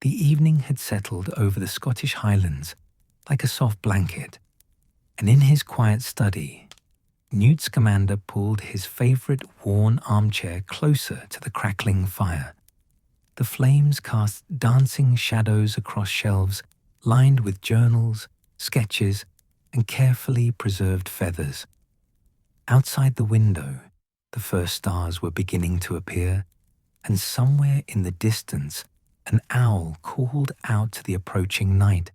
The evening had settled over the Scottish Highlands like a soft blanket, and in his quiet study, Newt Scamander pulled his favourite worn armchair closer to the crackling fire. The flames cast dancing shadows across shelves lined with journals, sketches, and carefully preserved feathers. Outside the window, the first stars were beginning to appear, and somewhere in the distance, an owl called out to the approaching night.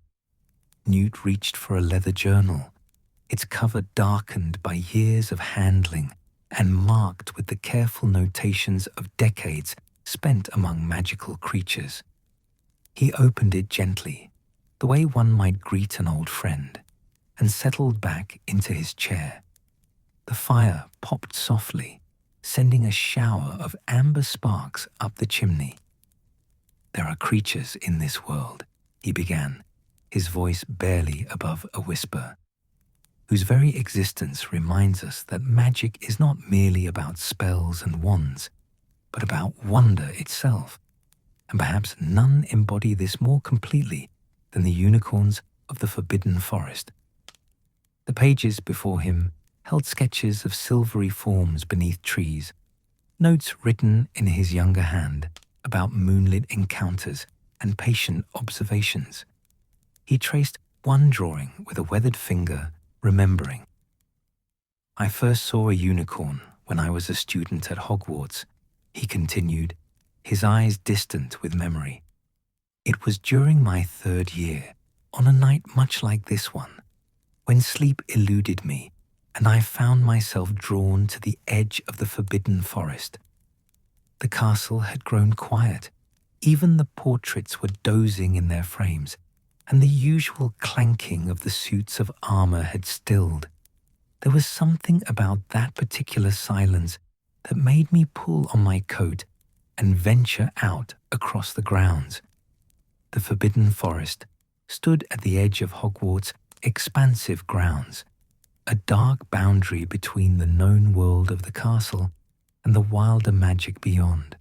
Newt reached for a leather journal, its cover darkened by years of handling and marked with the careful notations of decades spent among magical creatures. He opened it gently, the way one might greet an old friend, and settled back into his chair. The fire popped softly, sending a shower of amber sparks up the chimney. "There are creatures in this world," he began, his voice barely above a whisper, "whose very existence reminds us that magic is not merely about spells and wands, but about wonder itself, and perhaps none embody this more completely than the unicorns of the Forbidden Forest." The pages before him held sketches of silvery forms beneath trees, notes written in his younger hand about moonlit encounters and patient observations. He traced one drawing with a weathered finger, remembering. "I first saw a unicorn when I was a student at Hogwarts," he continued, his eyes distant with memory. "It was during my 3rd year, on a night much like this one, when sleep eluded me and I found myself drawn to the edge of the Forbidden Forest. The castle had grown quiet, even the portraits were dozing in their frames, and the usual clanking of the suits of armor had stilled. There was something about that particular silence that made me pull on my coat and venture out across the grounds. The Forbidden Forest stood at the edge of Hogwarts' expansive grounds, a dark boundary between the known world of the castle and the wilder magic beyond.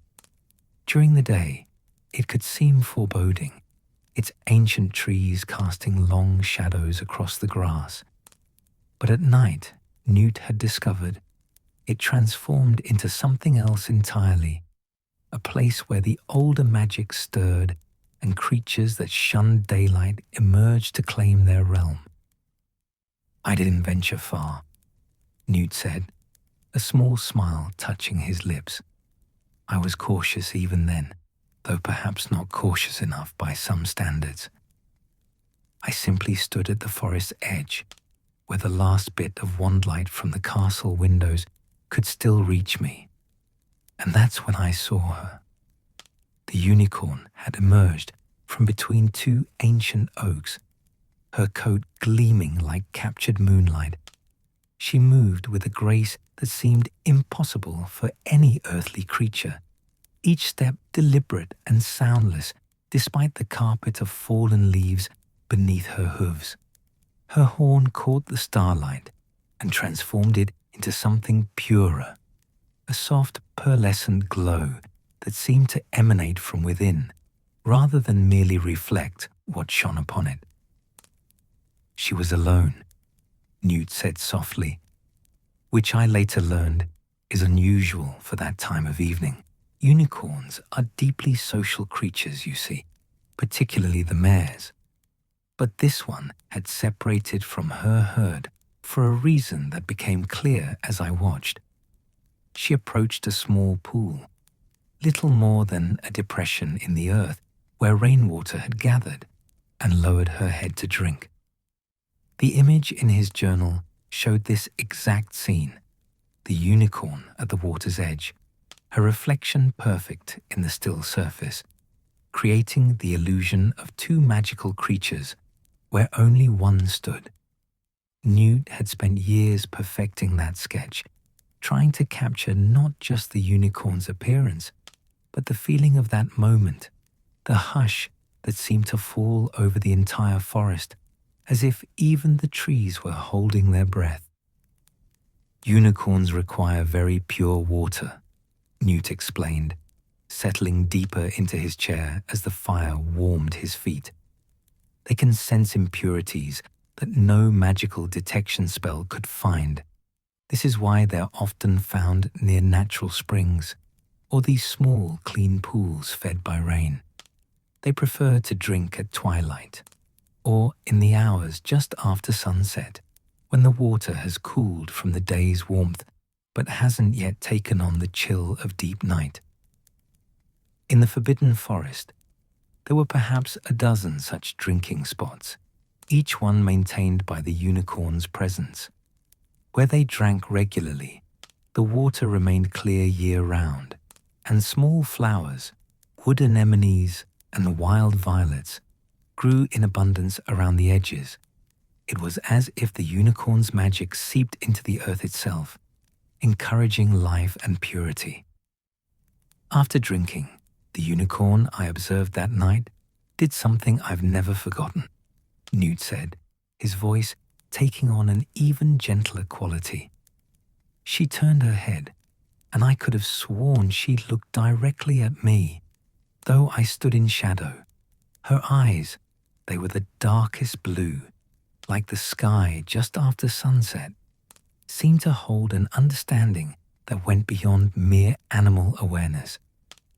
During the day, it could seem foreboding, its ancient trees casting long shadows across the grass. But at night, Newt had discovered, it transformed into something else entirely, a place where the older magic stirred and creatures that shunned daylight emerged to claim their realm. "I didn't venture far," Newt said, a small smile touching his lips. "I was cautious even then, though perhaps not cautious enough by some standards. I simply stood at the forest's edge, where the last bit of wandlight from the castle windows could still reach me. And that's when I saw her. The unicorn had emerged from between 2 ancient oaks, her coat gleaming like captured moonlight. She moved with a grace that seemed impossible for any earthly creature, each step deliberate and soundless despite the carpet of fallen leaves beneath her hooves. Her horn caught the starlight and transformed it into something purer, a soft pearlescent glow that seemed to emanate from within, rather than merely reflect what shone upon it. She was alone, Newt said softly, which I later learned is unusual for that time of evening. Unicorns are deeply social creatures, you see, particularly the mares. But this one had separated from her herd for a reason that became clear as I watched. She approached a small pool, little more than a depression in the earth where rainwater had gathered, and lowered her head to drink. The image in his journal showed this exact scene, the unicorn at the water's edge, her reflection perfect in the still surface, creating the illusion of 2 magical creatures where only one stood. Newt had spent years perfecting that sketch, trying to capture not just the unicorn's appearance, but the feeling of that moment, the hush that seemed to fall over the entire forest, as if even the trees were holding their breath. "Unicorns require very pure water," Newt explained, settling deeper into his chair as the fire warmed his feet. They can sense impurities that no magical detection spell could find. This is why they're often found near natural springs or these small, clean pools fed by rain. They prefer to drink at twilight or in the hours just after sunset, when the water has cooled from the day's warmth but hasn't yet taken on the chill of deep night. In the Forbidden Forest, there were perhaps a dozen such drinking spots, each one maintained by the unicorn's presence. Where they drank regularly, the water remained clear year-round, and small flowers, wood anemones and wild violets, grew in abundance around the edges. It was as if the unicorn's magic seeped into the earth itself, encouraging life and purity. After drinking, the unicorn I observed that night did something I've never forgotten, Newt said, his voice taking on an even gentler quality. She turned her head, and I could have sworn she looked directly at me, though I stood in shadow. Her eyes, they were the darkest blue, like the sky just after sunset, seemed to hold an understanding that went beyond mere animal awareness.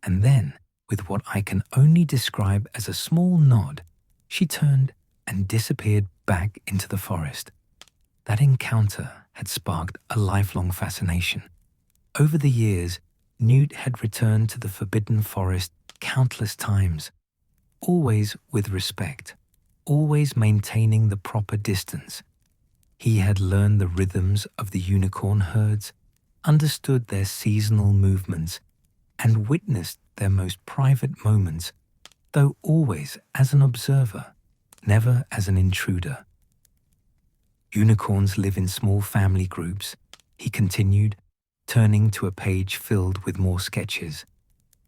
And then, with what I can only describe as a small nod, she turned and disappeared back into the forest. That encounter had sparked a lifelong fascination. Over the years, Newt had returned to the Forbidden Forest countless times, always with respect, always maintaining the proper distance. He had learned the rhythms of the unicorn herds, understood their seasonal movements, and witnessed their most private moments, though always as an observer, never as an intruder. Unicorns live in small family groups, he continued, turning to a page filled with more sketches.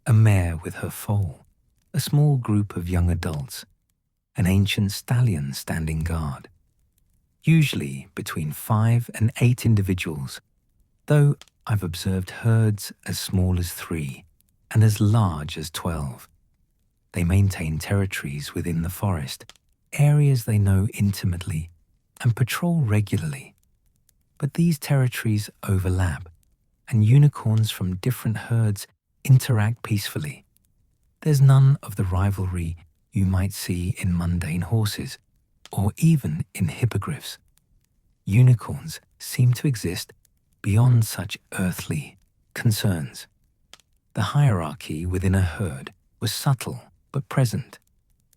A mare with her foal, a small group of young adults, an ancient stallion standing guard. Usually between 5 and 8 individuals, though I've observed herds as small as 3 and as large as 12. They maintain territories within the forest, areas they know intimately, and patrol regularly. But these territories overlap, and unicorns from different herds interact peacefully. There's none of the rivalry you might see in mundane horses, or even in hippogriffs. Unicorns seem to exist beyond such earthly concerns. The hierarchy within a herd was subtle but present.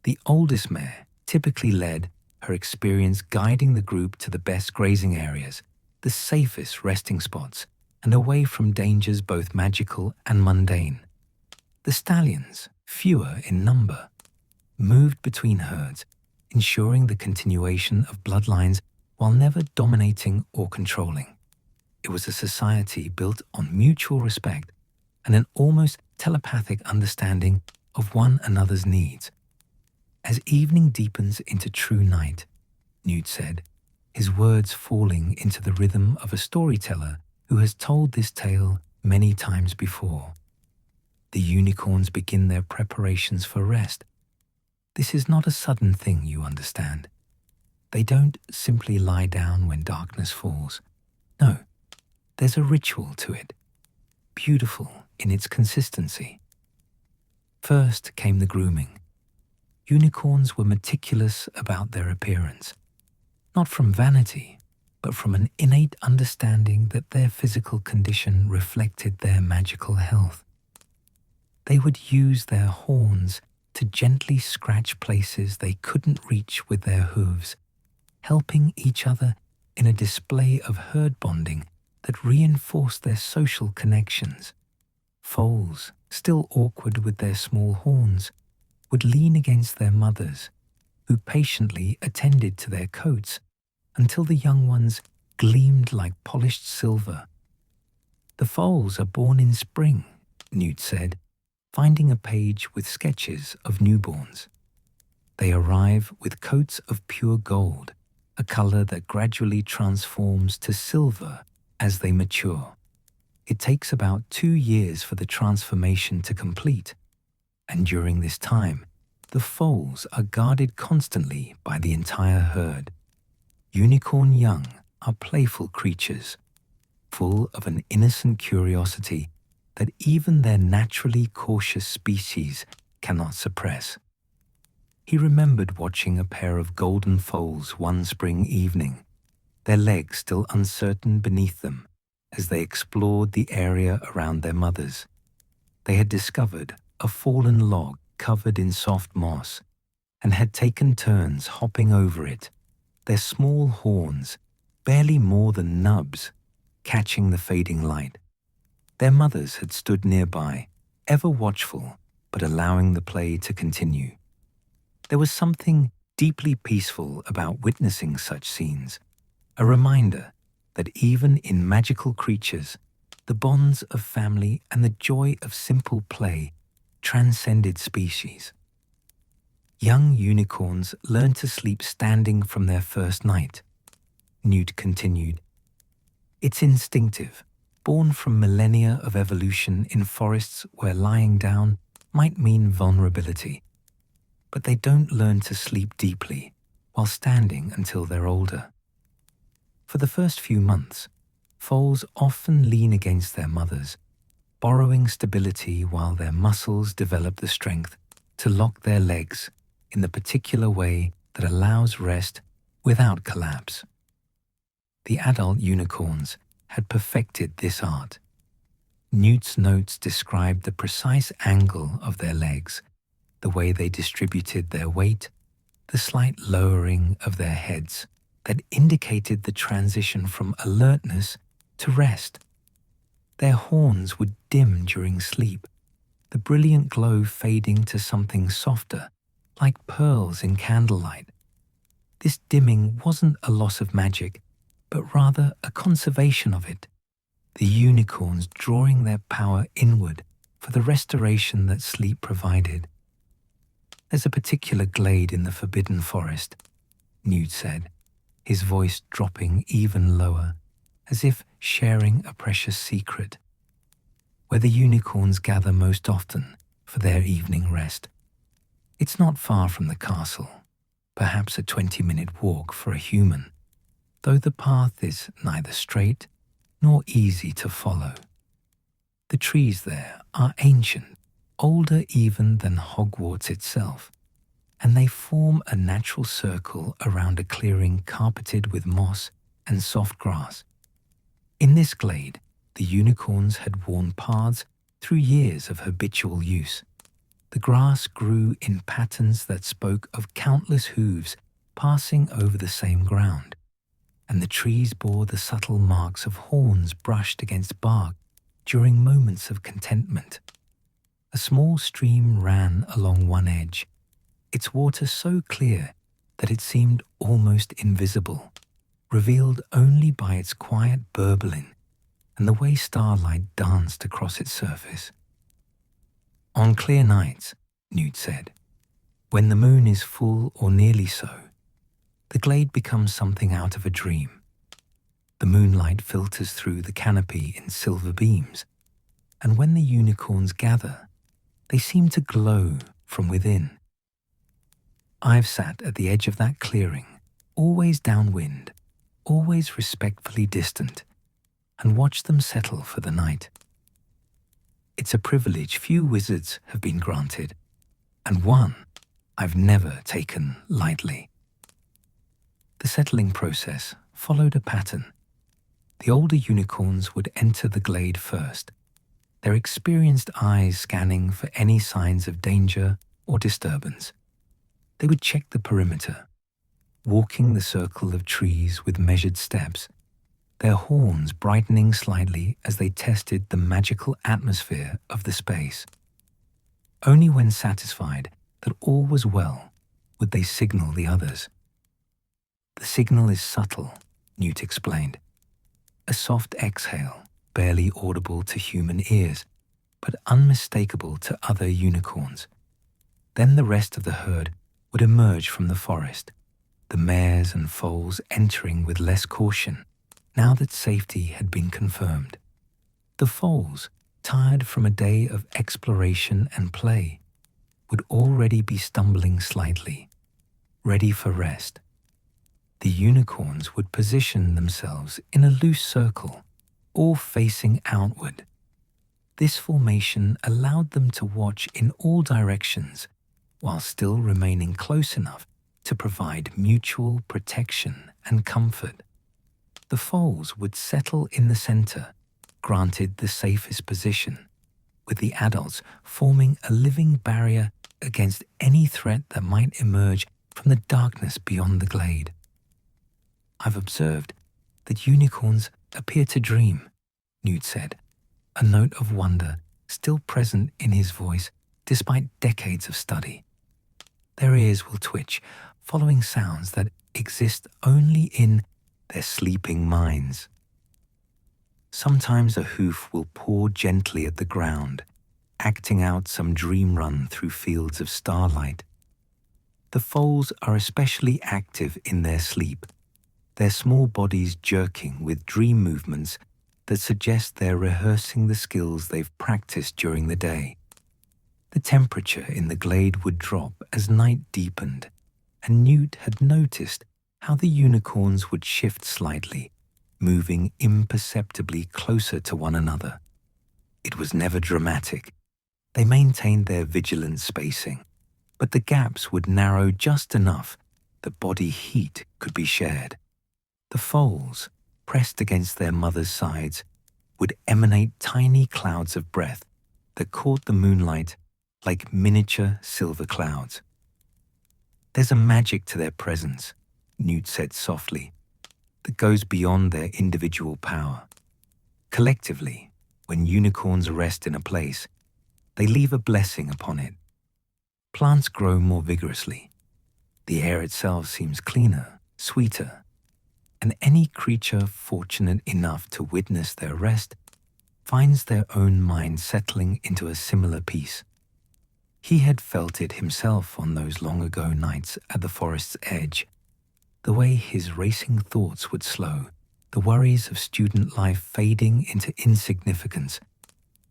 The oldest mare typically led, her experience guiding the group to the best grazing areas, the safest resting spots, and away from dangers both magical and mundane. The stallions, fewer in number, moved between herds, ensuring the continuation of bloodlines while never dominating or controlling. It was a society built on mutual respect and an almost telepathic understanding of one another's needs. As evening deepens into true night, Newt said, his words falling into the rhythm of a storyteller who has told this tale many times before. The unicorns begin their preparations for rest. This is not a sudden thing, you understand. They don't simply lie down when darkness falls. No, there's a ritual to it, beautiful in its consistency. First came the grooming. Unicorns were meticulous about their appearance, not from vanity, but from an innate understanding that their physical condition reflected their magical health. They would use their horns to gently scratch places they couldn't reach with their hooves, helping each other in a display of herd bonding that reinforced their social connections. Foals, still awkward with their small horns, would lean against their mothers, who patiently attended to their coats until the young ones gleamed like polished silver. The foals are born in spring, Newt said, finding a page with sketches of newborns. They arrive with coats of pure gold, a color that gradually transforms to silver as they mature. It takes about 2 years for the transformation to complete, and during this time, the foals are guarded constantly by the entire herd. Unicorn young are playful creatures, full of an innocent curiosity that even their naturally cautious species cannot suppress. He remembered watching a pair of golden foals one spring evening, their legs still uncertain beneath them as they explored the area around their mothers. They had discovered a fallen log covered in soft moss and had taken turns hopping over it, their small horns, barely more than nubs, catching the fading light. Their mothers had stood nearby, ever watchful, but allowing the play to continue. There was something deeply peaceful about witnessing such scenes, a reminder that even in magical creatures, the bonds of family and the joy of simple play transcended species. Young unicorns learn to sleep standing from their first night, Newt continued. It's instinctive, born from millennia of evolution in forests where lying down might mean vulnerability. But they don't learn to sleep deeply while standing until they're older. For the first few months, foals often lean against their mothers, borrowing stability while their muscles develop the strength to lock their legs in the particular way that allows rest without collapse. The adult unicorns had perfected this art. Newt's notes described the precise angle of their legs, the way they distributed their weight, the slight lowering of their heads that indicated the transition from alertness to rest. Their horns would dim during sleep, the brilliant glow fading to something softer, like pearls in candlelight. This dimming wasn't a loss of magic, but rather a conservation of it, the unicorns drawing their power inward for the restoration that sleep provided. There's a particular glade in the Forbidden Forest, Newt said, his voice dropping even lower, as if sharing a precious secret, where the unicorns gather most often for their evening rest. It's not far from the castle, perhaps a 20-minute walk for a human, though the path is neither straight nor easy to follow. The trees there are ancient, older even than Hogwarts itself, and they form a natural circle around a clearing carpeted with moss and soft grass. In this glade, the unicorns had worn paths through years of habitual use. The grass grew in patterns that spoke of countless hooves passing over the same ground, and the trees bore the subtle marks of horns brushed against bark during moments of contentment. A small stream ran along one edge, its water so clear that it seemed almost invisible, revealed only by its quiet burbling and the way starlight danced across its surface. On clear nights, Newt said, when the moon is full or nearly so, the glade becomes something out of a dream. The moonlight filters through the canopy in silver beams, and when the unicorns gather, they seem to glow from within. I've sat at the edge of that clearing, always downwind, always respectfully distant, and watched them settle for the night. It's a privilege few wizards have been granted, and one I've never taken lightly. The settling process followed a pattern. The older unicorns would enter the glade first, their experienced eyes scanning for any signs of danger or disturbance. They would check the perimeter, walking the circle of trees with measured steps, their horns brightening slightly as they tested the magical atmosphere of the space. Only when satisfied that all was well would they signal the others. The signal is subtle, Newt explained. A soft exhale, barely audible to human ears, but unmistakable to other unicorns. Then the rest of the herd would emerge from the forest, the mares and foals entering with less caution, now that safety had been confirmed. The foals, tired from a day of exploration and play, would already be stumbling slightly, ready for rest. The unicorns would position themselves in a loose circle, all facing outward. This formation allowed them to watch in all directions while still remaining close enough to provide mutual protection and comfort. The foals would settle in the center, granted the safest position, with the adults forming a living barrier against any threat that might emerge from the darkness beyond the glade. I've observed that unicorns appear to dream, Newt said, a note of wonder still present in his voice despite decades of study. Their ears will twitch, following sounds that exist only in their sleeping minds. Sometimes a hoof will paw gently at the ground, acting out some dream run through fields of starlight. The foals are especially active in their sleep, their small bodies jerking with dream movements that suggest they're rehearsing the skills they've practiced during the day. The temperature in the glade would drop as night deepened, and Newt had noticed how the unicorns would shift slightly, moving imperceptibly closer to one another. It was never dramatic. They maintained their vigilant spacing, but the gaps would narrow just enough that body heat could be shared. The foals, pressed against their mother's sides, would emanate tiny clouds of breath that caught the moonlight like miniature silver clouds. There's a magic to their presence, Newt said softly, that goes beyond their individual power. Collectively, when unicorns rest in a place, they leave a blessing upon it. Plants grow more vigorously. The air itself seems cleaner, sweeter, and any creature fortunate enough to witness their rest finds their own mind settling into a similar peace. He had felt it himself on those long-ago nights at the forest's edge, the way his racing thoughts would slow, the worries of student life fading into insignificance.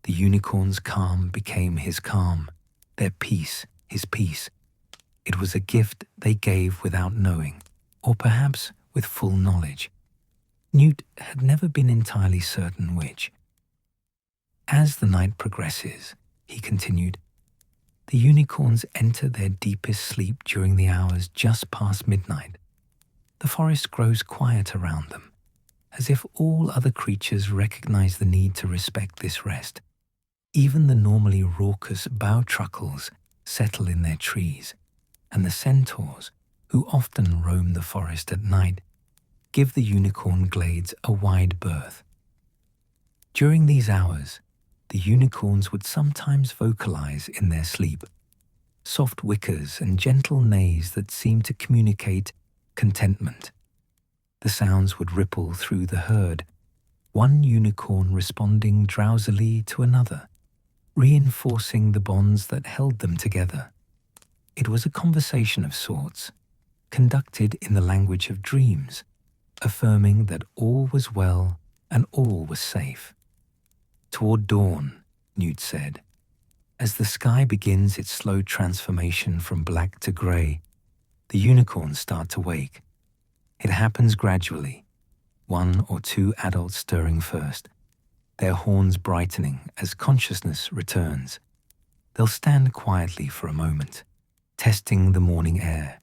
The unicorn's calm became his calm, their peace his peace. It was a gift they gave without knowing, or perhaps with full knowledge. Newt had never been entirely certain which. As the night progresses, he continued, the unicorns enter their deepest sleep during the hours just past midnight. The forest grows quiet around them, as if all other creatures recognize the need to respect this rest. Even the normally raucous bough truckles settle in their trees, and the centaurs, who often roam the forest at night, give the unicorn glades a wide berth. During these hours, the unicorns would sometimes vocalize in their sleep, soft whickers and gentle neighs that seemed to communicate contentment. The sounds would ripple through the herd, one unicorn responding drowsily to another, reinforcing the bonds that held them together. It was a conversation of sorts, conducted in the language of dreams, affirming that all was well and all was safe. Toward dawn, Newt said, as the sky begins its slow transformation from black to grey, the unicorns start to wake. It happens gradually, one or two adults stirring first, their horns brightening as consciousness returns. They'll stand quietly for a moment, testing the morning air,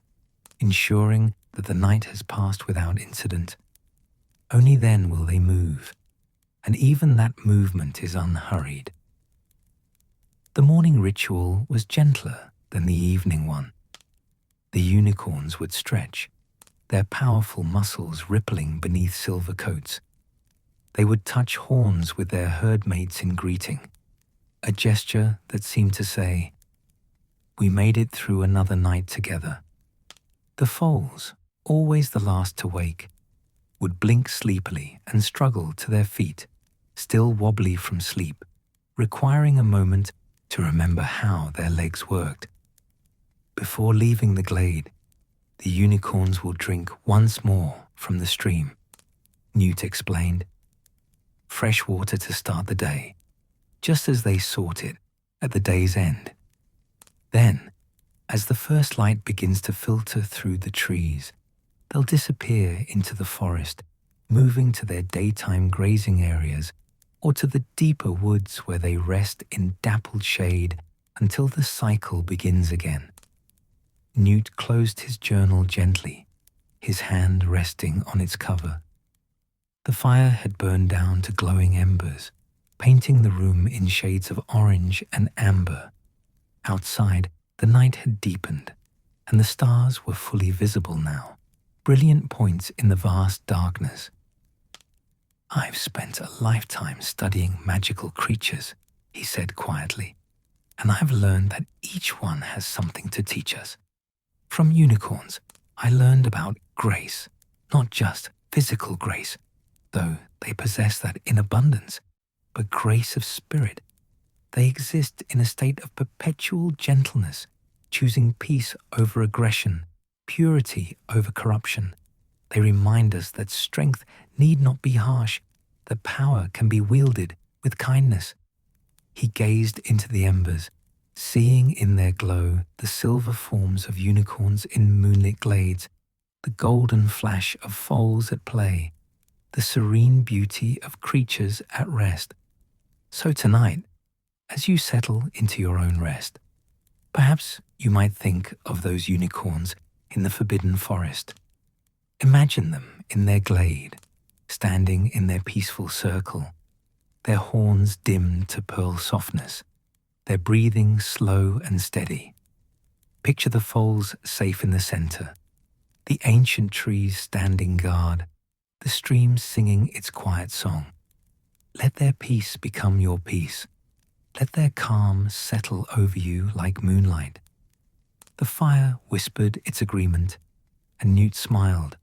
ensuring that the night has passed without incident. Only then will they move, and even that movement is unhurried. The morning ritual was gentler than the evening one. The unicorns would stretch, their powerful muscles rippling beneath silver coats. They would touch horns with their herd mates in greeting, a gesture that seemed to say, "We made it through another night together." The foals, always the last to wake, would blink sleepily and struggle to their feet, still wobbly from sleep, requiring a moment to remember how their legs worked. Before leaving the glade, the unicorns will drink once more from the stream, Newt explained. fresh water to start the day, just as they sought it at the day's end. Then, as the first light begins to filter through the trees, they'll disappear into the forest, moving to their daytime grazing areas or to the deeper woods where they rest in dappled shade until the cycle begins again. Newt closed his journal gently, his hand resting on its cover. The fire had burned down to glowing embers, painting the room in shades of orange and amber. Outside, the night had deepened, and the stars were fully visible now, brilliant points in the vast darkness. "I've spent a lifetime studying magical creatures," he said quietly, "and I've learned that each one has something to teach us. From unicorns, I learned about grace, not just physical grace, though they possess that in abundance, but grace of spirit. They exist in a state of perpetual gentleness, choosing peace over aggression, purity over corruption. They remind us that strength need not be harsh, that power can be wielded with kindness." He gazed into the embers, seeing in their glow the silver forms of unicorns in moonlit glades, the golden flash of foals at play, the serene beauty of creatures at rest. So tonight, as you settle into your own rest, perhaps you might think of those unicorns in the forbidden forest. Imagine them in their glade, standing in their peaceful circle, their horns dimmed to pearl softness, their breathing slow and steady. Picture the foals safe in the center, the ancient trees standing guard, the stream singing its quiet song. Let their peace become your peace. Let their calm settle over you like moonlight. The fire whispered its agreement, and Newt smiled.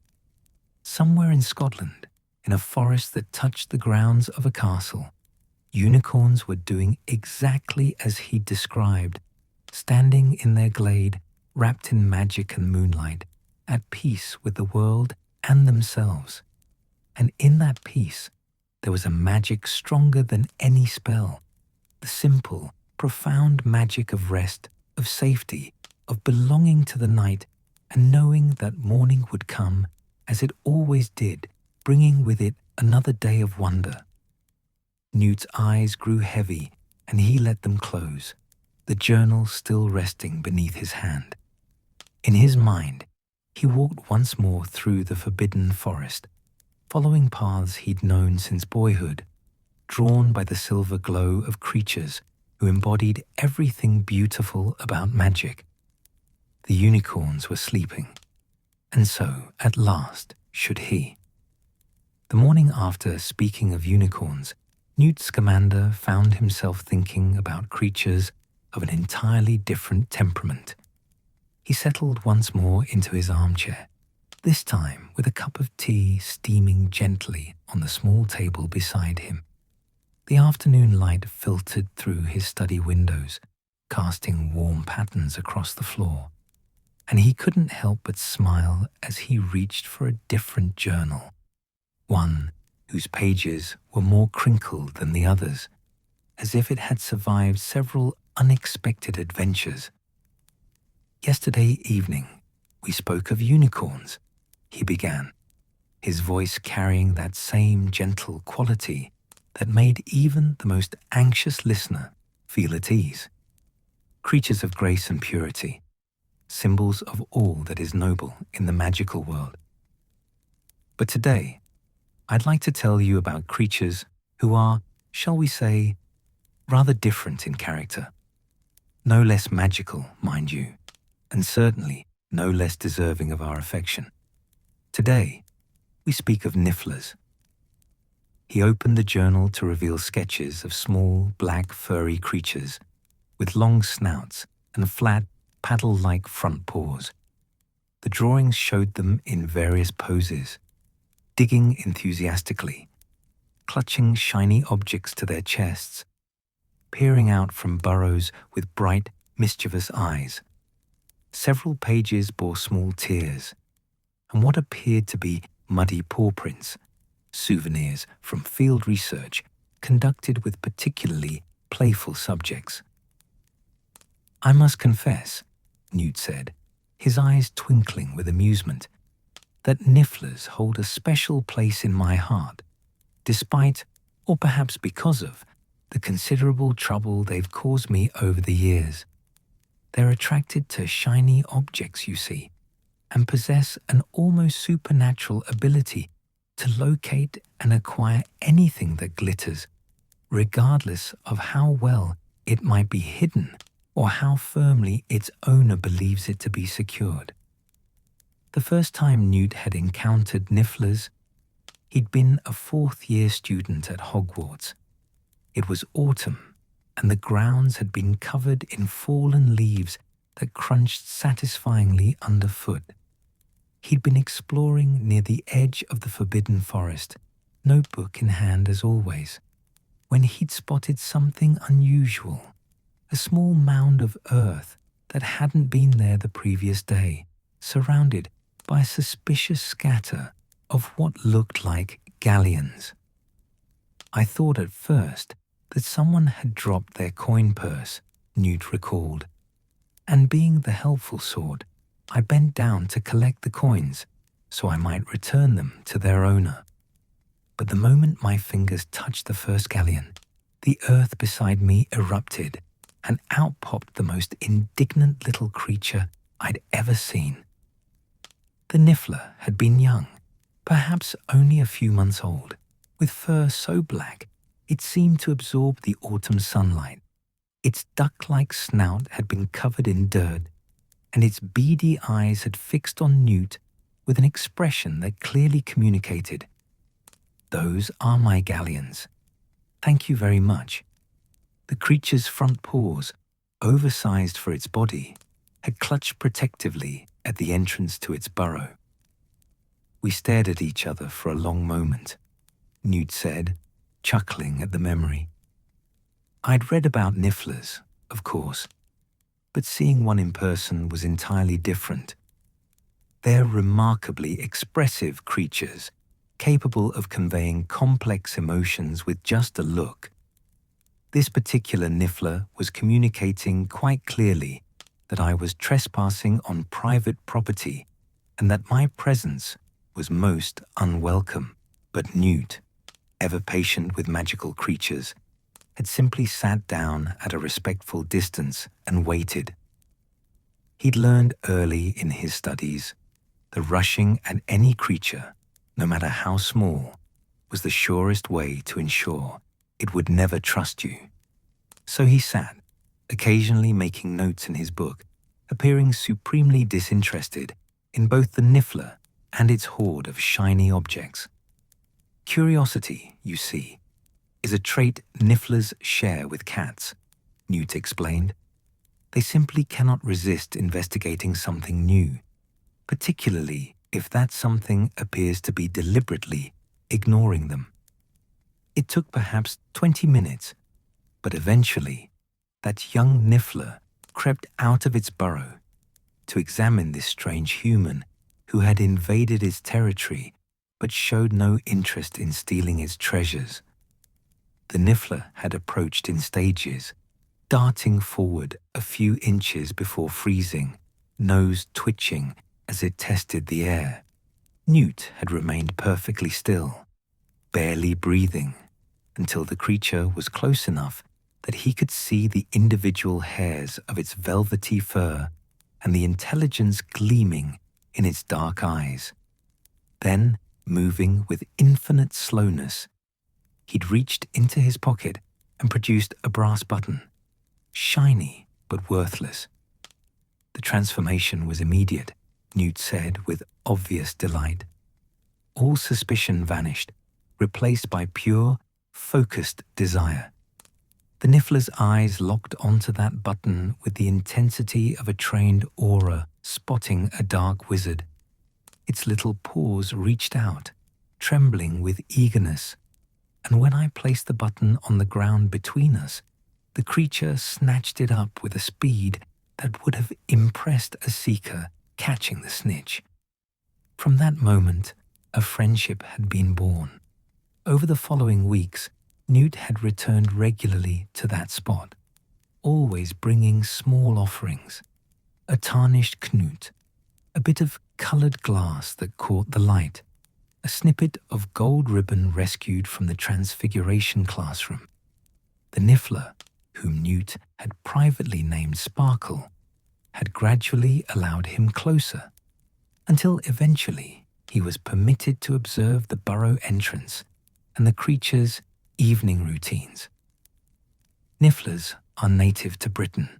Somewhere in Scotland, in a forest that touched the grounds of a castle, unicorns were doing exactly as he described, standing in their glade, wrapped in magic and moonlight, at peace with the world and themselves. And in that peace, there was a magic stronger than any spell, the simple, profound magic of rest, of safety, of belonging to the night and knowing that morning would come, as it always did, bringing with it another day of wonder. Newt's eyes grew heavy, and he let them close, the journal still resting beneath his hand. In his mind, he walked once more through the forbidden forest, following paths he'd known since boyhood, drawn by the silver glow of creatures who embodied everything beautiful about magic. The unicorns were sleeping, and so, at last, should he. The morning after, speaking of unicorns, Newt Scamander found himself thinking about creatures of an entirely different temperament. He settled once more into his armchair, this time with a cup of tea steaming gently on the small table beside him. The afternoon light filtered through his study windows, casting warm patterns across the floor, and he couldn't help but smile as he reached for a different journal, one whose pages were more crinkled than the others, as if it had survived several unexpected adventures. "Yesterday evening, we spoke of unicorns," he began, his voice carrying that same gentle quality that made even the most anxious listener feel at ease. Creatures of grace and purity, symbols of all that is noble in the magical world. But today, I'd like to tell you about creatures who are, shall we say, rather different in character. No less magical, mind you, and certainly no less deserving of our affection. Today, we speak of nifflers. He opened the journal to reveal sketches of small, black, furry creatures with long snouts and flat, paddle-like front paws. The drawings showed them in various poses, digging enthusiastically, clutching shiny objects to their chests, peering out from burrows with bright, mischievous eyes. Several pages bore small tears, and what appeared to be muddy paw prints, souvenirs from field research conducted with particularly playful subjects. "I must confess," Newt said, his eyes twinkling with amusement, "that nifflers hold a special place in my heart, despite, or perhaps because of, the considerable trouble they've caused me over the years. They're attracted to shiny objects, you see, and possess an almost supernatural ability to locate and acquire anything that glitters, regardless of how well it might be hidden or how firmly its owner believes it to be secured." The first time Newt had encountered nifflers, he'd been a fourth-year student at Hogwarts. It was autumn, and the grounds had been covered in fallen leaves that crunched satisfyingly underfoot. He'd been exploring near the edge of the Forbidden Forest, notebook in hand as always, when he'd spotted something unusual, a small mound of earth that hadn't been there the previous day, surrounded by a suspicious scatter of what looked like galleons. "I thought at first that someone had dropped their coin purse," Newt recalled, "and being the helpful sort, I bent down to collect the coins so I might return them to their owner. But the moment my fingers touched the first galleon, the earth beside me erupted, and out popped the most indignant little creature I'd ever seen." The niffler had been young, perhaps only a few months old, with fur so black it seemed to absorb the autumn sunlight. Its duck-like snout had been covered in dirt, and its beady eyes had fixed on Newt with an expression that clearly communicated, "Those are my galleons. Thank you very much." The creature's front paws, oversized for its body, had clutched protectively at the entrance to its burrow. "We stared at each other for a long moment," Newt said, chuckling at the memory. "I'd read about nifflers, of course, but seeing one in person was entirely different. They're remarkably expressive creatures, capable of conveying complex emotions with just a look. This particular niffler was communicating quite clearly that I was trespassing on private property and that my presence was most unwelcome. But Newt, ever patient with magical creatures, had simply sat down at a respectful distance and waited. He'd learned early in his studies that rushing at any creature, no matter how small, was the surest way to ensure it would never trust you. So he sat, occasionally making notes in his book, appearing supremely disinterested in both the niffler and its hoard of shiny objects. Curiosity, you see, is a trait nifflers share with cats, Newt explained. They simply cannot resist investigating something new, particularly if that something appears to be deliberately ignoring them. It took perhaps 20 minutes, but eventually that young niffler crept out of its burrow to examine this strange human who had invaded its territory but showed no interest in stealing its treasures. The niffler had approached in stages, darting forward a few inches before freezing, nose twitching as it tested the air. Newt had remained perfectly still, barely breathing, until the creature was close enough that he could see the individual hairs of its velvety fur and the intelligence gleaming in its dark eyes. Then, moving with infinite slowness, he'd reached into his pocket and produced a brass button, shiny but worthless. The transformation was immediate, Newt said with obvious delight. All suspicion vanished, replaced by pure, focused desire. The niffler's eyes locked onto that button with the intensity of a trained aura spotting a dark wizard. Its little paws reached out, trembling with eagerness, and when I placed the button on the ground between us, the creature snatched it up with a speed that would have impressed a seeker catching the snitch. From that moment, a friendship had been born. Over the following weeks, Newt had returned regularly to that spot, always bringing small offerings: a tarnished knut, a bit of coloured glass that caught the light, a snippet of gold ribbon rescued from the Transfiguration classroom. The niffler, whom Newt had privately named Sparkle, had gradually allowed him closer, until eventually he was permitted to observe the burrow entrance and the creature's evening routines. Nifflers are native to Britain,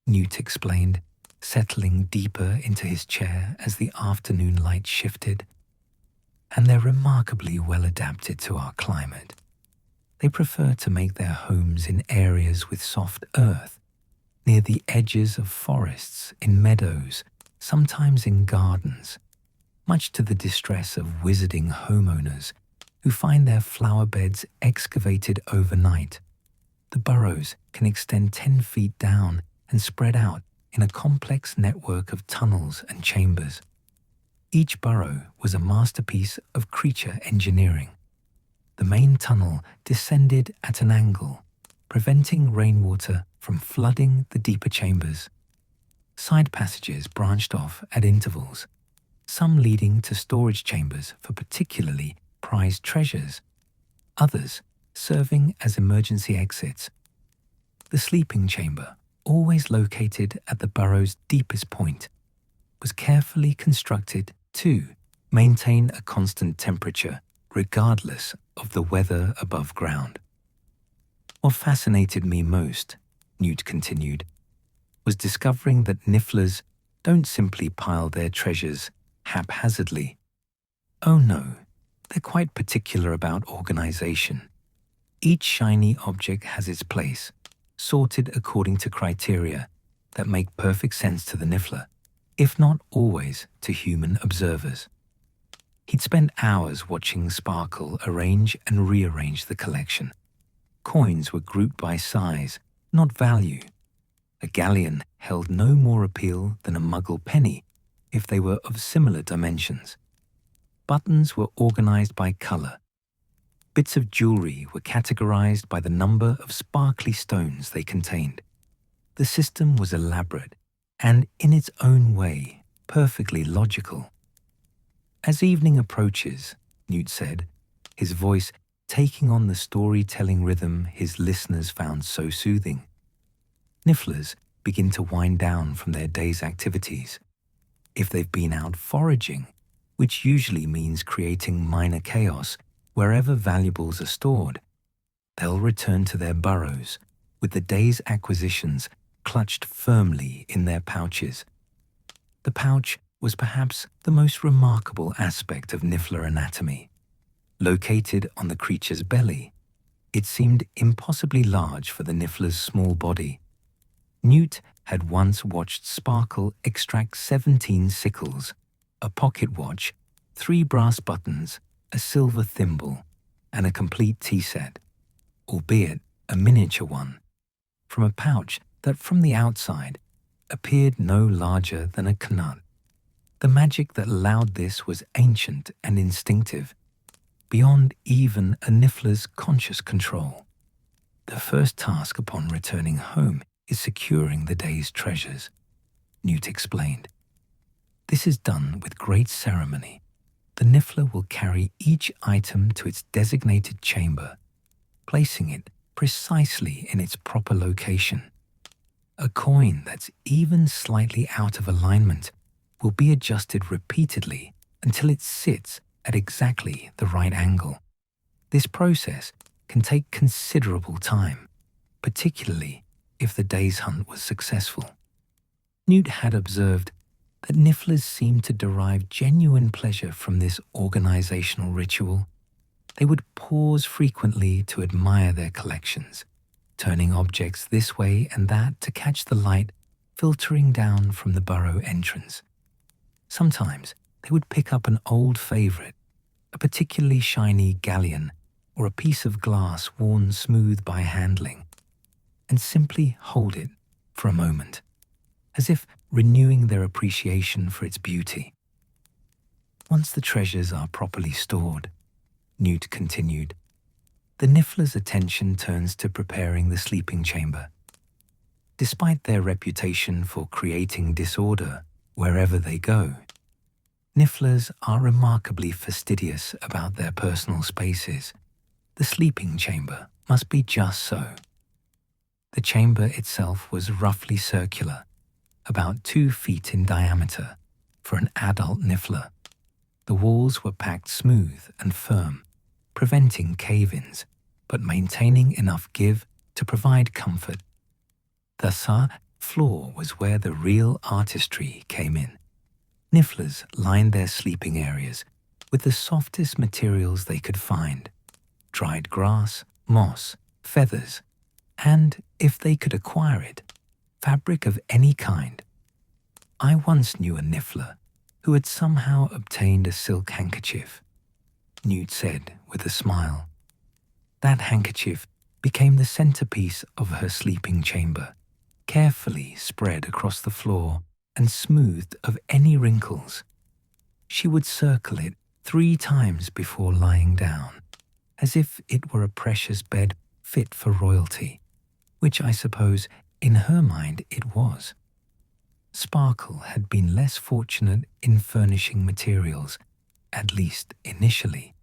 Newt explained, settling deeper into his chair as the afternoon light shifted, and they're remarkably well adapted to our climate. They prefer to make their homes in areas with soft earth, near the edges of forests, in meadows, sometimes in gardens, much to the distress of wizarding homeowners who find their flower beds excavated overnight. The burrows can extend 10 feet down and spread out in a complex network of tunnels and chambers. Each burrow was a masterpiece of creature engineering. The main tunnel descended at an angle, preventing rainwater from flooding the deeper chambers. Side passages branched off at intervals, some leading to storage chambers for particularly prized treasures, others serving as emergency exits. The sleeping chamber, always located at the burrow's deepest point, was carefully constructed to maintain a constant temperature regardless of the weather above ground. What fascinated me most, Newt continued, was discovering that nifflers don't simply pile their treasures haphazardly. Oh no, they're quite particular about organization. Each shiny object has its place, sorted according to criteria that make perfect sense to the niffler, if not always to human observers. He'd spent hours watching Sparkle arrange and rearrange the collection. Coins were grouped by size, not value. A galleon held no more appeal than a muggle penny if they were of similar dimensions. Buttons were organized by color. Bits of jewelry were categorized by the number of sparkly stones they contained. The system was elaborate and, in its own way, perfectly logical. As evening approaches, Newt said, his voice taking on the storytelling rhythm his listeners found so soothing, nifflers begin to wind down from their day's activities. If they've been out foraging, which usually means creating minor chaos wherever valuables are stored, they'll return to their burrows with the day's acquisitions clutched firmly in their pouches. The pouch was perhaps the most remarkable aspect of niffler anatomy. Located on the creature's belly, it seemed impossibly large for the niffler's small body. Newt had once watched Sparkle extract 17 sickles, a pocket watch, 3 brass buttons, a silver thimble, and a complete tea set, albeit a miniature one, from a pouch that from the outside appeared no larger than a knut. The magic that allowed this was ancient and instinctive, beyond even a niffler's conscious control. The first task upon returning home is securing the day's treasures, Newt explained. This is done with great ceremony. The niffler will carry each item to its designated chamber, placing it precisely in its proper location. A coin that's even slightly out of alignment will be adjusted repeatedly until it sits at exactly the right angle. This process can take considerable time, particularly if the day's hunt was successful. Newt had observed that nifflers seemed to derive genuine pleasure from this organizational ritual. They would pause frequently to admire their collections, turning objects this way and that to catch the light filtering down from the burrow entrance. Sometimes they would pick up an old favorite, a particularly shiny galleon or a piece of glass worn smooth by handling, and simply hold it for a moment, as if renewing their appreciation for its beauty. Once the treasures are properly stored, Newt continued. The niffler's attention turns to preparing the sleeping chamber. Despite their reputation for creating disorder wherever they go, nifflers are remarkably fastidious about their personal spaces. The sleeping chamber must be just so. The chamber itself was roughly circular, about 2 feet in diameter for an adult niffler. The walls were packed smooth and firm, preventing cave-ins, but maintaining enough give to provide comfort. The floor was where the real artistry came in. Nifflers lined their sleeping areas with the softest materials they could find: dried grass, moss, feathers, and, if they could acquire it, fabric of any kind. I once knew a niffler who had somehow obtained a silk handkerchief, Newt said with a smile. That handkerchief became the centerpiece of her sleeping chamber, carefully spread across the floor and smoothed of any wrinkles. She would circle it 3 times before lying down, as if it were a precious bed fit for royalty, which I suppose in her mind it was. Sparkle had been less fortunate in furnishing materials, at least initially,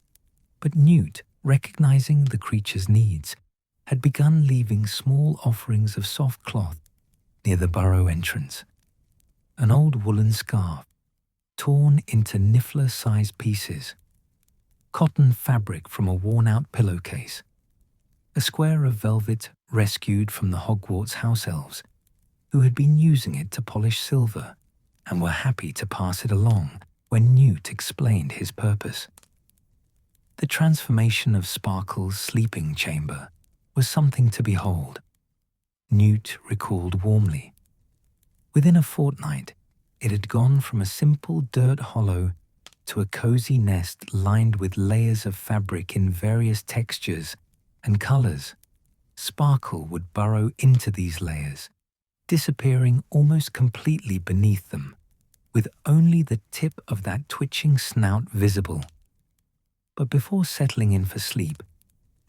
but Newt, recognizing the creature's needs, had begun leaving small offerings of soft cloth near the burrow entrance. An old woolen scarf, torn into niffler-sized pieces, cotton fabric from a worn-out pillowcase, a square of velvet rescued from the Hogwarts house elves, who had been using it to polish silver and were happy to pass it along when Newt explained his purpose. The transformation of Sparkle's sleeping chamber was something to behold, Newt recalled warmly. Within a fortnight, it had gone from a simple dirt hollow to a cozy nest lined with layers of fabric in various textures and colors. Sparkle would burrow into these layers, disappearing almost completely beneath them, with only the tip of that twitching snout visible. But before settling in for sleep,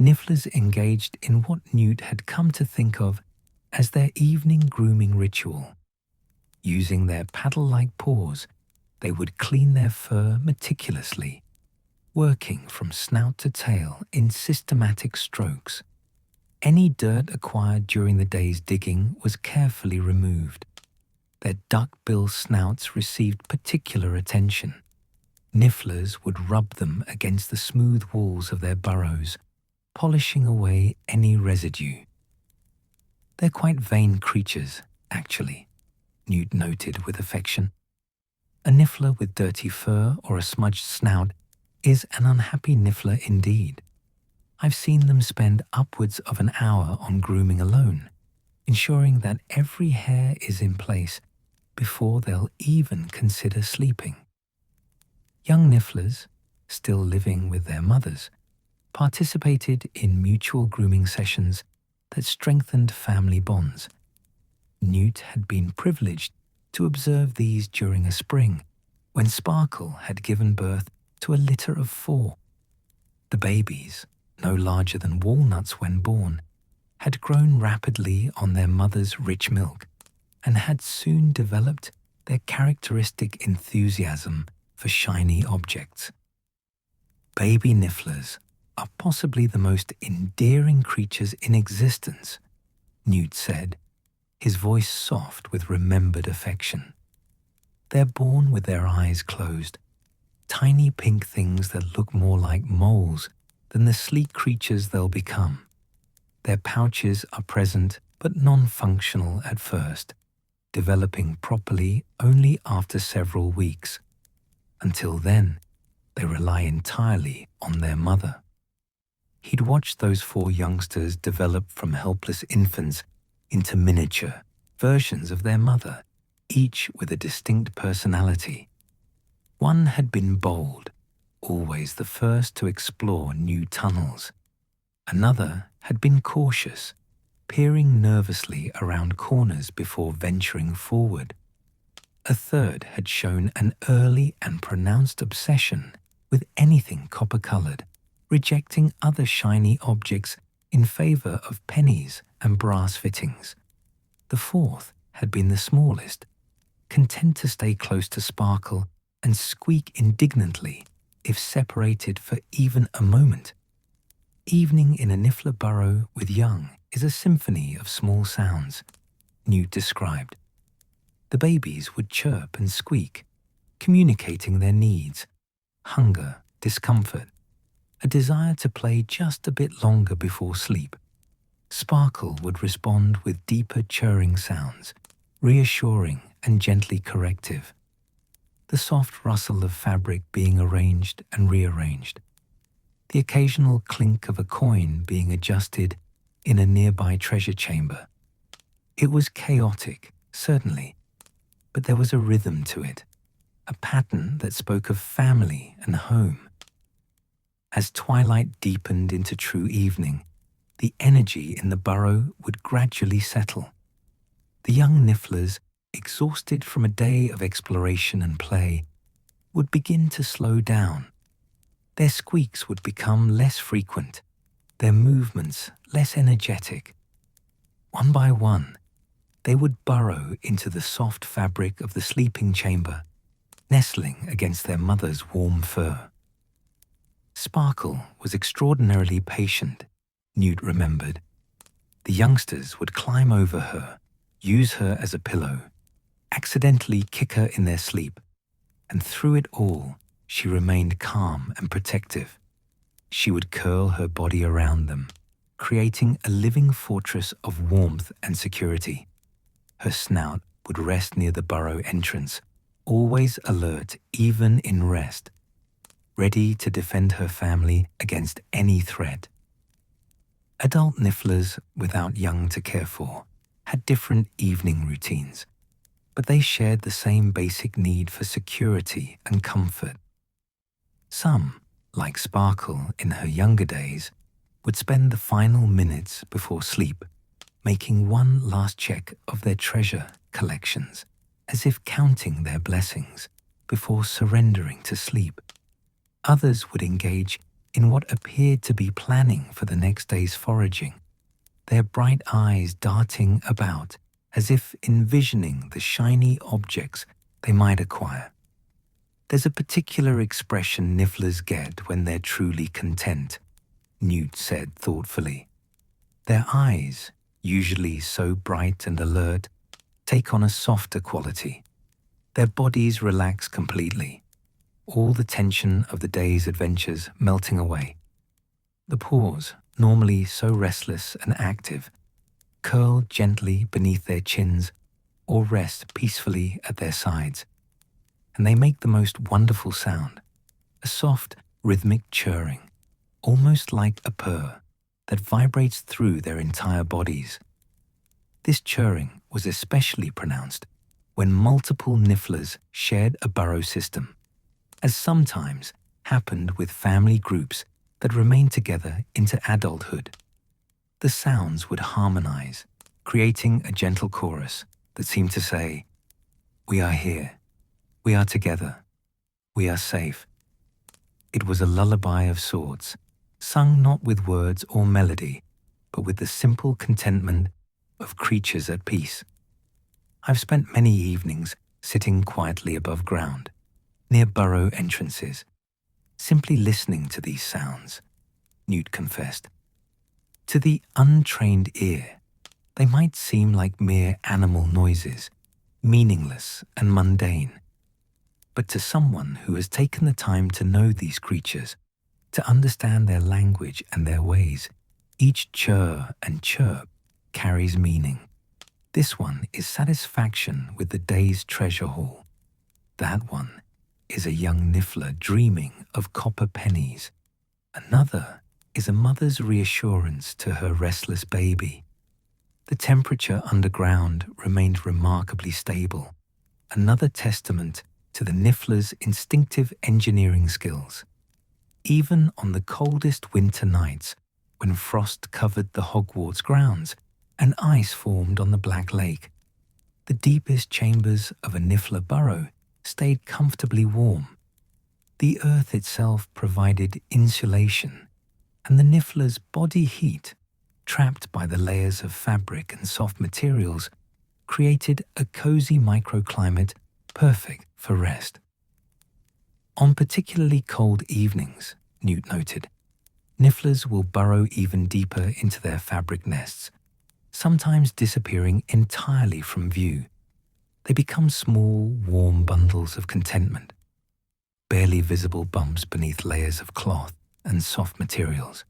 nifflers engaged in what Newt had come to think of as their evening grooming ritual. Using their paddle-like paws, they would clean their fur meticulously, working from snout to tail in systematic strokes. Any dirt acquired during the day's digging was carefully removed. Their duck-bill snouts received particular attention. Nifflers would rub them against the smooth walls of their burrows, polishing away any residue. They're quite vain creatures, actually, Newt noted with affection. A niffler with dirty fur or a smudged snout is an unhappy niffler indeed. I've seen them spend upwards of an hour on grooming alone, ensuring that every hair is in place before they'll even consider sleeping. Young nifflers, still living with their mothers, participated in mutual grooming sessions that strengthened family bonds. Newt had been privileged to observe these during a spring when Sparkle had given birth to a litter of 4. The babies, no larger than walnuts when born, had grown rapidly on their mother's rich milk and had soon developed their characteristic enthusiasm for shiny objects. Baby nifflers are possibly the most endearing creatures in existence, Newt said, his voice soft with remembered affection. They're born with their eyes closed, tiny pink things that look more like moles than the sleek creatures they'll become. Their pouches are present but non-functional at first, developing properly only after several weeks. Until then, they rely entirely on their mother. He'd watched those 4 youngsters develop from helpless infants into miniature versions of their mother, each with a distinct personality. One had been bold, always the first to explore new tunnels. Another had been cautious, peering nervously around corners before venturing forward. A third had shown an early and pronounced obsession with anything copper-colored, rejecting other shiny objects in favor of pennies and brass fittings. The fourth had been the smallest, content to stay close to Sparkle and squeak indignantly if separated for even a moment. Evening in a niffler burrow with young is a symphony of small sounds, Newt described. The babies would chirp and squeak, communicating their needs, hunger, discomfort, a desire to play just a bit longer before sleep. Sparkle would respond with deeper churring sounds, reassuring and gently corrective. The soft rustle of fabric being arranged and rearranged. The occasional clink of a coin being adjusted in a nearby treasure chamber. It was chaotic, certainly, but there was a rhythm to it, a pattern that spoke of family and home. As twilight deepened into true evening, the energy in the burrow would gradually settle. The young nifflers, exhausted from a day of exploration and play, would begin to slow down. Their squeaks would become less frequent, their movements less energetic. One by one, they would burrow into the soft fabric of the sleeping chamber, nestling against their mother's warm fur. Sparkle was extraordinarily patient, Newt remembered. The youngsters would climb over her, use her as a pillow, accidentally kick her in their sleep, and through it all, she remained calm and protective. She would curl her body around them, creating a living fortress of warmth and security. Her snout would rest near the burrow entrance, always alert even in rest, ready to defend her family against any threat. Adult nifflers, without young to care for, had different evening routines, but they shared the same basic need for security and comfort. Some, like Sparkle in her younger days, would spend the final minutes before sleep making one last check of their treasure collections, as if counting their blessings before surrendering to sleep. Others would engage in what appeared to be planning for the next day's foraging, their bright eyes darting about as if envisioning the shiny objects they might acquire. There's a particular expression nifflers get when they're truly content, Newt said thoughtfully. Their eyes, usually so bright and alert, take on a softer quality. Their bodies relax completely, all the tension of the day's adventures melting away. The paws, normally so restless and active, curl gently beneath their chins or rest peacefully at their sides, and they make the most wonderful sound, a soft, rhythmic churring, almost like a purr, that vibrates through their entire bodies. This churring was especially pronounced when multiple nifflers shared a burrow system, as sometimes happened with family groups that remained together into adulthood. The sounds would harmonize, creating a gentle chorus that seemed to say, "We are here, we are together, we are safe." It was a lullaby of sorts, sung not with words or melody, but with the simple contentment of creatures at peace. I've spent many evenings sitting quietly above ground, near burrow entrances, simply listening to these sounds, Newt confessed. To the untrained ear, they might seem like mere animal noises, meaningless and mundane. But to someone who has taken the time to know these creatures, to understand their language and their ways, each chirr and chirp carries meaning. This one is satisfaction with the day's treasure haul. That one is a young niffler dreaming of copper pennies. Another is a mother's reassurance to her restless baby. The temperature underground remained remarkably stable, another testament to the niffler's instinctive engineering skills. Even on the coldest winter nights, when frost covered the Hogwarts grounds and ice formed on the Black Lake, the deepest chambers of a niffler burrow stayed comfortably warm. The earth itself provided insulation and the niffler's body heat, trapped by the layers of fabric and soft materials, created a cozy microclimate perfect for rest. On particularly cold evenings, Newt noted, nifflers will burrow even deeper into their fabric nests, sometimes disappearing entirely from view. They become small, warm bundles of contentment, barely visible bumps beneath layers of cloth and soft materials.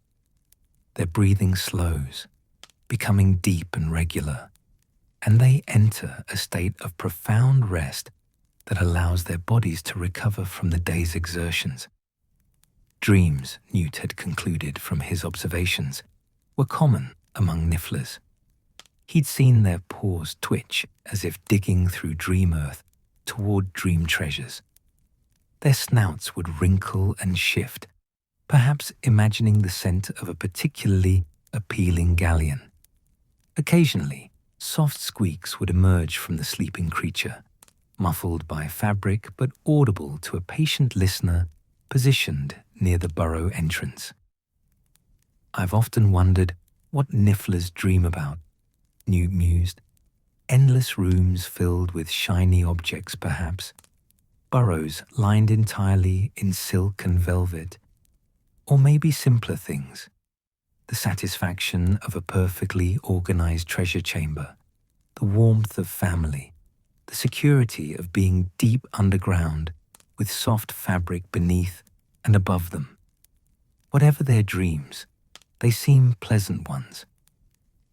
Their breathing slows, becoming deep and regular, and they enter a state of profound rest that allows their bodies to recover from the day's exertions. Dreams, Newt had concluded from his observations, were common among nifflers. He'd seen their paws twitch as if digging through dream earth toward dream treasures. Their snouts would wrinkle and shift, perhaps imagining the scent of a particularly appealing galleon. Occasionally, soft squeaks would emerge from the sleeping creature, muffled by fabric but audible to a patient listener positioned near the burrow entrance. "I've often wondered what nifflers dream about," Newt mused. "Endless rooms filled with shiny objects, perhaps. Burrows lined entirely in silk and velvet. Or maybe simpler things. The satisfaction of a perfectly organized treasure chamber, the warmth of family, the security of being deep underground with soft fabric beneath and above them. Whatever their dreams, they seem pleasant ones.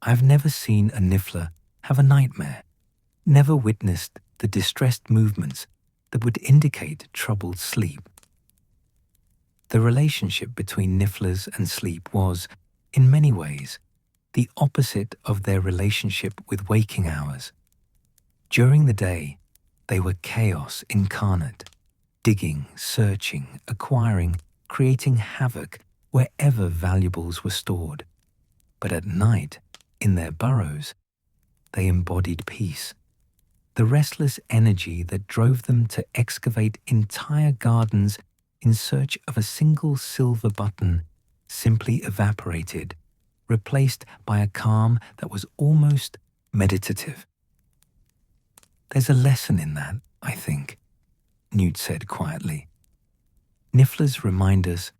I've never seen a niffler have a nightmare, never witnessed the distressed movements that would indicate troubled sleep." The relationship between nifflers and sleep was, in many ways, the opposite of their relationship with waking hours. During the day, they were chaos incarnate, digging, searching, acquiring, creating havoc wherever valuables were stored. But at night, in their burrows, they embodied peace, the restless energy that drove them to excavate entire gardens in search of a single silver button simply evaporated, replaced by a calm that was almost meditative. "There's a lesson in that, I think," Newt said quietly. "Nifflers remind us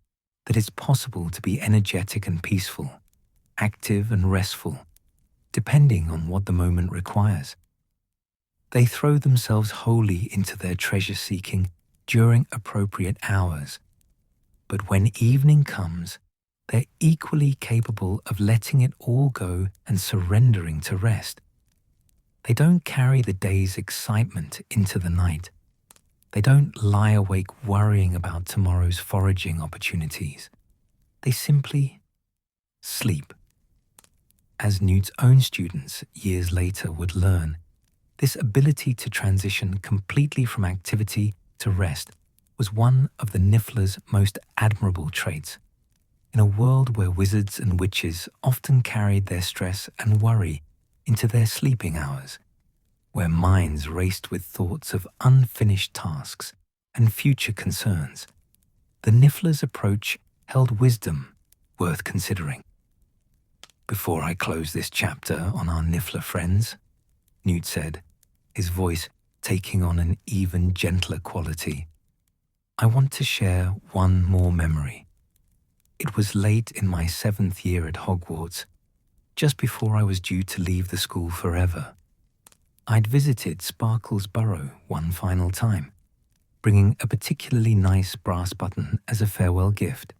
that it's possible to be energetic and peaceful, active and restful, depending on what the moment requires. They throw themselves wholly into their treasure-seeking during appropriate hours, but when evening comes, they're equally capable of letting it all go and surrendering to rest. They don't carry the day's excitement into the night. They don't lie awake worrying about tomorrow's foraging opportunities. They simply sleep." As Newt's own students years later would learn, this ability to transition completely from activity to rest was one of the niffler's most admirable traits. In a world where wizards and witches often carried their stress and worry into their sleeping hours, where minds raced with thoughts of unfinished tasks and future concerns, the niffler's approach held wisdom worth considering. "Before I close this chapter on our niffler friends," Newt said, his voice taking on an even gentler quality, "I want to share one more memory. It was late in my 7th year at Hogwarts, just before I was due to leave the school forever. I'd visited Sparkle's burrow one final time, bringing a particularly nice brass button as a farewell gift.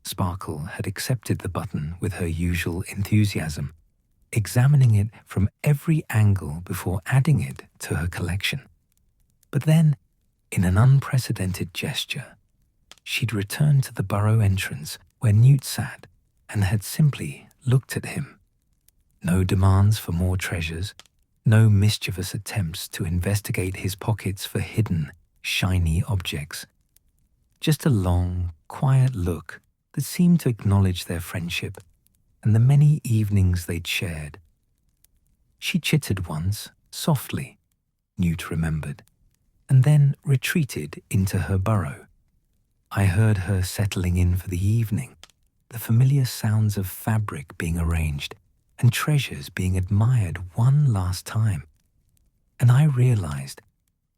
Sparkle had accepted the button with her usual enthusiasm, examining it from every angle before adding it to her collection. But then, in an unprecedented gesture, she'd returned to the burrow entrance where Newt sat and had simply looked at him. No demands for more treasures, no mischievous attempts to investigate his pockets for hidden, shiny objects. Just a long, quiet look that seemed to acknowledge their friendship and the many evenings they'd shared. She chittered once, softly, Newt remembered, and then retreated into her burrow. I heard her settling in for the evening, the familiar sounds of fabric being arranged and treasures being admired one last time. And I realized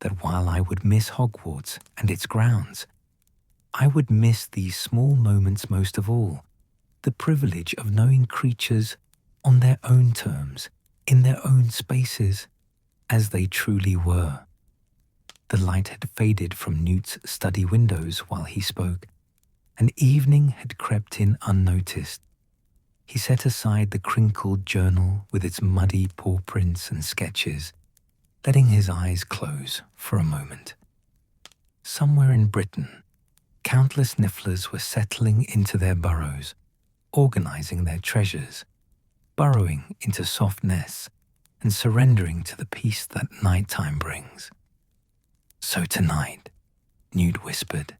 that while I would miss Hogwarts and its grounds, I would miss these small moments most of all, the privilege of knowing creatures on their own terms, in their own spaces, as they truly were. The light had faded from Newt's study windows while he spoke, and evening had crept in unnoticed. He set aside the crinkled journal with its muddy paw prints and sketches, letting his eyes close for a moment. Somewhere in Britain, countless nifflers were settling into their burrows, organizing their treasures, burrowing into soft nests, and surrendering to the peace that nighttime brings. So tonight, Newt whispered,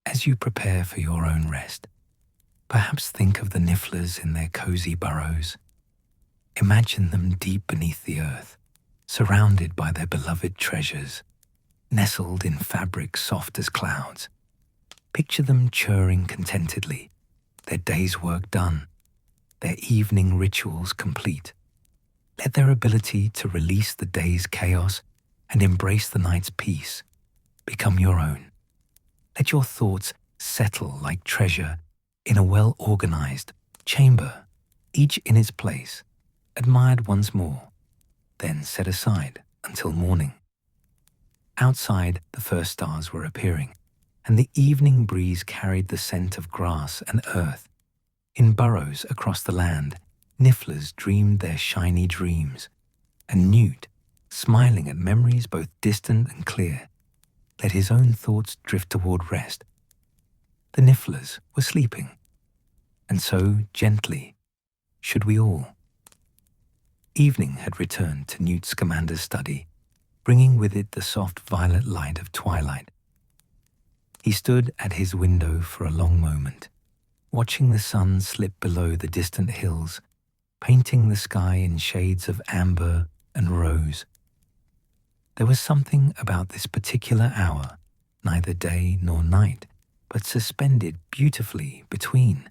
as you prepare for your own rest, perhaps think of the nifflers in their cozy burrows. Imagine them deep beneath the earth, surrounded by their beloved treasures, nestled in fabric soft as clouds. Picture them churring contentedly, their day's work done, their evening rituals complete. Let their ability to release the day's chaos and embrace the night's peace become your own. Let your thoughts settle like treasure in a well-organized chamber, each in its place, admired once more, then set aside until morning. Outside, the first stars were appearing, and the evening breeze carried the scent of grass and earth. In burrows across the land, nifflers dreamed their shiny dreams, and Newt, smiling at memories both distant and clear, let his own thoughts drift toward rest. The nifflers were sleeping, and so gently should we all. Evening had returned to Newt Scamander's study, bringing with it the soft violet light of twilight. He stood at his window for a long moment, watching the sun slip below the distant hills, painting the sky in shades of amber and rose. There was something about this particular hour, neither day nor night, but suspended beautifully between,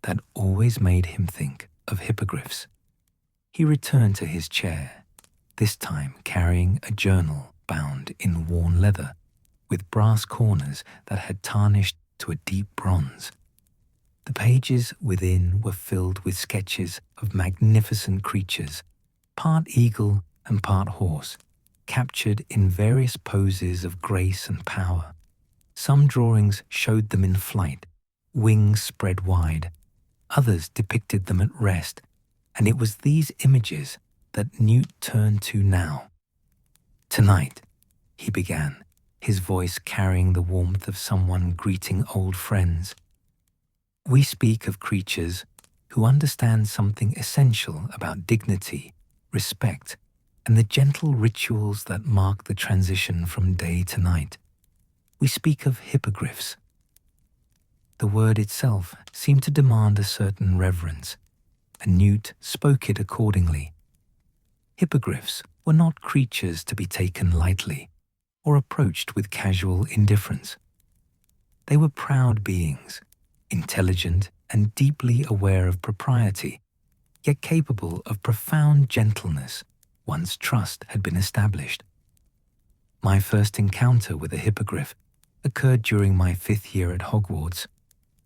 that always made him think of hippogriffs. He returned to his chair, this time carrying a journal bound in worn leather, with brass corners that had tarnished to a deep bronze. The pages within were filled with sketches of magnificent creatures, part eagle and part horse, captured in various poses of grace and power. Some drawings showed them in flight, wings spread wide. Others depicted them at rest, and it was these images that Newt turned to now. Tonight, he began, his voice carrying the warmth of someone greeting old friends. We speak of creatures who understand something essential about dignity, respect, and the gentle rituals that mark the transition from day to night. We speak of hippogriffs. The word itself seemed to demand a certain reverence, and Newt spoke it accordingly. Hippogriffs were not creatures to be taken lightly or approached with casual indifference. They were proud beings, intelligent and deeply aware of propriety, yet capable of profound gentleness once trust had been established. My first encounter with a hippogriff occurred during my 5th year at Hogwarts,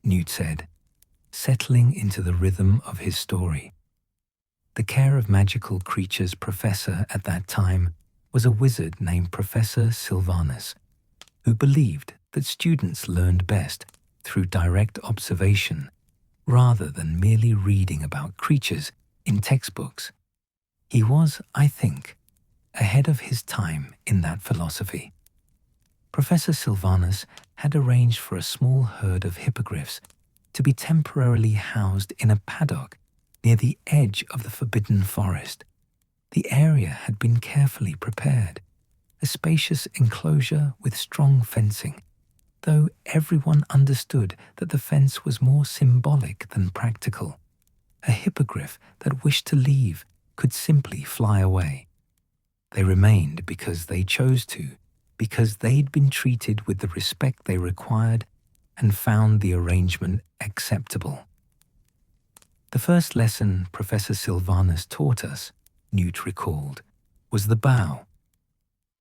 Newt said, settling into the rhythm of his story. The care of magical creatures professor at that time was a wizard named Professor Sylvanus, who believed that students learned best through direct observation rather than merely reading about creatures in textbooks. He was, I think, ahead of his time in that philosophy. Professor Sylvanus had arranged for a small herd of hippogriffs to be temporarily housed in a paddock near the edge of the Forbidden Forest. The area had been carefully prepared, a spacious enclosure with strong fencing, though everyone understood that the fence was more symbolic than practical. A hippogriff that wished to leave could simply fly away. They remained because they chose to, because they'd been treated with the respect they required and found the arrangement acceptable. The first lesson Professor Sylvanus taught us, Newt recalled, was the bow.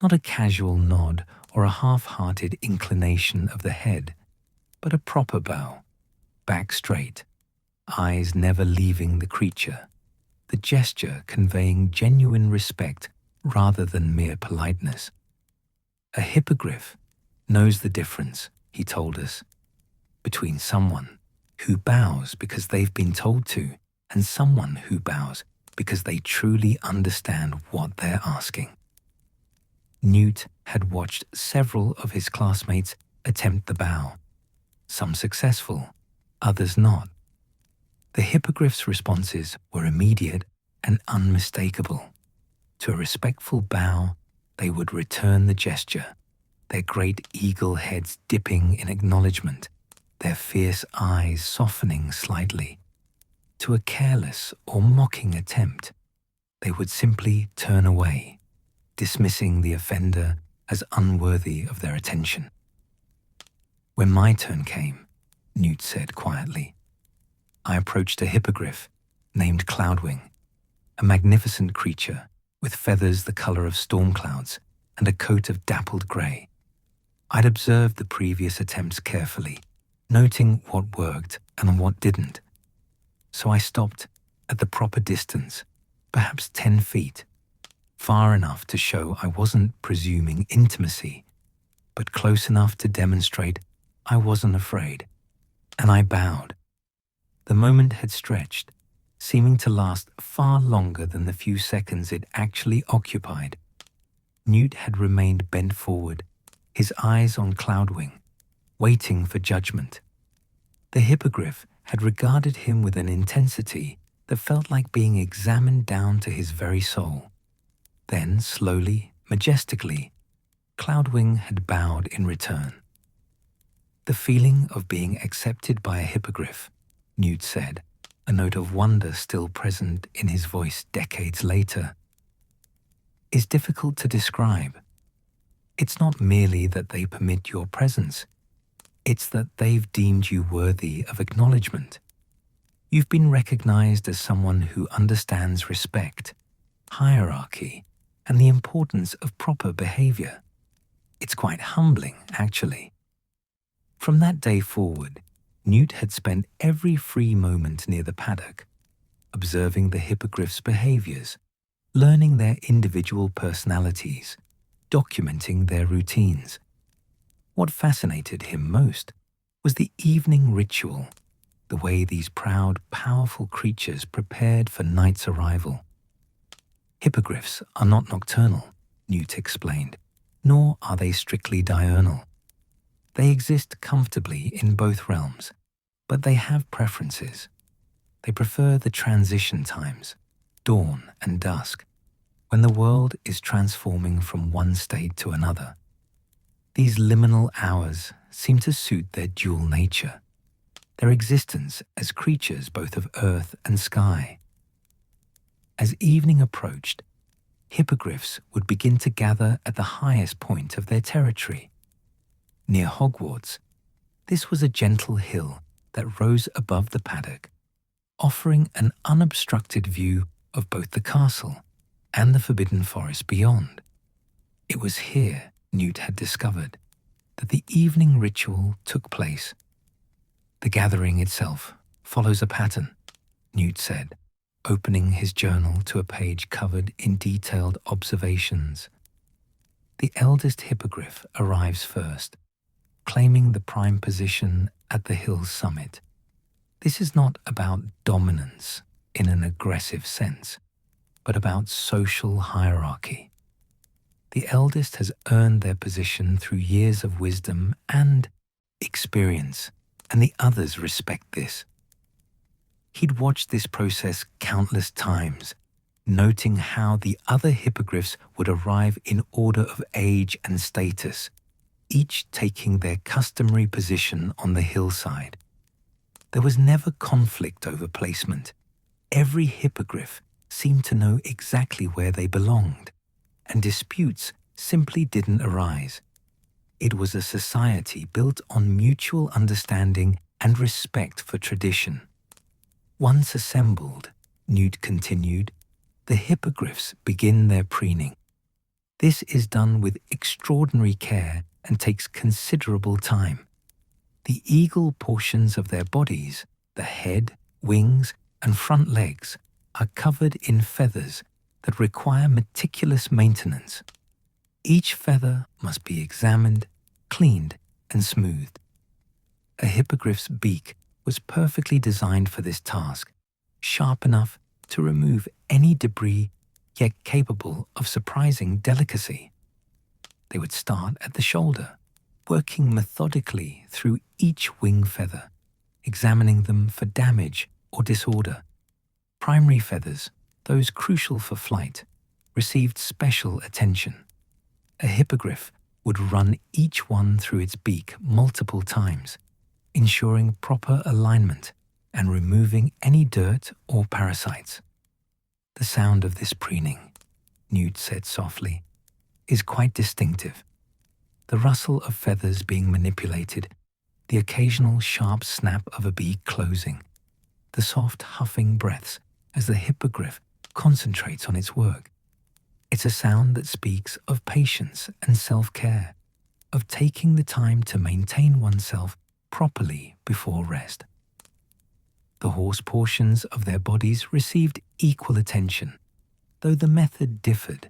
Not a casual nod or a half-hearted inclination of the head, but a proper bow, back straight, eyes never leaving the creature, the gesture conveying genuine respect rather than mere politeness. A hippogriff knows the difference, he told us, between someone who bows because they've been told to and someone who bows because they truly understand what they're asking. Newt had watched several of his classmates attempt the bow, some successful, others not. The hippogriff's responses were immediate and unmistakable. To a respectful bow, they would return the gesture, their great eagle heads dipping in acknowledgement, their fierce eyes softening slightly. To a careless or mocking attempt, they would simply turn away, dismissing the offender as unworthy of their attention. When my turn came, Newt said quietly, I approached a hippogriff named Cloudwing, a magnificent creature with feathers the color of storm clouds and a coat of dappled grey. I'd observed the previous attempts carefully, noting what worked and what didn't. So I stopped at the proper distance, perhaps 10 feet, far enough to show I wasn't presuming intimacy, but close enough to demonstrate I wasn't afraid, and I bowed. The moment had stretched, seeming to last far longer than the few seconds it actually occupied. Newt had remained bent forward, his eyes on Cloudwing, waiting for judgment. The hippogriff had regarded him with an intensity that felt like being examined down to his very soul. Then, slowly, majestically, Cloudwing had bowed in return. The feeling of being accepted by a hippogriff, Newt said, a note of wonder still present in his voice decades later, is difficult to describe. It's not merely that they permit your presence, it's that they've deemed you worthy of acknowledgement. You've been recognized as someone who understands respect, hierarchy, and the importance of proper behavior. It's quite humbling, actually. From that day forward, Newt had spent every free moment near the paddock, observing the hippogriff's behaviors, learning their individual personalities, documenting their routines. What fascinated him most was the evening ritual, the way these proud, powerful creatures prepared for night's arrival. Hippogriffs are not nocturnal, Newt explained, nor are they strictly diurnal. They exist comfortably in both realms, but they have preferences. They prefer the transition times, dawn and dusk, when the world is transforming from one state to another. These liminal hours seem to suit their dual nature, their existence as creatures both of earth and sky. As evening approached, hippogriffs would begin to gather at the highest point of their territory. Near Hogwarts, this was a gentle hill that rose above the paddock, offering an unobstructed view of both the castle and the forbidden forest beyond. It was here, Newt had discovered, that the evening ritual took place. The gathering itself follows a pattern, Newt said, opening his journal to a page covered in detailed observations. The eldest hippogriff arrives first, claiming the prime position at the hill's summit. This is not about dominance in an aggressive sense, but about social hierarchy. The eldest has earned their position through years of wisdom and experience, and the others respect this. He'd watched this process countless times, noting how the other hippogriffs would arrive in order of age and status, each taking their customary position on the hillside. There was never conflict over placement. Every hippogriff seemed to know exactly where they belonged, and disputes simply didn't arise. It was a society built on mutual understanding and respect for tradition. Once assembled, Newt continued, the hippogriffs begin their preening. This is done with extraordinary care and takes considerable time. The eagle portions of their bodies, the head, wings, and front legs, are covered in feathers that require meticulous maintenance. Each feather must be examined, cleaned, and smoothed. A hippogriff's beak was perfectly designed for this task, sharp enough to remove any debris, yet capable of surprising delicacy. They would start at the shoulder, working methodically through each wing feather, examining them for damage or disorder. Primary feathers, those crucial for flight, received special attention. A hippogriff would run each one through its beak multiple times, ensuring proper alignment and removing any dirt or parasites. The sound of this preening, Newt said softly, is quite distinctive. The rustle of feathers being manipulated, the occasional sharp snap of a beak closing, the soft huffing breaths as the hippogriff concentrates on its work. It's a sound that speaks of patience and self-care, of taking the time to maintain oneself properly before rest. The horse portions of their bodies received equal attention, though the method differed.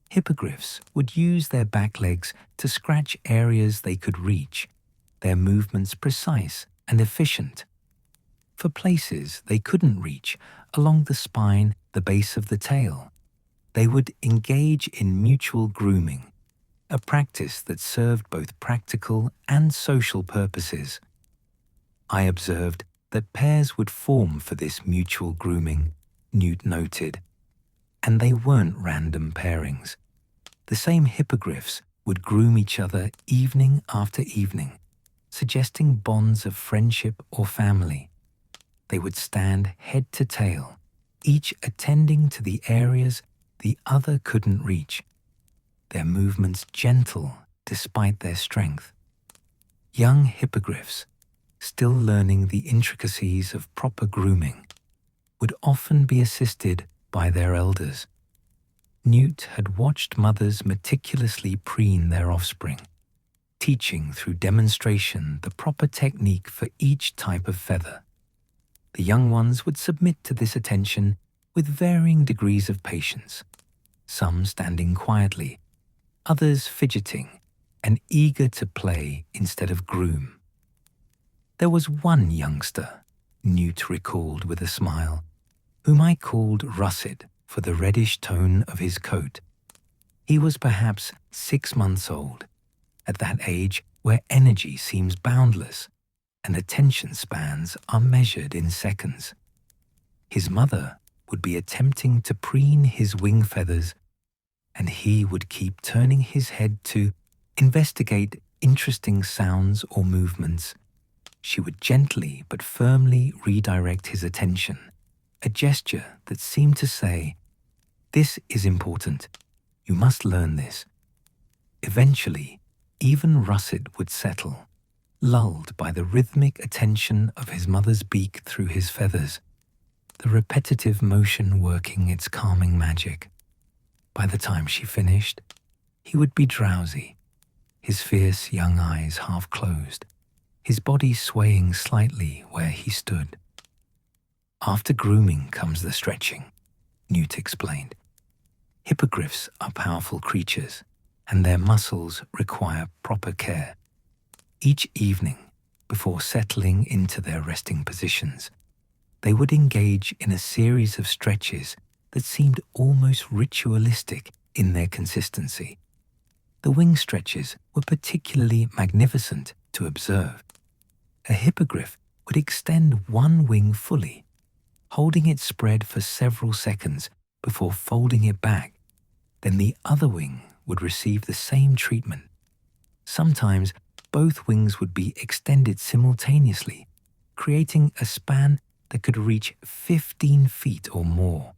Hippogriffs would use their back legs to scratch areas they could reach, their movements precise and efficient. For places they couldn't reach along the spine, the base of the tail, they would engage in mutual grooming, a practice that served both practical and social purposes. I observed that pairs would form for this mutual grooming, Newt noted, and they weren't random pairings. The same hippogriffs would groom each other evening after evening, suggesting bonds of friendship or family. They would stand head to tail, each attending to the areas the other couldn't reach, their movements gentle despite their strength. Young hippogriffs, still learning the intricacies of proper grooming, would often be assisted by their elders. Newt had watched mothers meticulously preen their offspring, teaching through demonstration the proper technique for each type of feather. The young ones would submit to this attention with varying degrees of patience, some standing quietly, others fidgeting and eager to play instead of groom. There was one youngster, Newt recalled with a smile, whom I called Russet for the reddish tone of his coat. He was perhaps 6 months old, at that age where energy seems boundless and attention spans are measured in seconds. His mother would be attempting to preen his wing feathers, and he would keep turning his head to investigate interesting sounds or movements. She would gently but firmly redirect his attention, a gesture that seemed to say, "This is important. You must learn this." Eventually, even Russet would settle, lulled by the rhythmic attention of his mother's beak through his feathers, the repetitive motion working its calming magic. By the time she finished, he would be drowsy, his fierce young eyes half closed, his body swaying slightly where he stood. After grooming comes the stretching, Newt explained. Hippogriffs are powerful creatures, and their muscles require proper care. Each evening, before settling into their resting positions, they would engage in a series of stretches that seemed almost ritualistic in their consistency. The wing stretches were particularly magnificent to observe. A hippogriff would extend one wing fully, holding it spread for several seconds before folding it back. Then the other wing would receive the same treatment. Sometimes both wings would be extended simultaneously, creating a span that could reach 15 feet or more,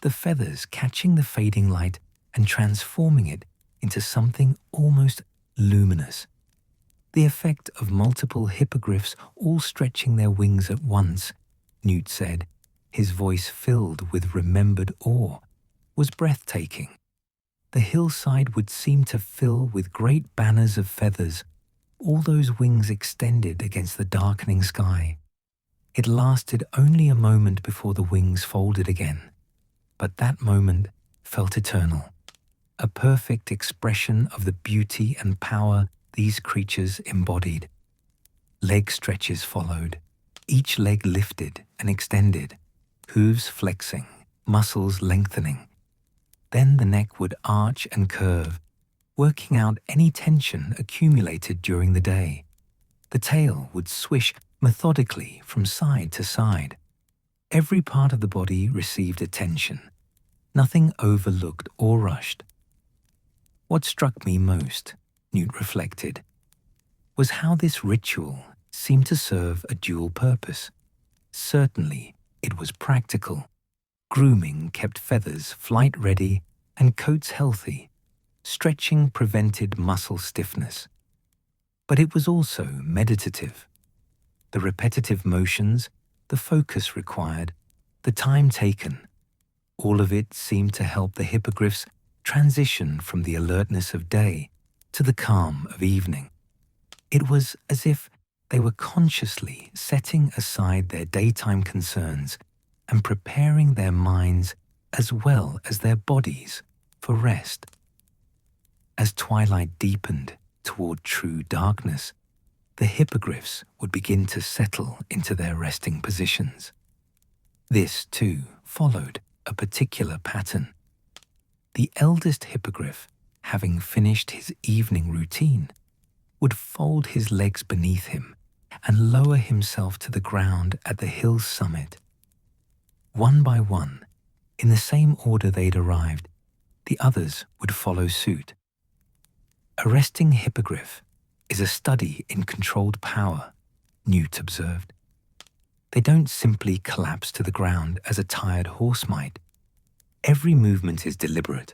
the feathers catching the fading light and transforming it into something almost luminous. The effect of multiple hippogriffs all stretching their wings at once, Newt said, his voice filled with remembered awe, was breathtaking. The hillside would seem to fill with great banners of feathers, all those wings extended against the darkening sky. It lasted only a moment before the wings folded again, but that moment felt eternal, a perfect expression of the beauty and power these creatures embodied. Leg stretches followed, each leg lifted and extended, hooves flexing, muscles lengthening. Then the neck would arch and curve, working out any tension accumulated during the day. The tail would swish methodically from side to side. Every part of the body received attention, nothing overlooked or rushed. What struck me most, Newt reflected, was how this ritual seemed to serve a dual purpose. Certainly, it was practical. Grooming kept feathers flight-ready and coats healthy. Stretching prevented muscle stiffness. But it was also meditative. The repetitive motions, the focus required, the time taken, all of it seemed to help the hippogriffs transition from the alertness of day to the calm of evening. It was as if they were consciously setting aside their daytime concerns and preparing their minds as well as their bodies for rest. As twilight deepened toward true darkness, the hippogriffs would begin to settle into their resting positions. This, too, followed a particular pattern. The eldest hippogriff, having finished his evening routine, would fold his legs beneath him and lower himself to the ground at the hill's summit. One by one, in the same order they'd arrived, the others would follow suit. A resting hippogriff is a study in controlled power, Newt observed. They don't simply collapse to the ground as a tired horse might. Every movement is deliberate.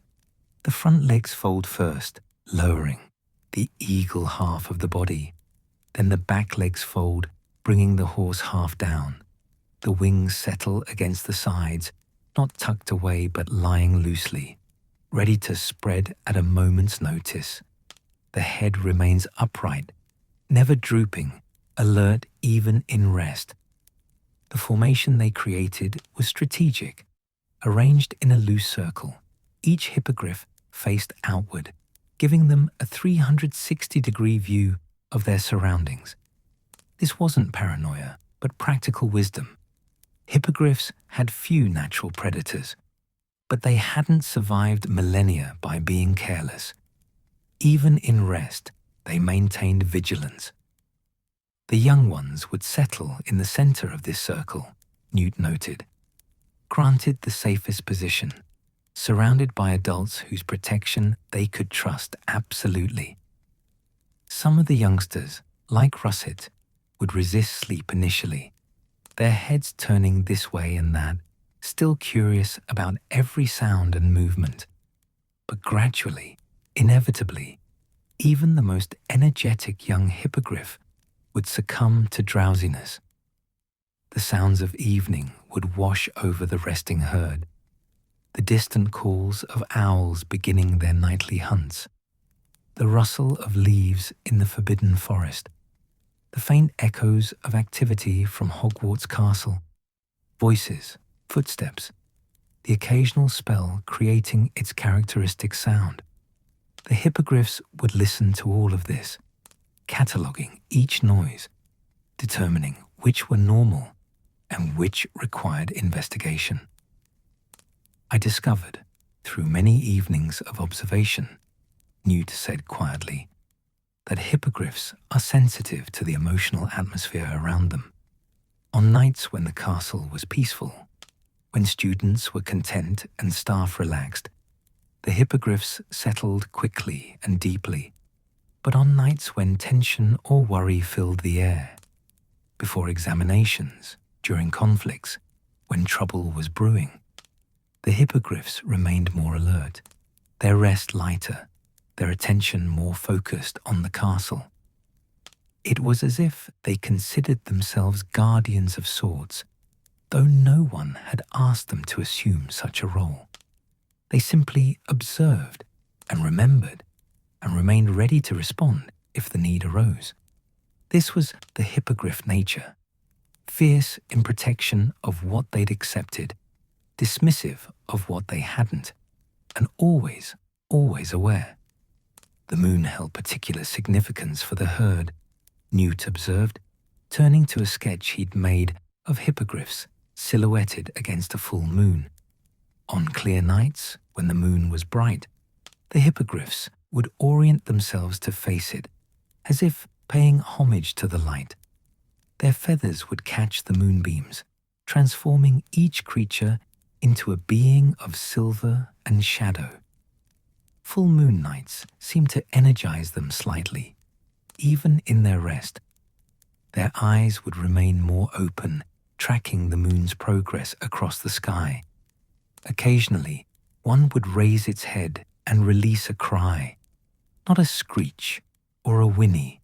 The front legs fold first, lowering the eagle half of the body. Then the back legs fold, bringing the horse half down. The wings settle against the sides, not tucked away but lying loosely, ready to spread at a moment's notice. The head remains upright, never drooping, alert even in rest. The formation they created was strategic, arranged in a loose circle. Each hippogriff faced outward, giving them a 360-degree view of their surroundings. This wasn't paranoia, but practical wisdom. Hippogriffs had few natural predators, but they hadn't survived millennia by being careless. Even in rest, they maintained vigilance. The young ones would settle in the center of this circle, Newt noted, granted the safest position, surrounded by adults whose protection they could trust absolutely. Some of the youngsters, like Russet, would resist sleep initially, their heads turning this way and that, still curious about every sound and movement. But gradually, inevitably, even the most energetic young hippogriff would succumb to drowsiness. The sounds of evening would wash over the resting herd, the distant calls of owls beginning their nightly hunts, the rustle of leaves in the forbidden forest, the faint echoes of activity from Hogwarts Castle, voices, footsteps, the occasional spell creating its characteristic sound. The hippogriffs would listen to all of this, cataloguing each noise, determining which were normal and which required investigation. I discovered, through many evenings of observation, Newt said quietly, that hippogriffs are sensitive to the emotional atmosphere around them. On nights when the castle was peaceful, when students were content and staff relaxed, the hippogriffs settled quickly and deeply. But on nights when tension or worry filled the air, before examinations, during conflicts, when trouble was brewing, the hippogriffs remained more alert, their rest lighter, their attention more focused on the castle. It was as if they considered themselves guardians of sorts, though no one had asked them to assume such a role. They simply observed and remembered and remained ready to respond if the need arose. This was the hippogriff nature, fierce in protection of what they'd accepted, dismissive of what they hadn't, and always aware. The moon held particular significance for the herd, Newt observed, turning to a sketch he'd made of hippogriffs silhouetted against a full moon. On clear nights, when the moon was bright, the hippogriffs would orient themselves to face it, as if paying homage to the light. Their feathers would catch the moonbeams, transforming each creature into a being of silver and shadow. Full moon nights seemed to energize them slightly, even in their rest. Their eyes would remain more open, tracking the moon's progress across the sky. Occasionally, one would raise its head and release a cry, not a screech or a whinny,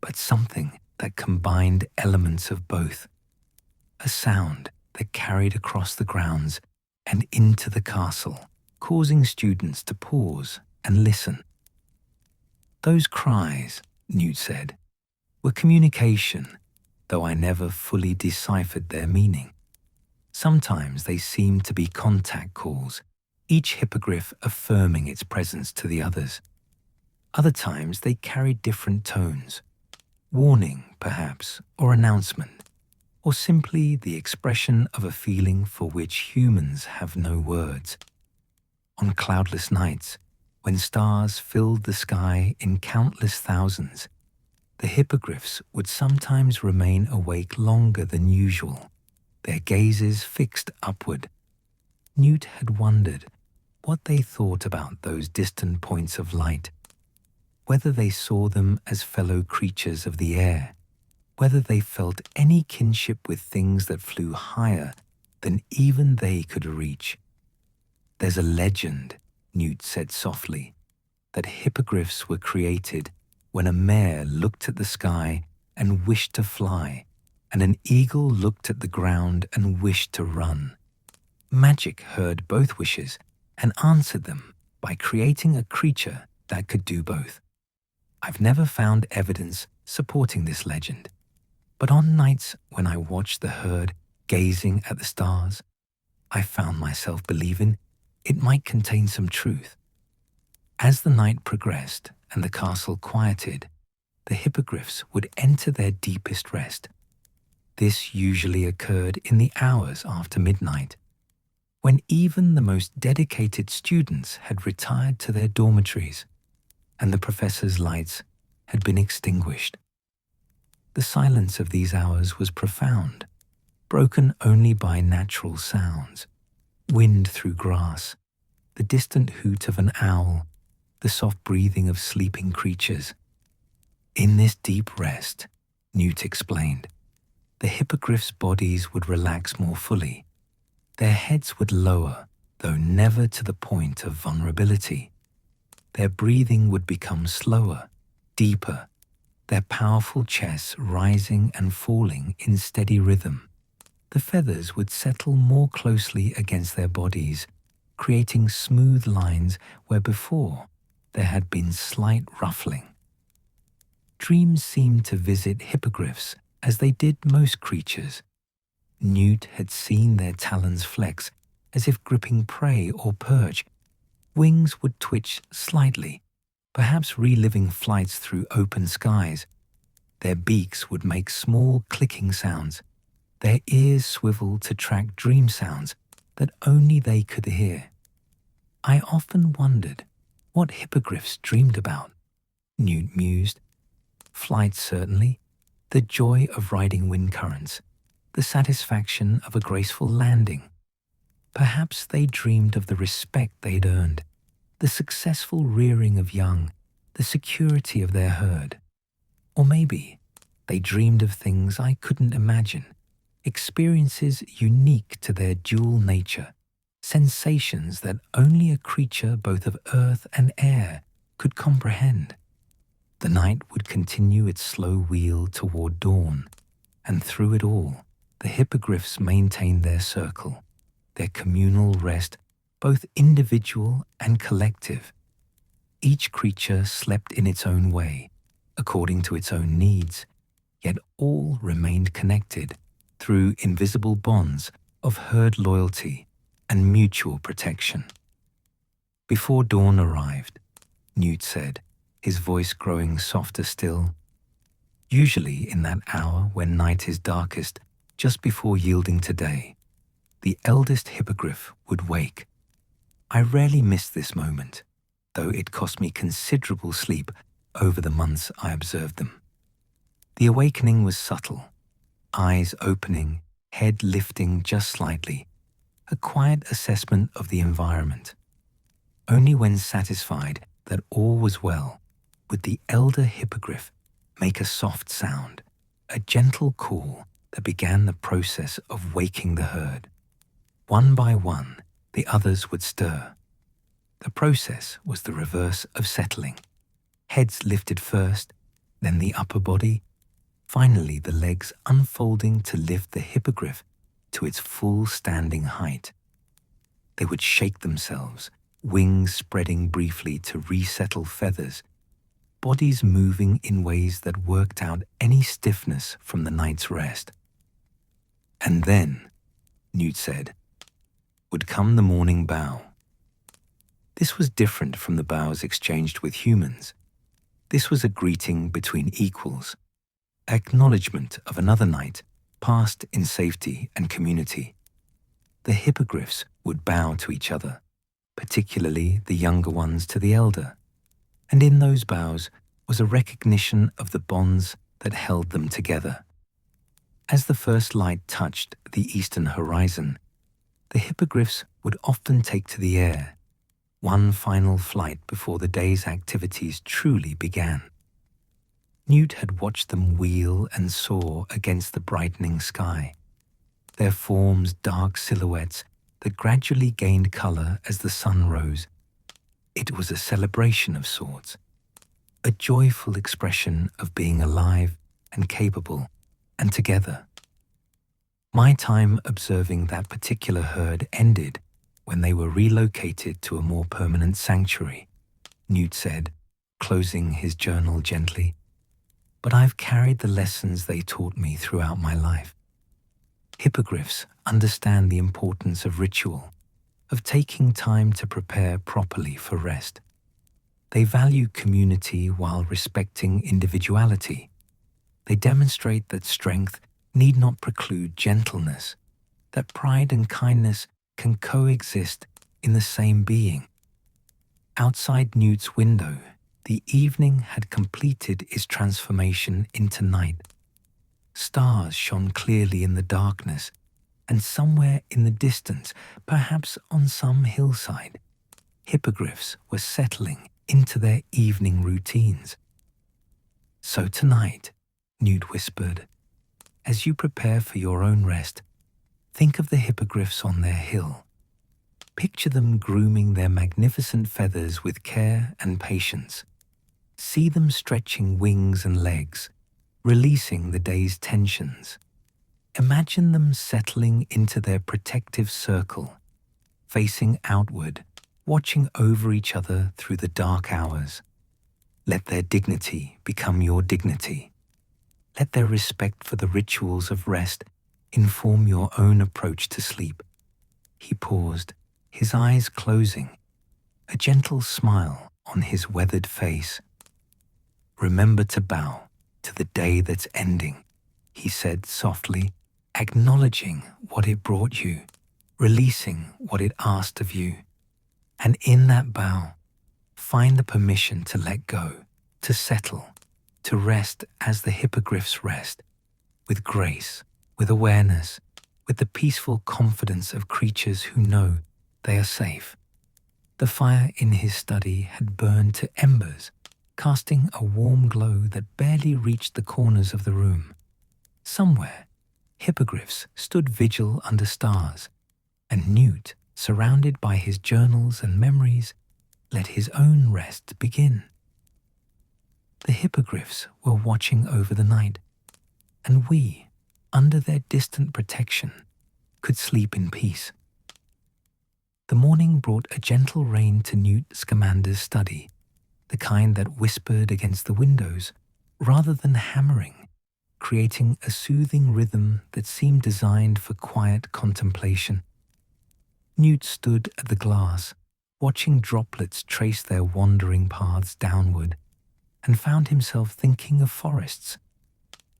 but something that combined elements of both, a sound that carried across the grounds and into the castle, causing students to pause and listen. Those cries, Newt said, were communication, though I never fully deciphered their meaning. Sometimes they seemed to be contact calls, each hippogriff affirming its presence to the others. Other times they carried different tones, warning, perhaps, or announcement, or simply the expression of a feeling for which humans have no words. On cloudless nights, when stars filled the sky in countless thousands, the hippogriffs would sometimes remain awake longer than usual, their gazes fixed upward. Newt had wondered what they thought about those distant points of light, whether they saw them as fellow creatures of the air, whether they felt any kinship with things that flew higher than even they could reach. There's a legend, Newt said softly, that hippogriffs were created when a mare looked at the sky and wished to fly, and an eagle looked at the ground and wished to run. Magic heard both wishes and answered them by creating a creature that could do both. I've never found evidence supporting this legend, but on nights when I watched the herd gazing at the stars, I found myself believing it might contain some truth. As the night progressed and the castle quieted, the hippogriffs would enter their deepest rest. This usually occurred in the hours after midnight, when even the most dedicated students had retired to their dormitories and the professor's lights had been extinguished. The silence of these hours was profound, broken only by natural sounds, wind through grass, the distant hoot of an owl, the soft breathing of sleeping creatures. In this deep rest, Newt explained, the hippogriffs' bodies would relax more fully. Their heads would lower, though never to the point of vulnerability. Their breathing would become slower, deeper, their powerful chests rising and falling in steady rhythm. The feathers would settle more closely against their bodies, creating smooth lines where before there had been slight ruffling. Dreams seemed to visit hippogriffs as they did most creatures. Newt had seen their talons flex as if gripping prey or perch. Wings would twitch slightly, perhaps reliving flights through open skies. Their beaks would make small clicking sounds. Their ears swivel to track dream sounds that only they could hear. I often wondered what hippogriffs dreamed about, Newt mused. Flight certainly, the joy of riding wind currents, the satisfaction of a graceful landing. Perhaps they dreamed of the respect they'd earned, the successful rearing of young, the security of their herd. Or maybe they dreamed of things I couldn't imagine, experiences unique to their dual nature, sensations that only a creature both of earth and air could comprehend. The night would continue its slow wheel toward dawn, and through it all, the hippogriffs maintained their circle, their communal rest, both individual and collective. Each creature slept in its own way, according to its own needs, yet all remained connected through invisible bonds of herd loyalty and mutual protection. Before dawn arrived, Newt said, his voice growing softer still, usually in that hour when night is darkest, just before yielding to day, the eldest hippogriff would wake. I rarely missed this moment, though it cost me considerable sleep over the months I observed them. The awakening was subtle, eyes opening, head lifting just slightly, a quiet assessment of the environment. Only when satisfied that all was well would the elder hippogriff make a soft sound, a gentle call that began the process of waking the herd. One by one, the others would stir. The process was the reverse of settling. Heads lifted first, then the upper body, finally the legs unfolding to lift the hippogriff to its full standing height. They would shake themselves, wings spreading briefly to resettle feathers, bodies moving in ways that worked out any stiffness from the night's rest. And then, Newt said, would come the morning bow. This was different from the bows exchanged with humans. This was a greeting between equals, acknowledgement of another night passed in safety and community. The hippogriffs would bow to each other, particularly the younger ones to the elder, and in those bows was a recognition of the bonds that held them together. As the first light touched the eastern horizon, the hippogriffs would often take to the air, one final flight before the day's activities truly began. Newt had watched them wheel and soar against the brightening sky, their forms dark silhouettes that gradually gained color as the sun rose. It was a celebration of sorts, a joyful expression of being alive and capable and together. My time observing that particular herd ended when they were relocated to a more permanent sanctuary, Newt said, closing his journal gently. But I've carried the lessons they taught me throughout my life. Hippogriffs understand the importance of ritual, of taking time to prepare properly for rest. They value community while respecting individuality. They demonstrate that strength need not preclude gentleness, that pride and kindness can coexist in the same being. Outside Newt's window, the evening had completed its transformation into night. Stars shone clearly in the darkness, and somewhere in the distance, perhaps on some hillside, hippogriffs were settling into their evening routines. So tonight, Newt whispered, as you prepare for your own rest, think of the hippogriffs on their hill. Picture them grooming their magnificent feathers with care and patience. See them stretching wings and legs, releasing the day's tensions. Imagine them settling into their protective circle, facing outward, watching over each other through the dark hours. Let their dignity become your dignity. Let their respect for the rituals of rest inform your own approach to sleep. He paused, his eyes closing, a gentle smile on his weathered face. Remember to bow to the day that's ending, he said softly, acknowledging what it brought you, releasing what it asked of you. And in that bow, find the permission to let go, to settle, to rest as the hippogriffs rest, with grace, with awareness, with the peaceful confidence of creatures who know they are safe. The fire in his study had burned to embers, casting a warm glow that barely reached the corners of the room. Somewhere, hippogriffs stood vigil under stars, and Newt, surrounded by his journals and memories, let his own rest begin. The hippogriffs were watching over the night, and we, under their distant protection, could sleep in peace. The morning brought a gentle rain to Newt Scamander's study, the kind that whispered against the windows rather than hammering, creating a soothing rhythm that seemed designed for quiet contemplation. Newt stood at the glass, watching droplets trace their wandering paths downward, and found himself thinking of forests.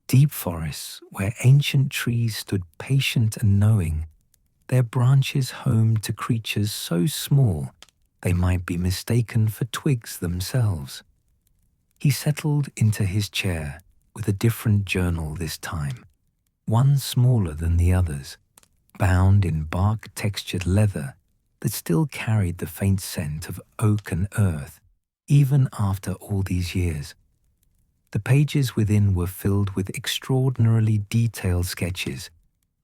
Deep forests where ancient trees stood patient and knowing, their branches home to creatures so small they might be mistaken for twigs themselves. He settled into his chair with a different journal this time, one smaller than the others, bound in bark-textured leather that still carried the faint scent of oak and earth, even after all these years. The pages within were filled with extraordinarily detailed sketches,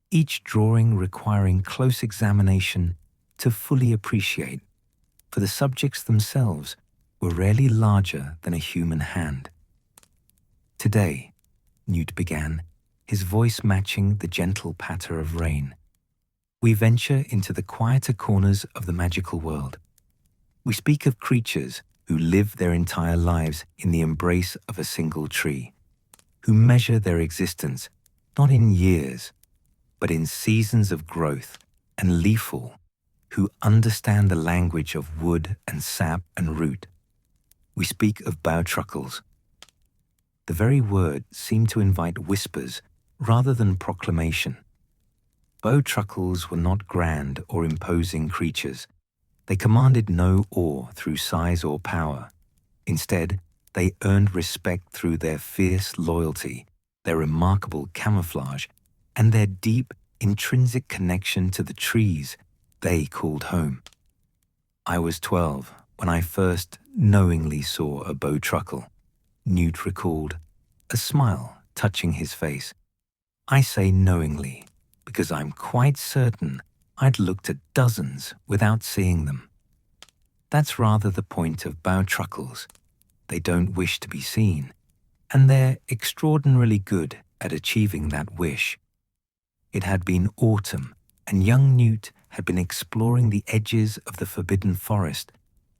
each drawing requiring close examination to fully appreciate, for the subjects themselves were rarely larger than a human hand. Today, Newt began, his voice matching the gentle patter of rain, we venture into the quieter corners of the magical world. We speak of creatures who live their entire lives in the embrace of a single tree, who measure their existence not in years, but in seasons of growth and leaffall, who understand the language of wood and sap and root. We speak of bowtruckles. The very word seemed to invite whispers rather than proclamation. Bowtruckles were not grand or imposing creatures. They commanded no awe through size or power. Instead, they earned respect through their fierce loyalty, their remarkable camouflage, and their deep, intrinsic connection to the trees they called home. I was 12 when I first knowingly saw a bowtruckle, Newt recalled, a smile touching his face. I say knowingly because I'm quite certain I'd looked at dozens without seeing them. That's rather the point of bowtruckles. They don't wish to be seen, and they're extraordinarily good at achieving that wish. It had been autumn, and young Newt had been exploring the edges of the forbidden forest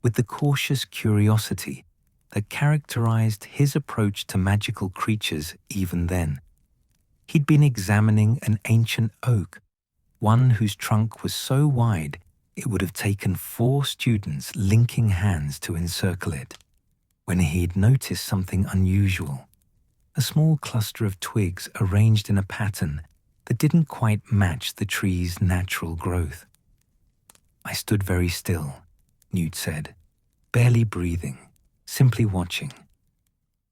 with the cautious curiosity that characterized his approach to magical creatures even then. He'd been examining an ancient oak, one whose trunk was so wide it would have taken 4 students linking hands to encircle it, when he'd noticed something unusual, a small cluster of twigs arranged in a pattern that didn't quite match the tree's natural growth. I stood very still, Newt said, barely breathing, simply watching.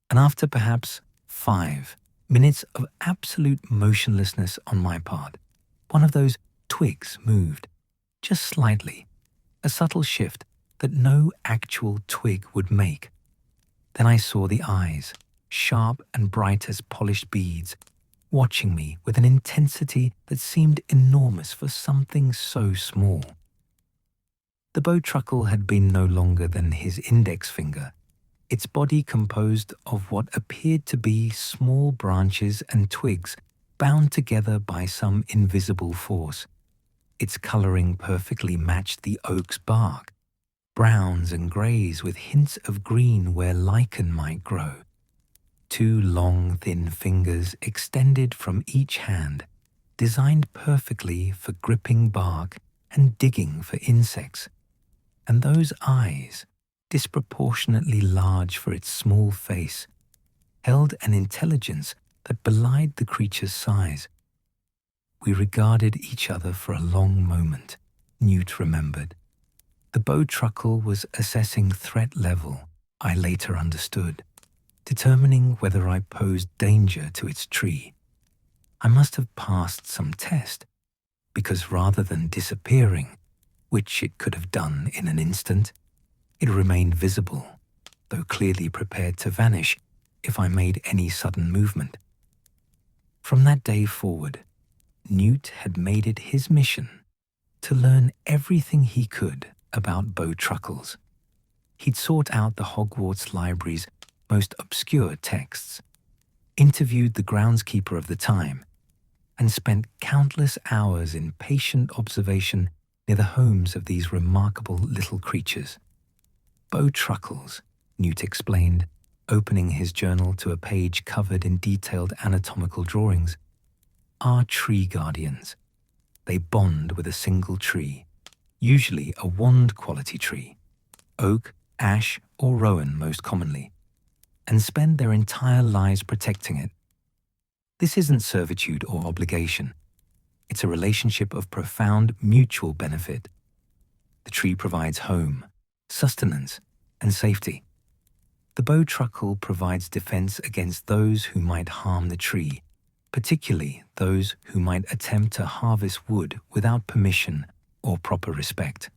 And after perhaps 5 minutes of absolute motionlessness on my part, one of those twigs moved, just slightly, a subtle shift that no actual twig would make. Then I saw the eyes, sharp and bright as polished beads, watching me with an intensity that seemed enormous for something so small. The bowtruckle had been no longer than his index finger, its body composed of what appeared to be small branches and twigs bound together by some invisible force. Its coloring perfectly matched the oak's bark, browns and greys with hints of green where lichen might grow. 2 long, thin fingers extended from each hand, designed perfectly for gripping bark and digging for insects. And those eyes, disproportionately large for its small face, held an intelligence that belied the creature's size. We regarded each other for a long moment, Newt remembered. The bowtruckle was assessing threat level, I later understood, determining whether I posed danger to its tree. I must have passed some test, because rather than disappearing, which it could have done in an instant, it remained visible, though clearly prepared to vanish if I made any sudden movement. From that day forward, Newt had made it his mission to learn everything he could about bowtruckles. He'd sought out the Hogwarts library's most obscure texts, interviewed the groundskeeper of the time, and spent countless hours in patient observation near the homes of these remarkable little creatures. Bowtruckles, Newt explained, opening his journal to a page covered in detailed anatomical drawings, are tree guardians. They bond with a single tree, usually a wand-quality tree, oak, ash, or rowan most commonly, and spend their entire lives protecting it. This isn't servitude or obligation. It's a relationship of profound mutual benefit. The tree provides home, sustenance, and safety. The bowtruckle provides defense against those who might harm the tree, particularly those who might attempt to harvest wood without permission or proper respect.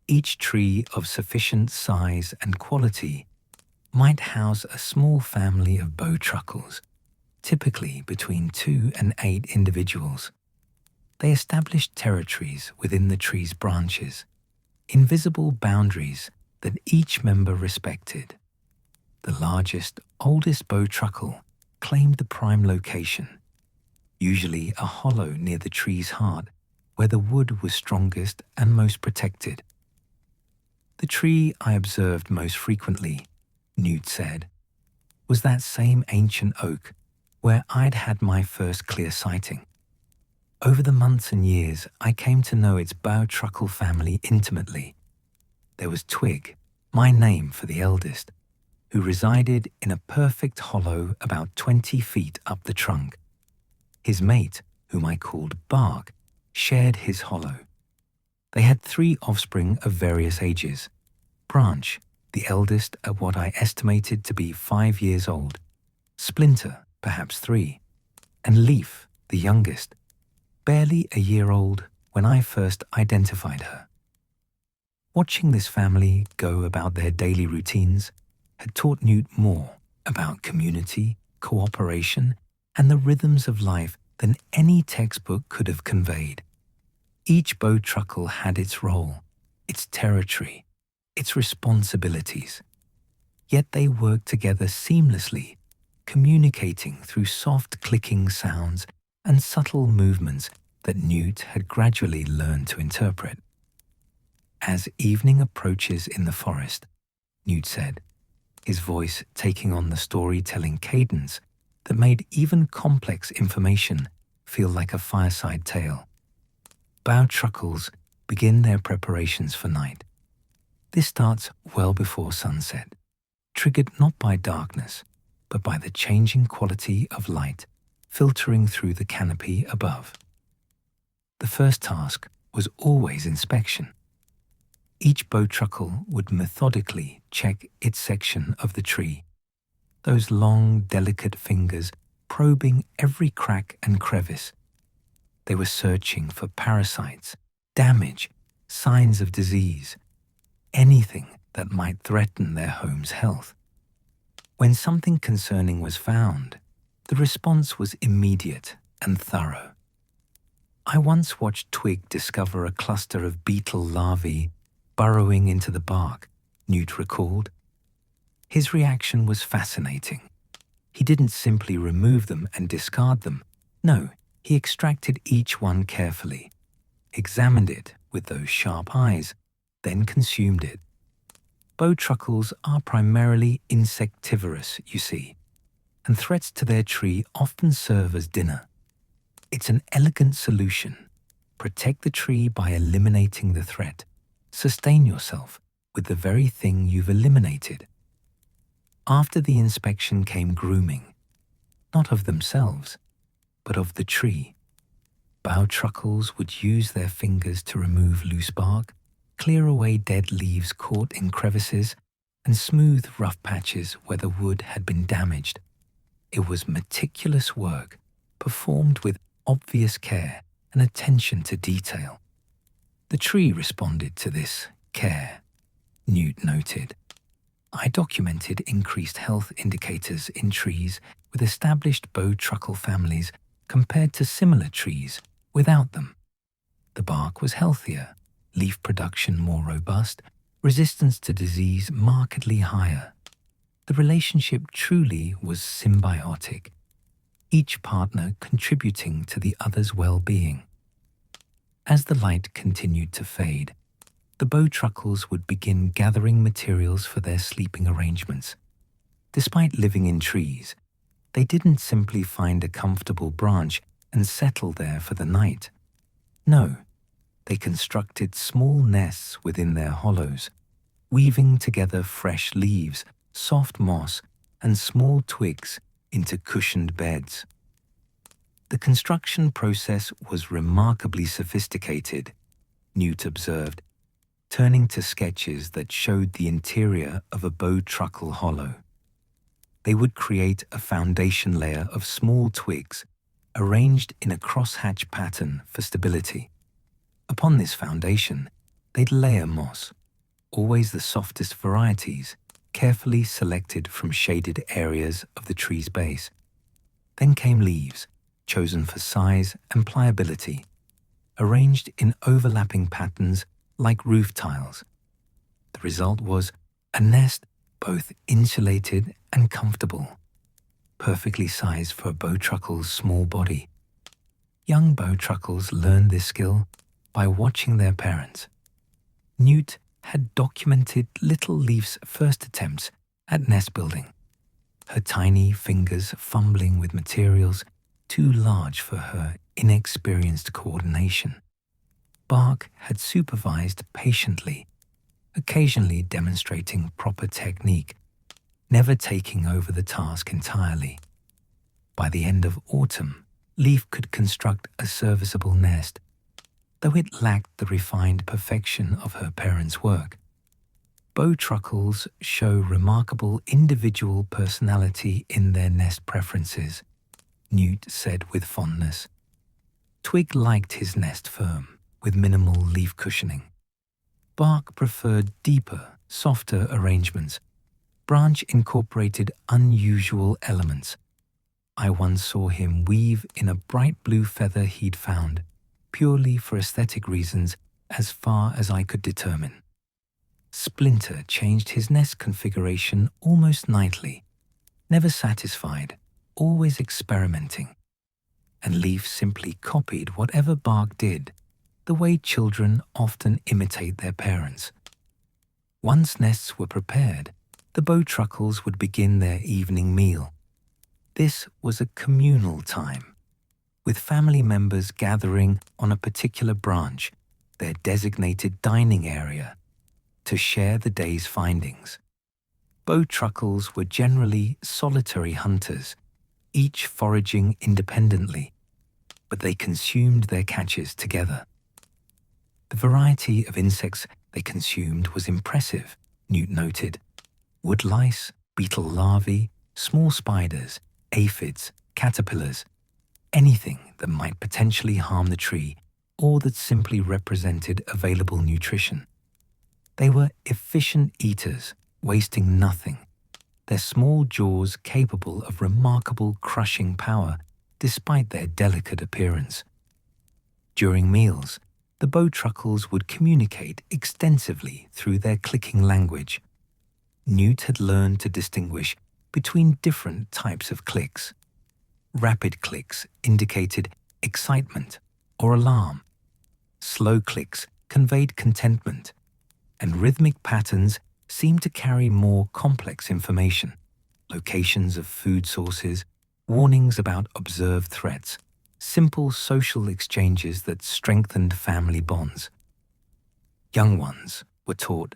Each tree of sufficient size and quality might house a small family of bowtruckles, typically between 2 and 8 individuals. They established territories within the tree's branches, invisible boundaries that each member respected. The largest, oldest bowtruckle claimed the prime location, usually a hollow near the tree's heart where the wood was strongest and most protected. The tree I observed most frequently, Newt said, was that same ancient oak where I'd had my first clear sighting. Over the months and years, I came to know its bowtruckle family intimately. There was Twig, my name for the eldest, who resided in a perfect hollow about 20 feet up the trunk. His mate, whom I called Bark, shared his hollow. They had 3 offspring of various ages. Branch, the eldest at what I estimated to be 5 years old, Splinter, perhaps 3, and Leaf, the youngest, barely a year old when I first identified her. Watching this family go about their daily routines had taught Newt more about community, cooperation, and the rhythms of life than any textbook could have conveyed. Each bowtruckle had its role, its territory, its responsibilities. Yet they worked together seamlessly, communicating through soft clicking sounds and subtle movements that Newt had gradually learned to interpret. As evening approaches in the forest, Newt said, his voice taking on the storytelling cadence that made even complex information feel like a fireside tale, bowtruckles begin their preparations for night. This starts well before sunset, triggered not by darkness, but by the changing quality of light filtering through the canopy above. The first task was always inspection. Each bowtruckle would methodically check its section of the tree, those long, delicate fingers probing every crack and crevice. They were searching for parasites, damage, signs of disease, anything that might threaten their home's health. When something concerning was found, the response was immediate and thorough. I once watched Twig discover a cluster of beetle larvae burrowing into the bark, Newt recalled. His reaction was fascinating. He didn't simply remove them and discard them. No, he extracted each one carefully, examined it with those sharp eyes, then consumed it. Bowtruckles are primarily insectivorous, you see, and threats to their tree often serve as dinner. It's an elegant solution. Protect the tree by eliminating the threat. Sustain yourself with the very thing you've eliminated. After the inspection came grooming, not of themselves, but of the tree. Bowtruckles would use their fingers to remove loose bark, clear away dead leaves caught in crevices, and smooth rough patches where the wood had been damaged. It was meticulous work, performed with obvious care and attention to detail. The tree responded to this care, Newt noted. I documented increased health indicators in trees with established bowtruckle families compared to similar trees without them. The bark was healthier, leaf production more robust, resistance to disease markedly higher. The relationship truly was symbiotic, each partner contributing to the other's well-being. As the light continued to fade, the bowtruckles would begin gathering materials for their sleeping arrangements. Despite living in trees, they didn't simply find a comfortable branch and settle there for the night. No, they constructed small nests within their hollows, weaving together fresh leaves, soft moss, and small twigs into cushioned beds. The construction process was remarkably sophisticated, Newt observed, turning to sketches that showed the interior of a bowtruckle hollow. They would create a foundation layer of small twigs arranged in a crosshatch pattern for stability. Upon this foundation, they'd layer moss, always the softest varieties, carefully selected from shaded areas of the tree's base. Then came leaves, chosen for size and pliability, arranged in overlapping patterns like roof tiles. The result was a nest both insulated and comfortable, perfectly sized for a bowtruckle's small body. Young bowtruckles learned this skill by watching their parents. Newt had documented little Leaf's first attempts at nest building, her tiny fingers fumbling with materials too large for her inexperienced coordination. Bark had supervised patiently, occasionally demonstrating proper technique, never taking over the task entirely. By the end of autumn, Leaf could construct a serviceable nest, though it lacked the refined perfection of her parents' work. Bowtruckles show remarkable individual personality in their nest preferences, Newt said with fondness. Twig liked his nest firm, with minimal leaf cushioning. Bark preferred deeper, softer arrangements. Branch incorporated unusual elements. I once saw him weave in a bright blue feather he'd found, purely for aesthetic reasons as far as I could determine. Splinter changed his nest configuration almost nightly, never satisfied, always experimenting. And Leaf simply copied whatever Bark did, the way children often imitate their parents. Once nests were prepared, the bowtruckles would begin their evening meal. This was a communal time, with family members gathering on a particular branch, their designated dining area, to share the day's findings. Bowtruckles were generally solitary hunters, each foraging independently, but they consumed their catches together. The variety of insects they consumed was impressive, Newt noted. Woodlice, beetle larvae, small spiders, aphids, caterpillars, anything that might potentially harm the tree or that simply represented available nutrition. They were efficient eaters, wasting nothing, their small jaws capable of remarkable crushing power despite their delicate appearance. During meals, the bowtruckles would communicate extensively through their clicking language. Newt had learned to distinguish between different types of clicks. Rapid clicks indicated excitement or alarm. Slow clicks conveyed contentment, and rhythmic patterns seemed to carry more complex information, locations of food sources, warnings about observed threats, simple social exchanges that strengthened family bonds. Young ones were taught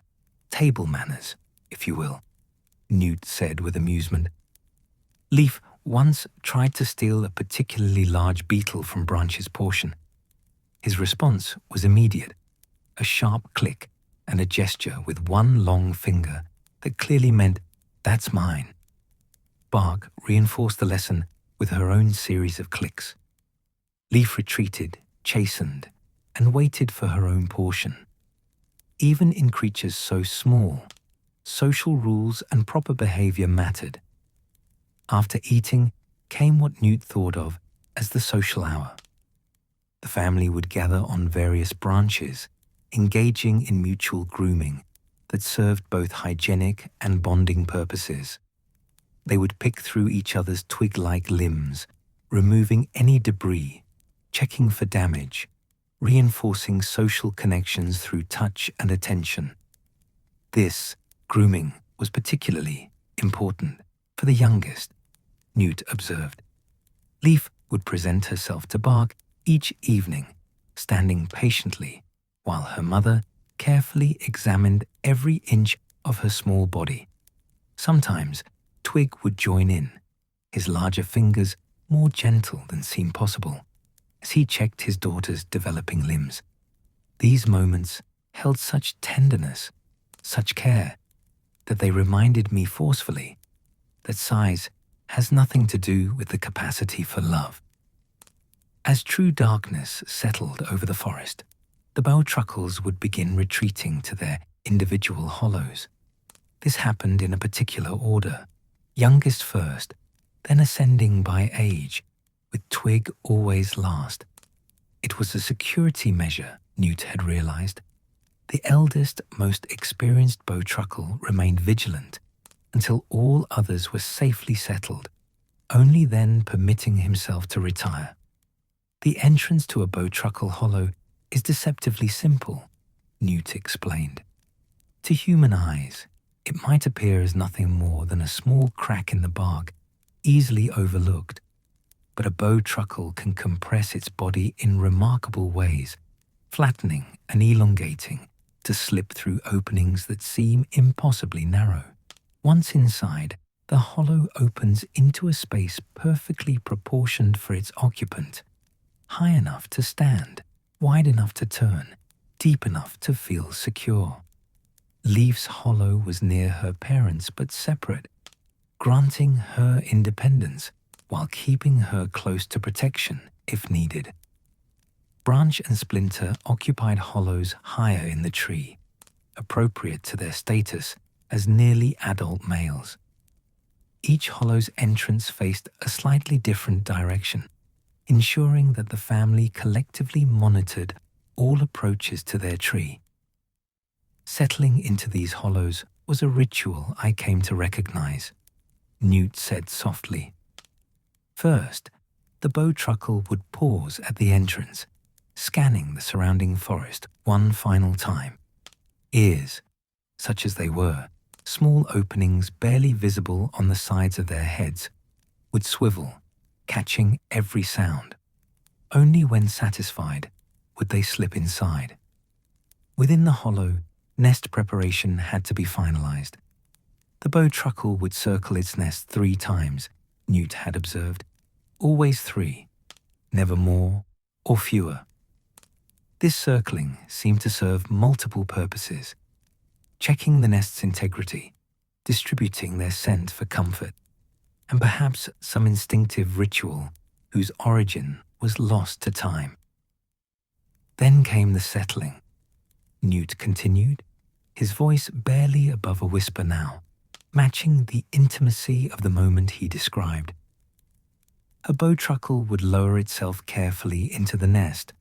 table manners, if you will, Newt said with amusement. Leaf once tried to steal a particularly large beetle from Branch's portion. His response was immediate, a sharp click and a gesture with one long finger that clearly meant, "That's mine." Bark reinforced the lesson with her own series of clicks. Leaf retreated, chastened, and waited for her own portion. Even in creatures so small, social rules and proper behavior mattered. After eating came what Newt thought of as the social hour. The family would gather on various branches, engaging in mutual grooming, that served both hygienic and bonding purposes. They would pick through each other's twig-like limbs, removing any debris, checking for damage, reinforcing social connections through touch and attention. This, grooming, was particularly important for the youngest, Newt observed. Leaf would present herself to Bark each evening, standing patiently while her mother carefully examined every inch of her small body. Sometimes Twig would join in, his larger fingers more gentle than seemed possible, as he checked his daughter's developing limbs. These moments held such tenderness, such care, that they reminded me forcefully that size has nothing to do with the capacity for love. As true darkness settled over the forest, the bowtruckles would begin retreating to their individual hollows. This happened in a particular order, youngest first, then ascending by age, with Twig always last. It was a security measure, Newt had realized. The eldest, most experienced bowtruckle remained vigilant until all others were safely settled, only then permitting himself to retire. The entrance to a bowtruckle hollow is deceptively simple, Newt explained. To human eyes, it might appear as nothing more than a small crack in the bark, easily overlooked. But a bowtruckle can compress its body in remarkable ways, flattening and elongating to slip through openings that seem impossibly narrow. Once inside, the hollow opens into a space perfectly proportioned for its occupant, high enough to stand, wide enough to turn, deep enough to feel secure. Leaf's hollow was near her parents but separate, granting her independence while keeping her close to protection if needed. Branch and Splinter occupied hollows higher in the tree, appropriate to their status as nearly adult males. Each hollow's entrance faced a slightly different direction, ensuring that the family collectively monitored all approaches to their tree. Settling into these hollows was a ritual I came to recognize, Newt said softly. First, the bowtruckle would pause at the entrance, scanning the surrounding forest one final time. Ears, such as they were, small openings barely visible on the sides of their heads, would swivel, catching every sound. Only when satisfied would they slip inside. Within the hollow, nest preparation had to be finalized. The bowtruckle would circle its nest 3 times, Newt had observed. Always 3, never more or fewer. This circling seemed to serve multiple purposes: checking the nest's integrity, distributing their scent for comfort, and perhaps some instinctive ritual whose origin was lost to time. Then came the settling, Newt continued, his voice barely above a whisper now, matching the intimacy of the moment he described. A bowtruckle would lower itself carefully into the nest,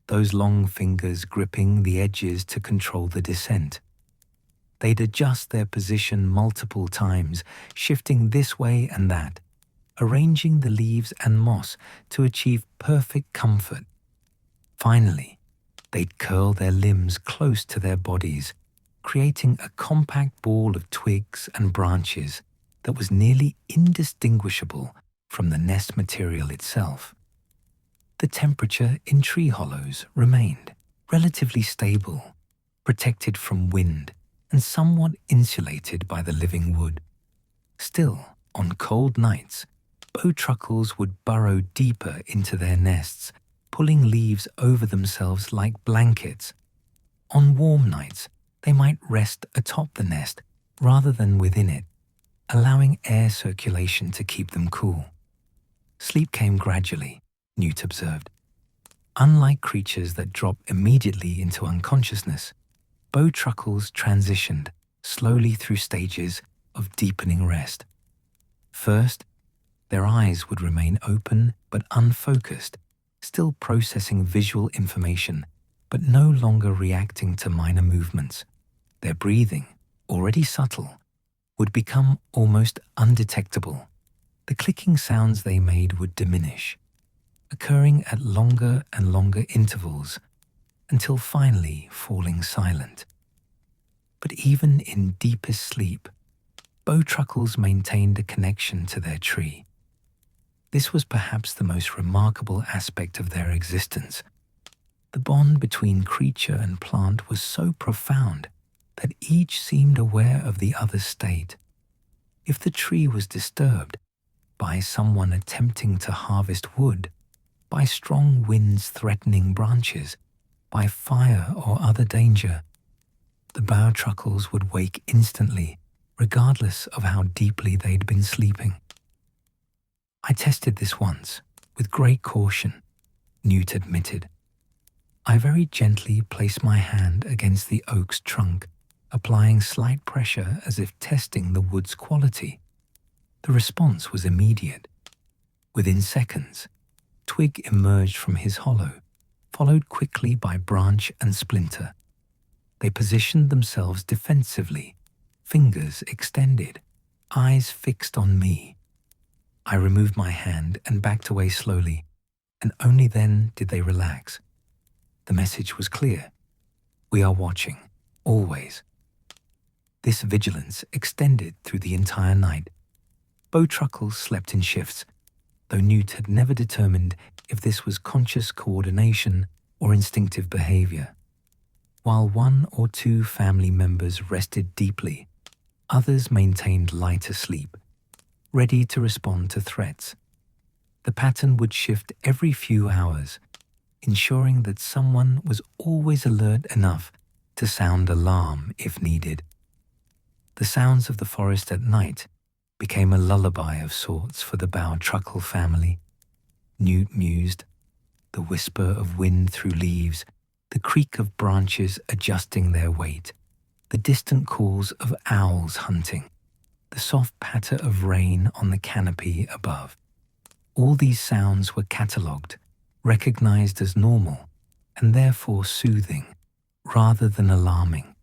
those long fingers gripping the edges to control the descent. They'd adjust their position multiple times, shifting this way and that, arranging the leaves and moss to achieve perfect comfort. Finally, they'd curl their limbs close to their bodies, creating a compact ball of twigs and branches that was nearly indistinguishable from the nest material itself. The temperature in tree hollows remained relatively stable, protected from wind and somewhat insulated by the living wood. Still, on cold nights, bowtruckles would burrow deeper into their nests, pulling leaves over themselves like blankets. On warm nights, they might rest atop the nest rather than within it, allowing air circulation to keep them cool. Sleep came gradually, Newt observed. Unlike creatures that drop immediately into unconsciousness, bowtruckles transitioned slowly through stages of deepening rest. First, their eyes would remain open but unfocused, still processing visual information, but no longer reacting to minor movements. Their breathing, already subtle, would become almost undetectable. The clicking sounds they made would diminish, occurring at longer and longer intervals until finally falling silent. But even in deepest sleep, bowtruckles maintained a connection to their tree. This was perhaps the most remarkable aspect of their existence. The bond between creature and plant was so profound that each seemed aware of the other's state. If the tree was disturbed by someone attempting to harvest wood, by strong winds threatening branches, by fire or other danger, the bowtruckles would wake instantly, regardless of how deeply they'd been sleeping. I tested this once, with great caution, Newt admitted. I very gently placed my hand against the oak's trunk, applying slight pressure as if testing the wood's quality. The response was immediate. Within seconds, twig emerged from his hollow, followed quickly by branch and splinter. They positioned themselves defensively, fingers extended, eyes fixed on me. I removed my hand and backed away slowly, and only then did they relax. The message was clear. We are watching, always. This vigilance extended through the entire night. Bowtruckles slept in shifts, though Newt had never determined if this was conscious coordination or instinctive behavior. While one or two family members rested deeply, others maintained lighter sleep, ready to respond to threats. The pattern would shift every few hours, ensuring that someone was always alert enough to sound alarm if needed. The sounds of the forest at night became a lullaby of sorts for the bowtruckle family. Newt mused, the whisper of wind through leaves, the creak of branches adjusting their weight, the distant calls of owls hunting, the soft patter of rain on the canopy above. All these sounds were catalogued, recognized as normal, and therefore soothing, rather than alarming.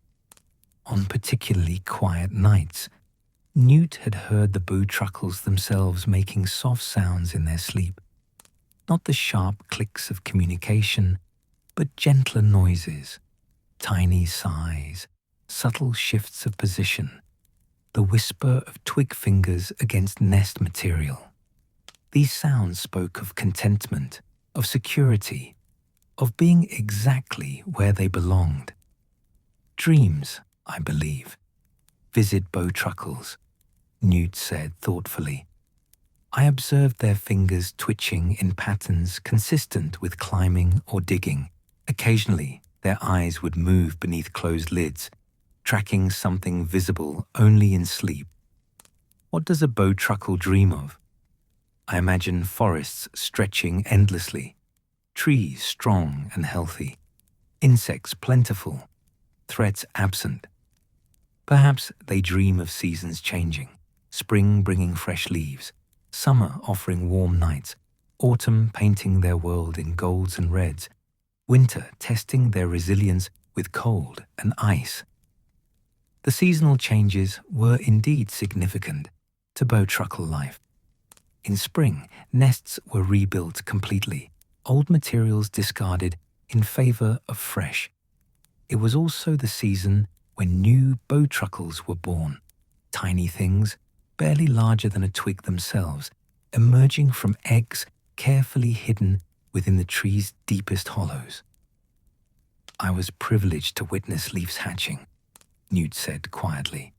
On particularly quiet nights, Newt had heard the bowtruckles themselves making soft sounds in their sleep. Not the sharp clicks of communication, but gentler noises, tiny sighs, subtle shifts of position, the whisper of twig fingers against nest material. These sounds spoke of contentment, of security, of being exactly where they belonged. Dreams, I believe, visit bowtruckles, Newt said thoughtfully. I observed their fingers twitching in patterns consistent with climbing or digging. Occasionally, their eyes would move beneath closed lids, tracking something visible only in sleep. What does a bowtruckle dream of? I imagine forests stretching endlessly, trees strong and healthy, insects plentiful, threats absent. Perhaps they dream of seasons changing, spring bringing fresh leaves, summer offering warm nights, autumn painting their world in golds and reds, winter testing their resilience with cold and ice. The seasonal changes were indeed significant to bowtruckle life. In spring, nests were rebuilt completely, old materials discarded in favor of fresh. It was also the season when new bowtruckles were born, tiny things, barely larger than a twig themselves, emerging from eggs carefully hidden within the tree's deepest hollows. I was privileged to witness leaves hatching, Newt said quietly.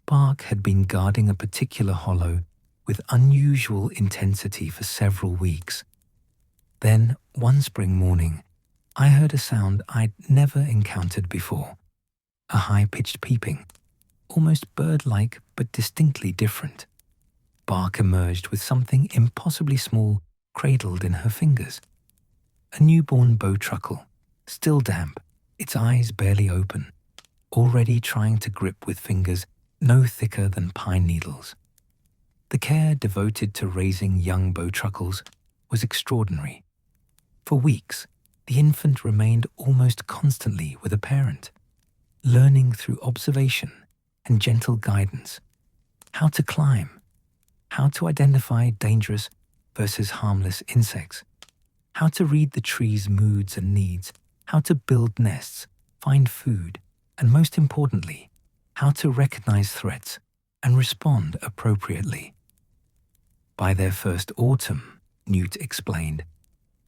Bark had been guarding a particular hollow with unusual intensity for several weeks. Then, one spring morning, I heard a sound I'd never encountered before, a high-pitched peeping, almost bird-like but distinctly different. Bark emerged with something impossibly small cradled in her fingers. A newborn bowtruckle, still damp, its eyes barely open, already trying to grip with fingers no thicker than pine needles. The care devoted to raising young bowtruckles was extraordinary. For weeks, the infant remained almost constantly with a parent. learning through observation and gentle guidance, how to climb, how to identify dangerous versus harmless insects, how to read the tree's moods and needs, how to build nests, find food, and most importantly, how to recognize threats and respond appropriately. By their first autumn, Newt explained,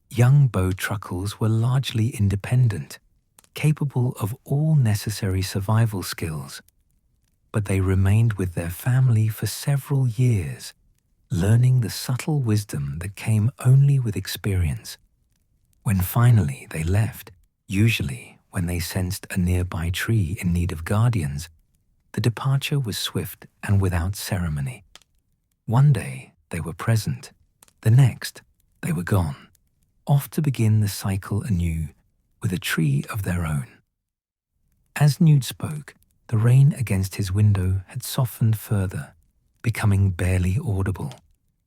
young bowtruckles were largely independent, capable of all necessary survival skills, but they remained with their family for several years, learning the subtle wisdom that came only with experience. When finally they left, usually when they sensed a nearby tree in need of guardians, the departure was swift and without ceremony. One day they were present, the next they were gone, off to begin the cycle anew with a tree of their own. As Newt spoke, the rain against his window had softened further, becoming barely audible.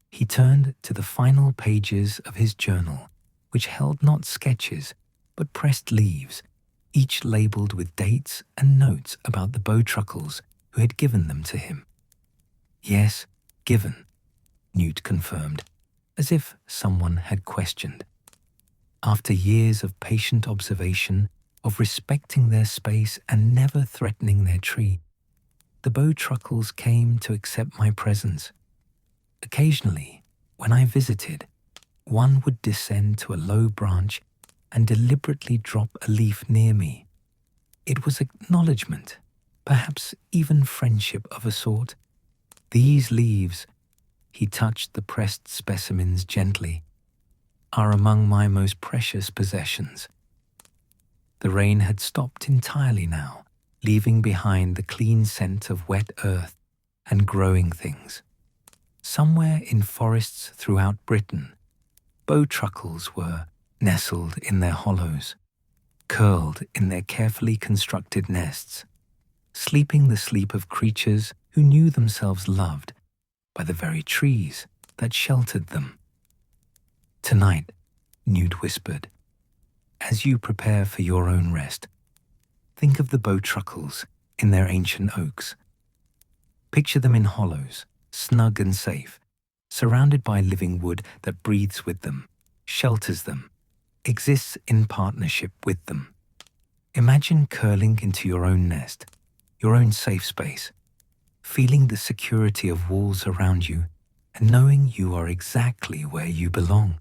He turned to the final pages of his journal, which held not sketches, but pressed leaves, each labelled with dates and notes about the bowtruckles who had given them to him. Yes, given, Newt confirmed, as if someone had questioned. After years of patient observation, of respecting their space and never threatening their tree, the bowtruckles came to accept my presence. Occasionally, when I visited, one would descend to a low branch and deliberately drop a leaf near me. It was acknowledgement, perhaps even friendship of a sort. These leaves, he touched the pressed specimens gently, are among my most precious possessions. The rain had stopped entirely now, leaving behind the clean scent of wet earth and growing things. Somewhere in forests throughout Britain, bowtruckles were nestled in their hollows, curled in their carefully constructed nests, sleeping the sleep of creatures who knew themselves loved by the very trees that sheltered them. Tonight, Newt whispered, as you prepare for your own rest, think of the bowtruckles in their ancient oaks. Picture them in hollows, snug and safe, surrounded by living wood that breathes with them, shelters them, exists in partnership with them. Imagine curling into your own nest, your own safe space, feeling the security of walls around you and knowing you are exactly where you belong.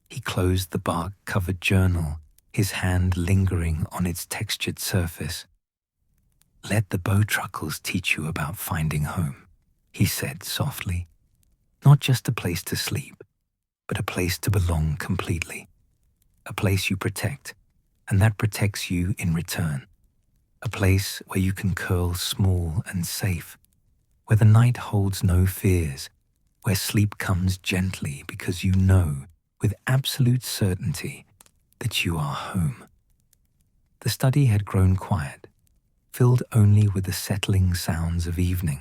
He closed the bark-covered journal, his hand lingering on its textured surface. Let the bowtruckles teach you about finding home, he said softly. Not just a place to sleep, but a place to belong completely. A place you protect, and that protects you in return. A place where you can curl small and safe, where the night holds no fears, where sleep comes gently because you know with absolute certainty that you are home. The study had grown quiet, filled only with the settling sounds of evening.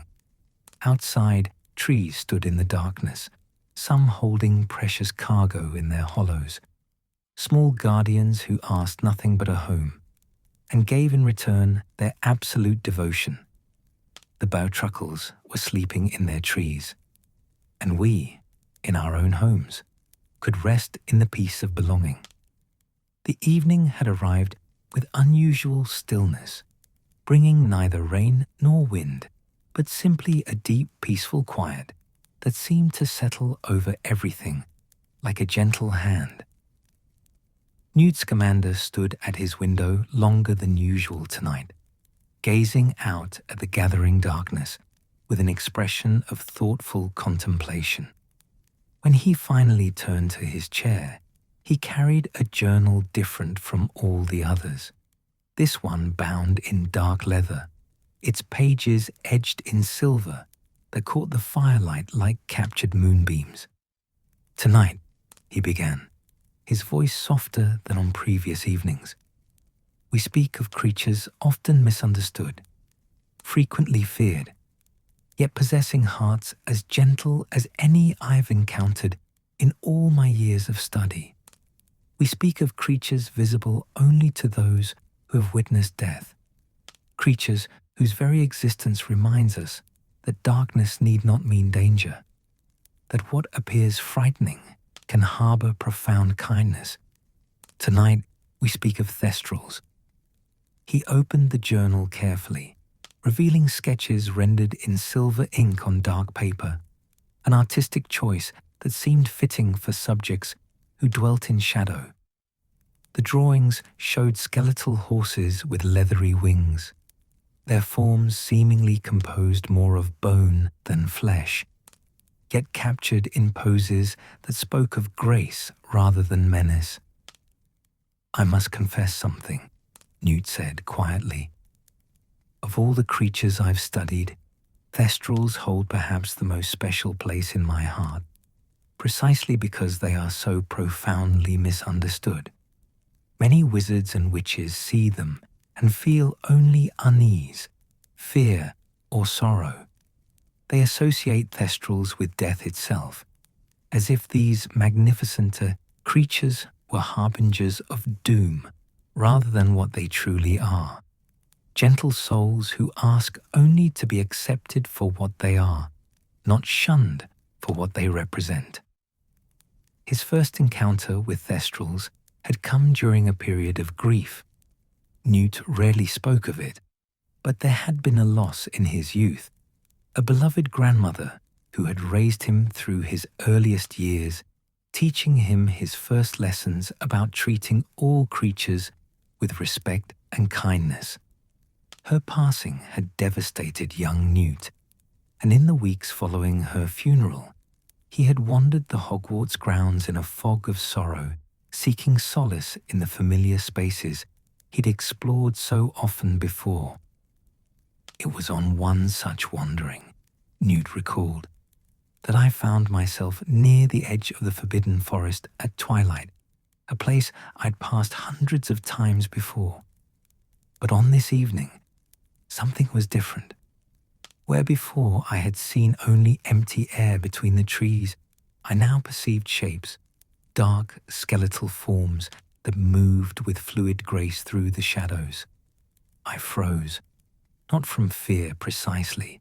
Outside, trees stood in the darkness, some holding precious cargo in their hollows, small guardians who asked nothing but a home, and gave in return their absolute devotion. The bowtruckles were sleeping in their trees, and we, in our own homes, could rest in the peace of belonging. The evening had arrived with unusual stillness, bringing neither rain nor wind, but simply a deep, peaceful quiet that seemed to settle over everything like a gentle hand. Newt Scamander stood at his window longer than usual tonight, gazing out at the gathering darkness with an expression of thoughtful contemplation. When he finally turned to his chair, he carried a journal different from all the others. This one bound in dark leather, its pages edged in silver that caught the firelight like captured moonbeams. Tonight, he began, his voice softer than on previous evenings. We speak of creatures often misunderstood, frequently feared, yet possessing hearts as gentle as any I've encountered in all my years of study. We speak of creatures visible only to those who have witnessed death, creatures whose very existence reminds us that darkness need not mean danger, that what appears frightening can harbor profound kindness. Tonight, we speak of thestrals. He opened the journal carefully, revealing sketches rendered in silver ink on dark paper, an artistic choice that seemed fitting for subjects who dwelt in shadow. The drawings showed skeletal horses with leathery wings, their forms seemingly composed more of bone than flesh, yet captured in poses that spoke of grace rather than menace. "I must confess something," Newt said quietly. "Of all the creatures I've studied, thestrals hold perhaps the most special place in my heart, precisely because they are so profoundly misunderstood. Many wizards and witches see them and feel only unease, fear, or sorrow. They associate thestrals with death itself, as if these magnificent creatures were harbingers of doom rather than what they truly are. Gentle souls who ask only to be accepted for what they are, not shunned for what they represent." His first encounter with thestrals had come during a period of grief. Newt rarely spoke of it, but there had been a loss in his youth. A beloved grandmother who had raised him through his earliest years, teaching him his first lessons about treating all creatures with respect and kindness. Her passing had devastated young Newt, and in the weeks following her funeral, he had wandered the Hogwarts grounds in a fog of sorrow, seeking solace in the familiar spaces he'd explored so often before. "It was on one such wandering," Newt recalled, "that I found myself near the edge of the Forbidden Forest at twilight, a place I'd passed hundreds of times before. But on this evening, something was different. Where before I had seen only empty air between the trees, I now perceived shapes, dark skeletal forms that moved with fluid grace through the shadows. I froze, not from fear precisely,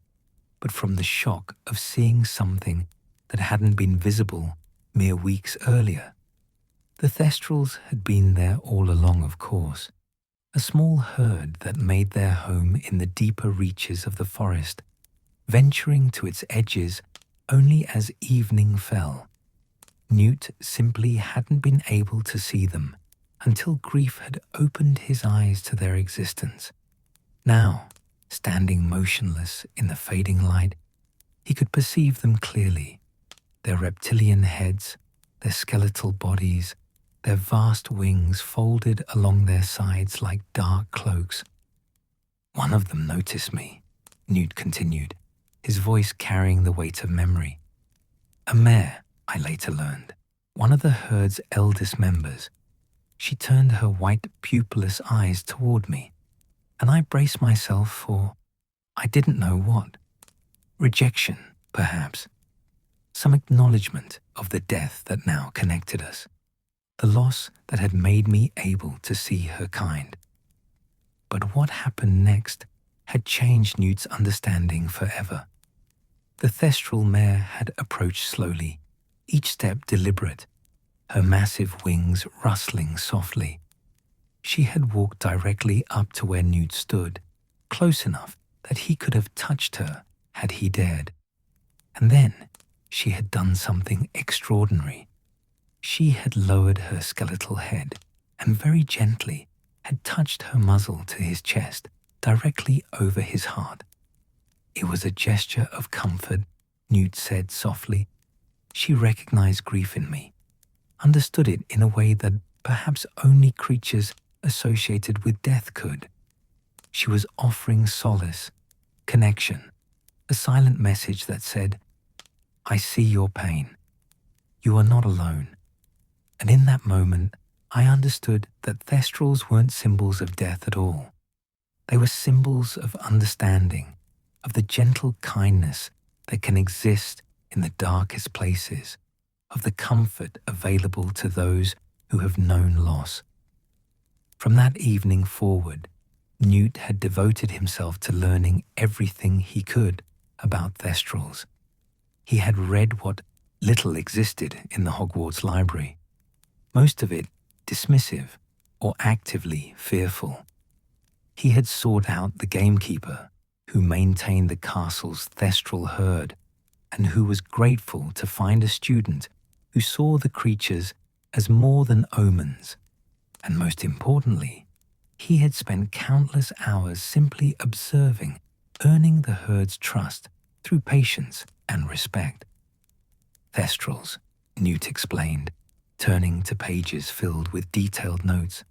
but from the shock of seeing something that hadn't been visible mere weeks earlier. The thestrals had been there all along, of course, a small herd that made their home in the deeper reaches of the forest, venturing to its edges only as evening fell. Newt simply hadn't been able to see them until grief had opened his eyes to their existence. Now, standing motionless in the fading light, he could perceive them clearly, their reptilian heads, their skeletal bodies, their vast wings folded along their sides like dark cloaks. "One of them noticed me," Newt continued, his voice carrying the weight of memory. "A mare, I later learned, one of the herd's eldest members. She turned her white pupilless eyes toward me, and I braced myself for, I didn't know what. Rejection, perhaps. Some acknowledgement of the death that now connected us, the loss that had made me able to see her kind. But what happened next had changed Newt's understanding forever. The thestral mare had approached slowly, each step deliberate, her massive wings rustling softly. She had walked directly up to where Newt stood, close enough that he could have touched her had he dared. And then she had done something extraordinary. She had lowered her skeletal head and very gently had touched her muzzle to his chest, directly over his heart. "It was a gesture of comfort," Newt said softly. "She recognized grief in me, understood it in a way that perhaps only creatures associated with death could. She was offering solace, connection, a silent message that said, 'I see your pain. You are not alone.' And in that moment, I understood that thestrals weren't symbols of death at all. They were symbols of understanding, of the gentle kindness that can exist in the darkest places, of the comfort available to those who have known loss." From that evening forward, Newt had devoted himself to learning everything he could about thestrals. He had read what little existed in the Hogwarts library, most of it dismissive or actively fearful. He had sought out the gamekeeper who maintained the castle's thestral herd and who was grateful to find a student who saw the creatures as more than omens. And most importantly, he had spent countless hours simply observing, earning the herd's trust through patience and respect. Thestrals, Newt explained, turning to pages filled with detailed notes,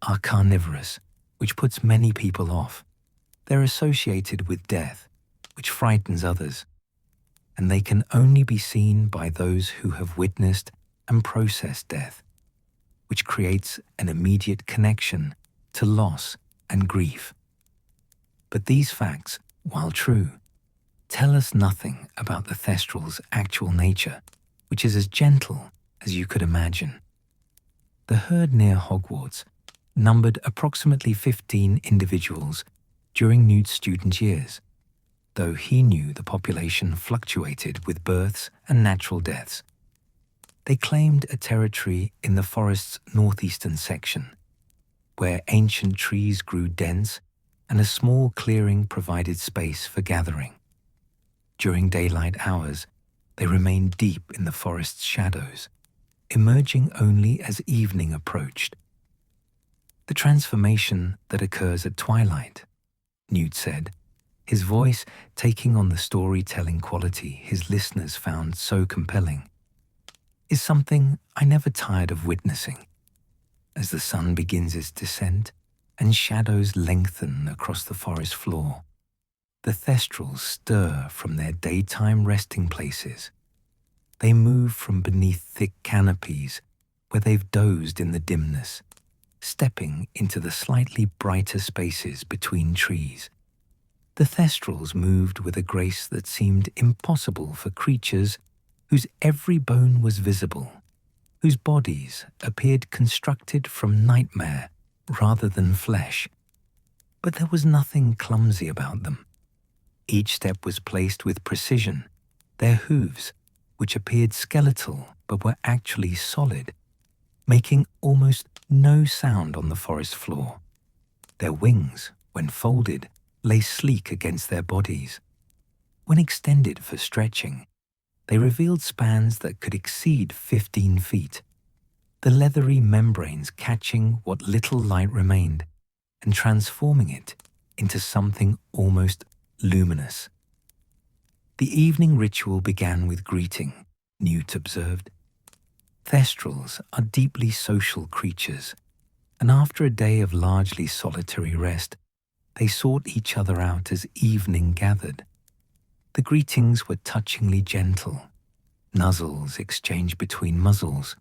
are carnivorous, which puts many people off. They're associated with death, which frightens others, and they can only be seen by those who have witnessed and processed death, which creates an immediate connection to loss and grief. But these facts, while true, tell us nothing about the thestral's actual nature, which is as gentle as you could imagine. The herd near Hogwarts numbered approximately 15 individuals during Newt's student years, though he knew the population fluctuated with births and natural deaths. They claimed a territory in the forest's northeastern section, where ancient trees grew dense and a small clearing provided space for gathering. During daylight hours, they remained deep in the forest's shadows, emerging only as evening approached. The transformation that occurs at twilight, Newt said, his voice taking on the storytelling quality his listeners found so compelling, is something I never tired of witnessing. As the sun begins its descent and shadows lengthen across the forest floor, the thestrals stir from their daytime resting places. They move from beneath thick canopies where they've dozed in the dimness, stepping into the slightly brighter spaces between trees. The thestrals moved with a grace that seemed impossible for creatures whose every bone was visible, whose bodies appeared constructed from nightmare rather than flesh. But there was nothing clumsy about them. Each step was placed with precision. Their hooves, which appeared skeletal but were actually solid, making almost no sound on the forest floor. Their wings, when folded, lay sleek against their bodies. When extended for stretching, they revealed spans that could exceed 15 feet, the leathery membranes catching what little light remained and transforming it into something almost luminous. The evening ritual began with greeting, Newt observed. Thestrals are deeply social creatures, and after a day of largely solitary rest, they sought each other out as evening gathered. The greetings were touchingly gentle, nuzzles exchanged between muzzles,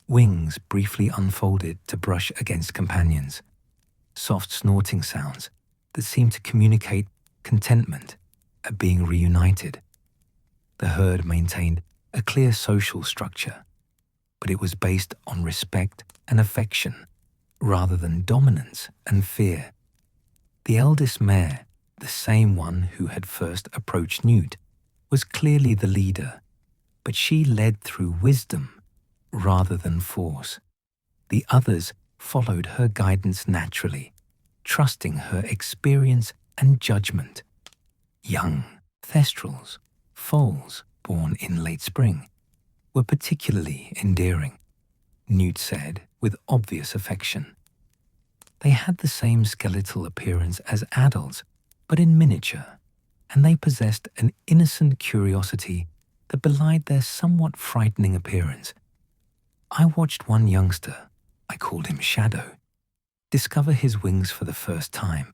wings briefly unfolded to brush against companions, soft snorting sounds that seemed to communicate contentment at being reunited. The herd maintained a clear social structure, but it was based on respect and affection rather than dominance and fear. The eldest mare, the same one who had first approached Newt, was clearly the leader, but she led through wisdom rather than force. The others followed her guidance naturally, trusting her experience and judgment. Young thestrals, foals born in late spring, were particularly endearing, Newt said with obvious affection. They had the same skeletal appearance as adults, but in miniature, and they possessed an innocent curiosity that belied their somewhat frightening appearance. I watched one youngster, I called him Shadow, discover his wings for the first time.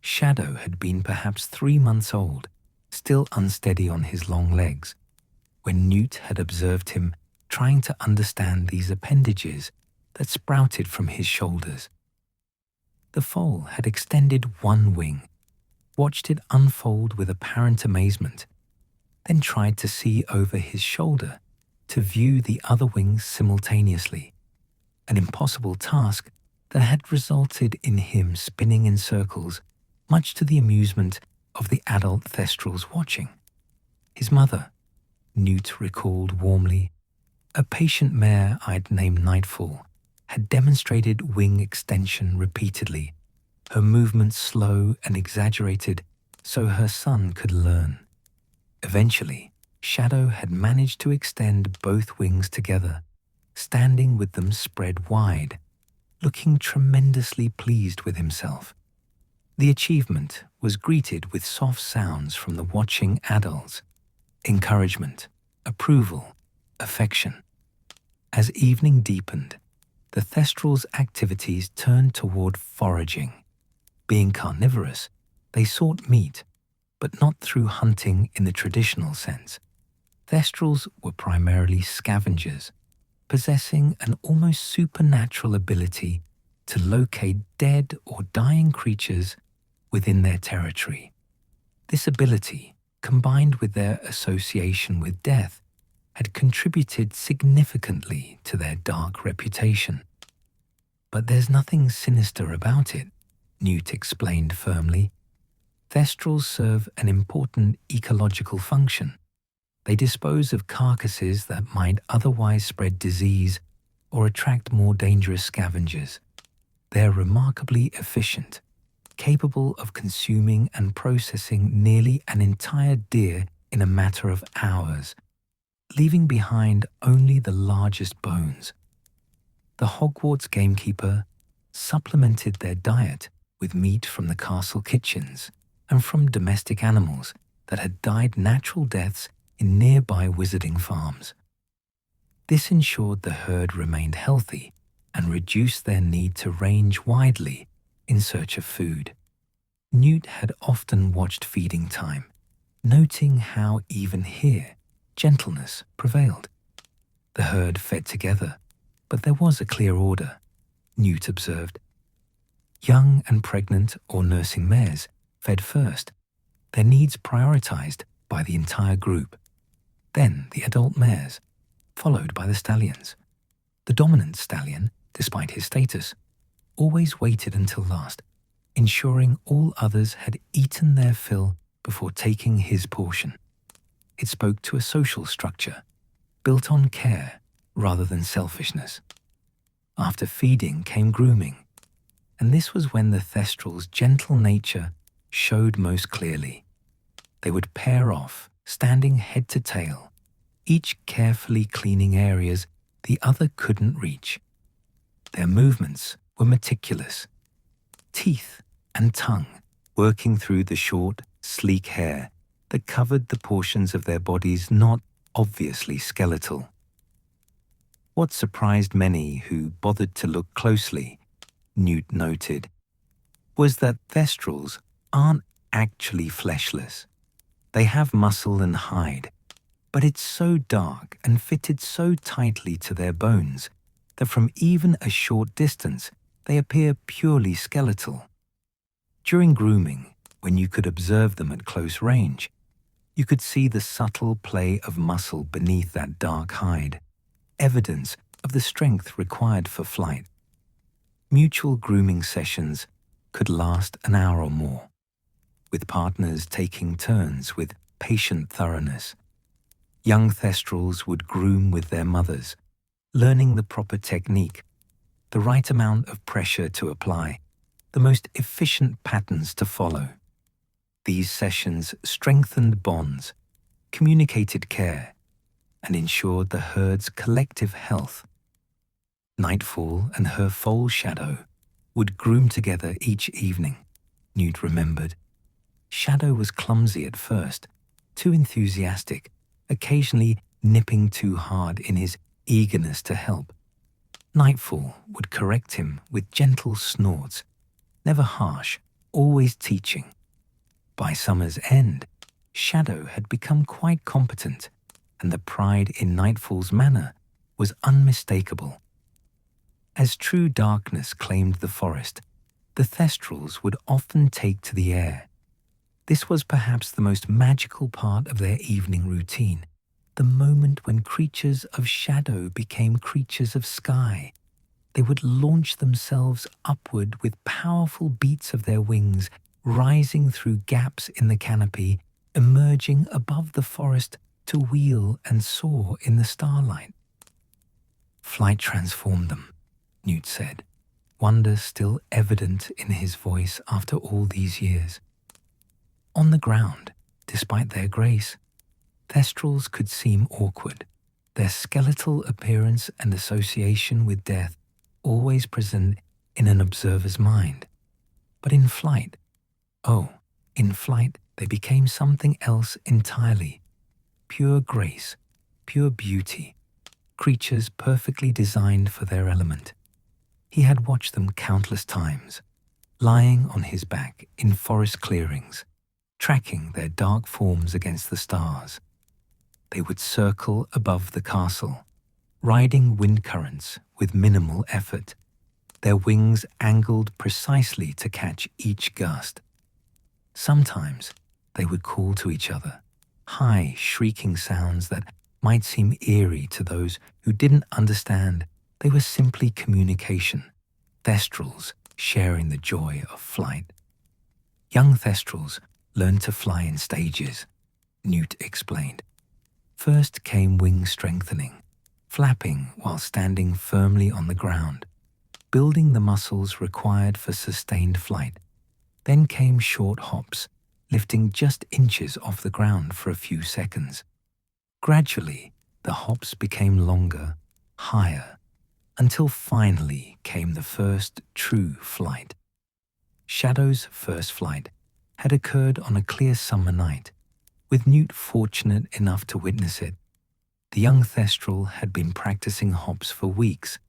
Shadow had been perhaps 3 months old, still unsteady on his long legs, when Newt had observed him trying to understand these appendages that sprouted from his shoulders. The foal had extended one wing, watched it unfold with apparent amazement, then tried to see over his shoulder to view the other wings simultaneously, an impossible task that had resulted in him spinning in circles, much to the amusement of the adult thestrals watching. His mother, Newt recalled warmly, a patient mare I'd named Nightfall, had demonstrated wing extension repeatedly, her movements slow and exaggerated so her son could learn. Eventually, Shadow had managed to extend both wings together, standing with them spread wide, looking tremendously pleased with himself. The achievement was greeted with soft sounds from the watching adults, encouragement, approval, affection. As evening deepened, the thestrals' activities turned toward foraging. Being carnivorous, they sought meat, but not through hunting in the traditional sense. Thestrals were primarily scavengers, possessing an almost supernatural ability to locate dead or dying creatures within their territory. This ability, combined with their association with death, had contributed significantly to their dark reputation. But there's nothing sinister about it, Newt explained firmly. Thestrals serve an important ecological function. They dispose of carcasses that might otherwise spread disease or attract more dangerous scavengers. They're remarkably efficient, capable of consuming and processing nearly an entire deer in a matter of hours, leaving behind only the largest bones. The Hogwarts gamekeeper supplemented their diet with meat from the castle kitchens and from domestic animals that had died natural deaths in nearby wizarding farms. This ensured the herd remained healthy and reduced their need to range widely in search of food. Newt had often watched feeding time, noting how even here gentleness prevailed. The herd fed together, but there was a clear order, Newt observed. Young and pregnant or nursing mares fed first, their needs prioritized by the entire group. Then the adult mares, followed by the stallions. The dominant stallion, despite his status, always waited until last, ensuring all others had eaten their fill before taking his portion. It spoke to a social structure, built on care rather than selfishness. After feeding came grooming, and this was when the thestrals' gentle nature showed most clearly. They would pair off, standing head to tail, each carefully cleaning areas the other couldn't reach. Their movements were meticulous, teeth and tongue working through the short, sleek hair that covered the portions of their bodies not obviously skeletal. What surprised many who bothered to look closely, Newt noted, was that thestrals aren't actually fleshless. They have muscle and hide, but it's so dark and fitted so tightly to their bones that from even a short distance they appear purely skeletal. During grooming, when you could observe them at close range, you could see the subtle play of muscle beneath that dark hide, evidence of the strength required for flight. Mutual grooming sessions could last an hour or more, with partners taking turns with patient thoroughness. Young thestrals would groom with their mothers, learning the proper technique, the right amount of pressure to apply, the most efficient patterns to follow. These sessions strengthened bonds, communicated care, and ensured the herd's collective health. Nightfall and her foal Shadow would groom together each evening, Newt remembered. Shadow was clumsy at first, too enthusiastic, occasionally nipping too hard in his eagerness to help. Nightfall would correct him with gentle snorts, never harsh, always teaching. By summer's end, Shadow had become quite competent, and the pride in Nightfall's manner was unmistakable. As true darkness claimed the forest, the thestrals would often take to the air. This was perhaps the most magical part of their evening routine, the moment when creatures of shadow became creatures of sky. they would launch themselves upward with powerful beats of their wings, rising through gaps in the canopy, emerging above the forest to wheel and soar in the starlight. Flight transformed them, Newt said, wonder still evident in his voice after all these years. On the ground, despite their grace, thestrals could seem awkward, their skeletal appearance and association with death always present in an observer's mind. But in flight, they became something else entirely. Pure grace, pure beauty, creatures perfectly designed for their element. He had watched them countless times, lying on his back in forest clearings, tracking their dark forms against the stars. They would circle above the castle, riding wind currents with minimal effort, their wings angled precisely to catch each gust. Sometimes they would call to each other, high, shrieking sounds that might seem eerie to those who didn't understand. They were simply communication, thestrals sharing the joy of flight. Young thestrals learned to fly in stages, Newt explained. First came wing strengthening, flapping while standing firmly on the ground, building the muscles required for sustained flight. Then came short hops, lifting just inches off the ground for a few seconds. Gradually, the hops became longer, higher, until finally came the first true flight. Shadow's first flight had occurred on a clear summer night, with Newt fortunate enough to witness it. The young thestral had been practicing hops for weeks,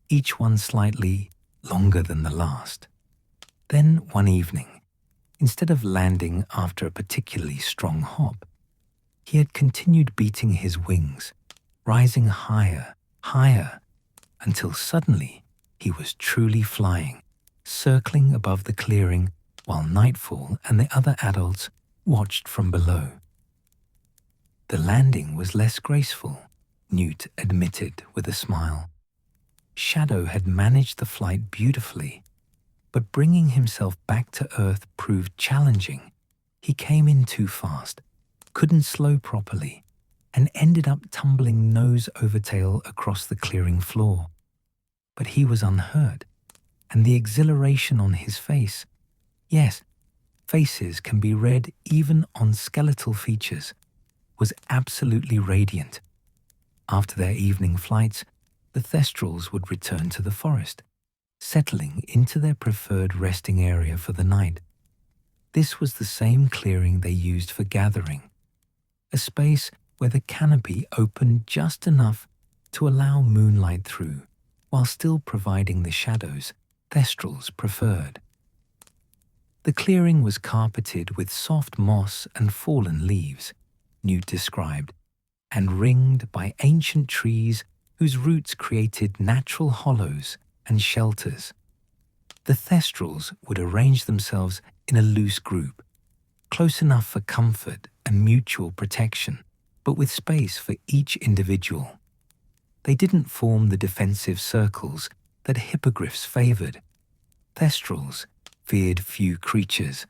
each one slightly longer than the last. Then one evening, instead of landing after a particularly strong hop, he had continued beating his wings, rising higher, higher, until suddenly he was truly flying, circling above the clearing while Nightfall and the other adults watched from below. The landing was less graceful, Newt admitted with a smile. Shadow had managed the flight beautifully, but bringing himself back to Earth proved challenging. He came in too fast, couldn't slow properly, and ended up tumbling nose over tail across the clearing floor. But he was unhurt, and the exhilaration on his face, yes, faces can be read even on skeletal features, was absolutely radiant. After their evening flights, the thestrals would return to the forest, settling into their preferred resting area for the night. This was the same clearing they used for gathering, a space where the canopy opened just enough to allow moonlight through, while still providing the shadows thestrals preferred. The clearing was carpeted with soft moss and fallen leaves, Newt described, and ringed by ancient trees whose roots created natural hollows and shelters. The thestrals would arrange themselves in a loose group, close enough for comfort and mutual protection, but with space for each individual. They didn't form the defensive circles that hippogriffs favored. Thestrals feared few creatures,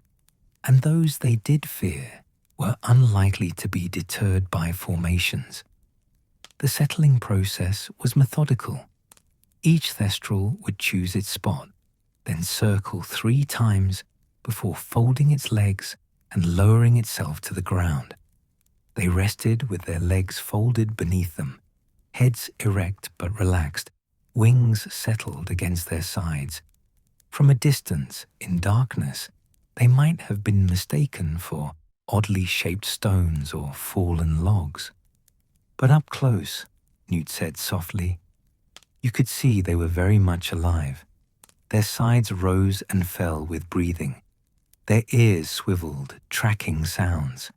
and those they did fear were unlikely to be deterred by formations. The settling process was methodical. Each thestral would choose its spot, then circle 3 times before folding its legs and lowering itself to the ground. They rested with their legs folded beneath them, heads erect but relaxed, wings settled against their sides. From a distance, in darkness, they might have been mistaken for oddly shaped stones or fallen logs. But up close, Newt said softly, you could see they were very much alive. Their sides rose and fell with breathing. Their ears swiveled, tracking sounds.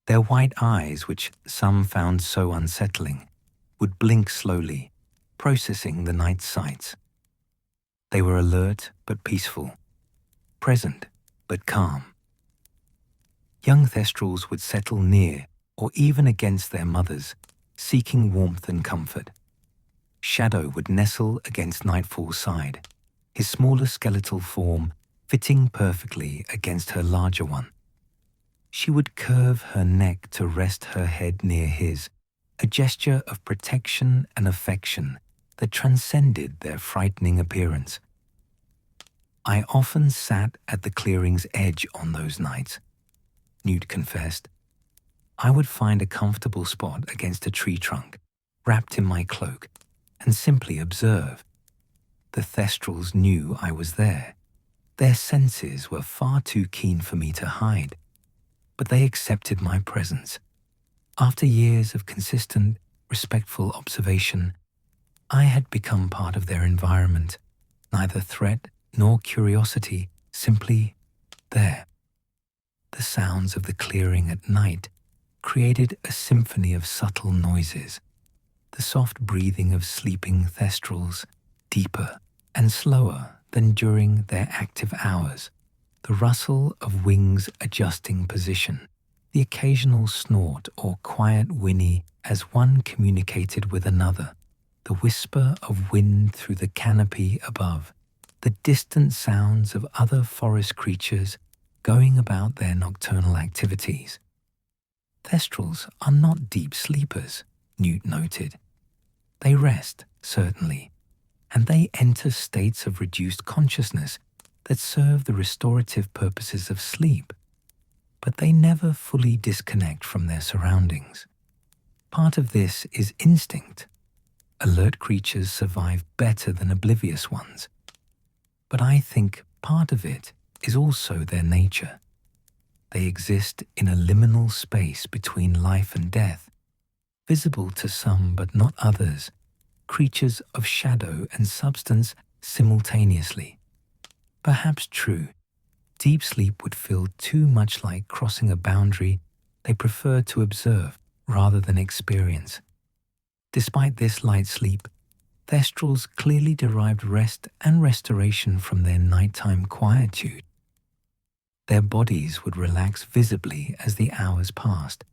Their white eyes, which some found so unsettling, would blink slowly, processing the night's sights. They were alert but peaceful, present but calm. Young thestrals would settle near or even against their mothers, seeking warmth and comfort. Shadow would nestle against Nightfall's side, his smaller skeletal form fitting perfectly against her larger one. She would curve her neck to rest her head near his, a gesture of protection and affection that transcended their frightening appearance. I often sat at the clearing's edge on those nights, Newt confessed. I would find a comfortable spot against a tree trunk, wrapped in my cloak, and simply observe. The thestrals knew I was there. Their senses were far too keen for me to hide, but they accepted my presence. After years of consistent, respectful observation, I had become part of their environment, neither threat nor curiosity, simply there. The sounds of the clearing at night created a symphony of subtle noises, the soft breathing of sleeping thestrals, deeper and slower than during their active hours, the rustle of wings adjusting position, the occasional snort or quiet whinny as one communicated with another, the whisper of wind through the canopy above, the distant sounds of other forest creatures going about their nocturnal activities. Thestrals are not deep sleepers, Newt noted. They rest, certainly, and they enter states of reduced consciousness that serve the restorative purposes of sleep, but they never fully disconnect from their surroundings. Part of this is instinct. Alert creatures survive better than oblivious ones, but I think part of it is also their nature. They exist in a liminal space between life and death, visible to some but not others, creatures of shadow and substance simultaneously. Perhaps true, deep sleep would feel too much like crossing a boundary they prefer to observe rather than experience. Despite this light sleep, thestrals clearly derived rest and restoration from their nighttime quietude. Their bodies would relax visibly as the hours passed,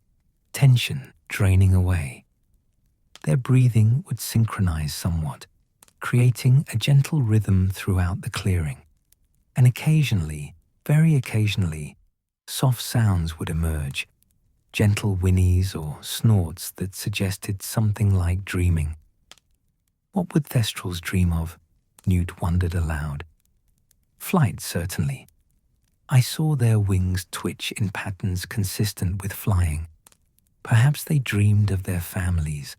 tension draining away. Their breathing would synchronize somewhat, creating a gentle rhythm throughout the clearing. And occasionally, very occasionally, soft sounds would emerge, gentle whinnies or snorts that suggested something like dreaming. What would thestrals dream of? Newt wondered aloud. Flight, certainly. I saw their wings twitch in patterns consistent with flying. Perhaps they dreamed of their families,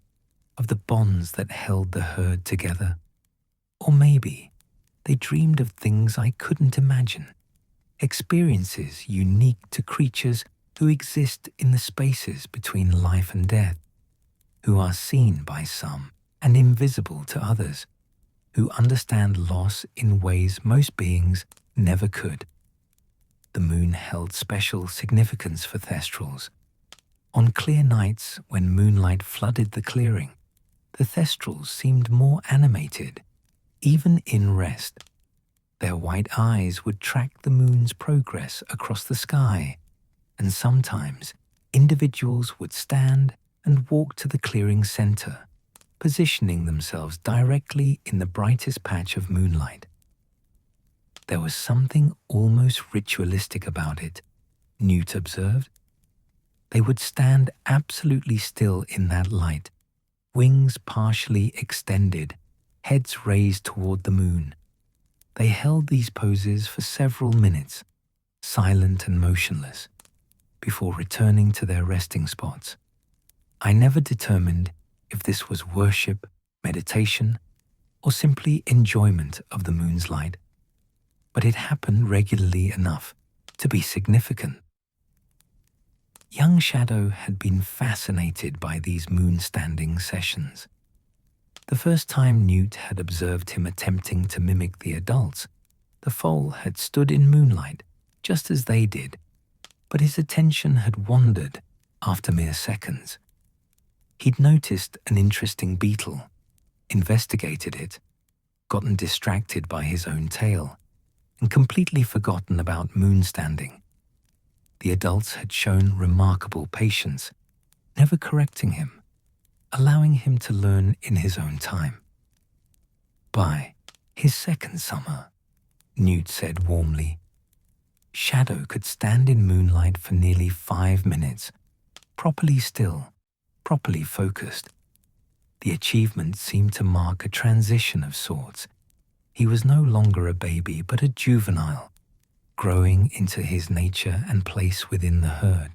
of the bonds that held the herd together. Or maybe they dreamed of things I couldn't imagine, experiences unique to creatures who exist in the spaces between life and death, who are seen by some and invisible to others, who understand loss in ways most beings never could. The moon held special significance for thestrals. On clear nights when moonlight flooded the clearing, the thestrals seemed more animated, even in rest. Their white eyes would track the moon's progress across the sky, and sometimes individuals would stand and walk to the clearing center, positioning themselves directly in the brightest patch of moonlight. There was something almost ritualistic about it, Newt observed. They would stand absolutely still in that light, wings partially extended, heads raised toward the moon. They held these poses for several minutes, silent and motionless, before returning to their resting spots. I never determined if this was worship, meditation, or simply enjoyment of the moon's light, but it happened regularly enough to be significant. Young Shadow had been fascinated by these moon-standing sessions. The first time Newt had observed him attempting to mimic the adults, the foal had stood in moonlight just as they did, but his attention had wandered after mere seconds. He'd noticed an interesting beetle, investigated it, gotten distracted by his own tail, and completely forgotten about moon standing. The adults had shown remarkable patience, never correcting him, allowing him to learn in his own time. goodbye, his second summer, Newt said warmly. Shadow could stand in moonlight for nearly 5 minutes, properly still, properly focused. The achievement seemed to mark a transition of sorts. He was no longer a baby, but a juvenile, growing into his nature and place within the herd.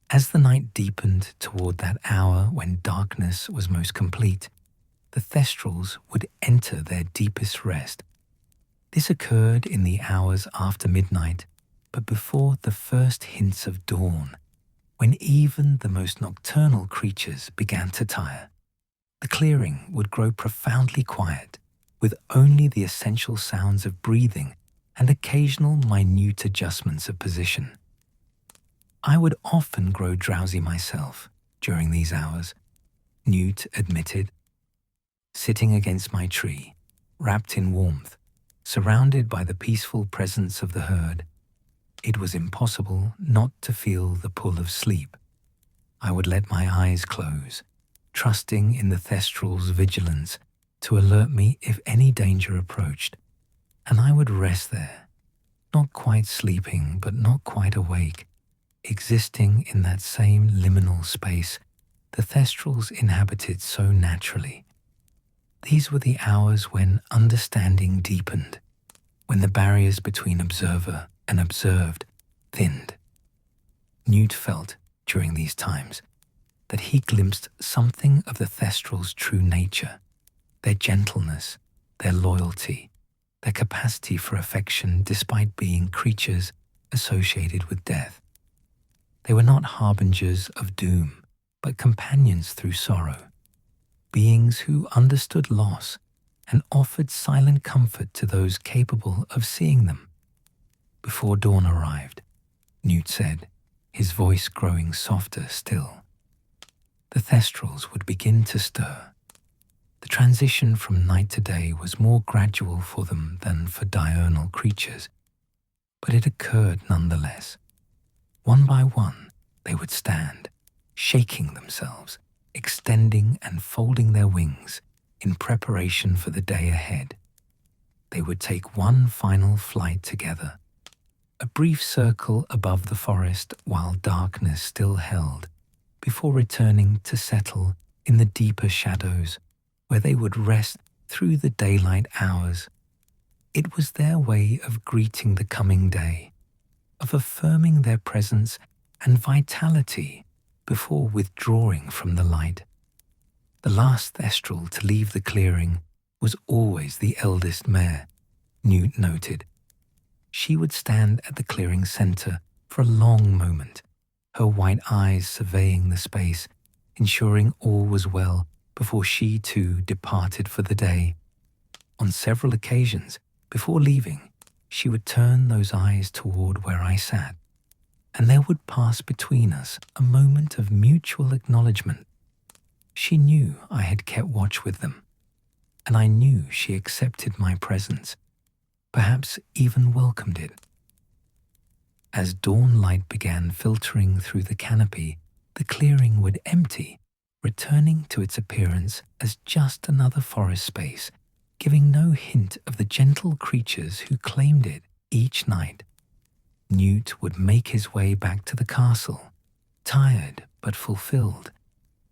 As the night deepened toward that hour when darkness was most complete, the thestrals would enter their deepest rest. This occurred in the hours after midnight, but before the first hints of dawn, when even the most nocturnal creatures began to tire. The clearing would grow profoundly quiet, with only the essential sounds of breathing and occasional minute adjustments of position. I would often grow drowsy myself during these hours, Newt admitted. Sitting against my tree, wrapped in warmth, surrounded by the peaceful presence of the herd, it was impossible not to feel the pull of sleep. I would let my eyes close, trusting in the thestral's vigilance to alert me if any danger approached, and I would rest there, not quite sleeping but not quite awake, existing in that same liminal space the thestrals inhabited so naturally. These were the hours when understanding deepened, when the barriers between observer and observed thinned. Newt felt, during these times, that he glimpsed something of the thestrals' true nature, their gentleness, their loyalty, their capacity for affection despite being creatures associated with death. They were not harbingers of doom, but companions through sorrow, beings who understood loss and offered silent comfort to those capable of seeing them. Before dawn arrived, Newt said, his voice growing softer still, the thestrals would begin to stir. The transition from night to day was more gradual for them than for diurnal creatures, but it occurred nonetheless. One by one, they would stand, shaking themselves, extending and folding their wings in preparation for the day ahead. They would take one final flight together, a brief circle above the forest while darkness still held, before returning to settle in the deeper shadows where they would rest through the daylight hours. It was their way of greeting the coming day, of affirming their presence and vitality before withdrawing from the light. The last thestral to leave the clearing was always the eldest mare, Newt noted. She would stand at the clearing center for a long moment, her white eyes surveying the space, ensuring all was well before she too departed for the day. On several occasions, before leaving, she would turn those eyes toward where I sat, and there would pass between us a moment of mutual acknowledgement. She knew I had kept watch with them, and I knew she accepted my presence, perhaps even welcomed it. As dawn light began filtering through the canopy, the clearing would empty, returning to its appearance as just another forest space, giving no hint of the gentle creatures who claimed it each night. Newt would make his way back to the castle, tired but fulfilled,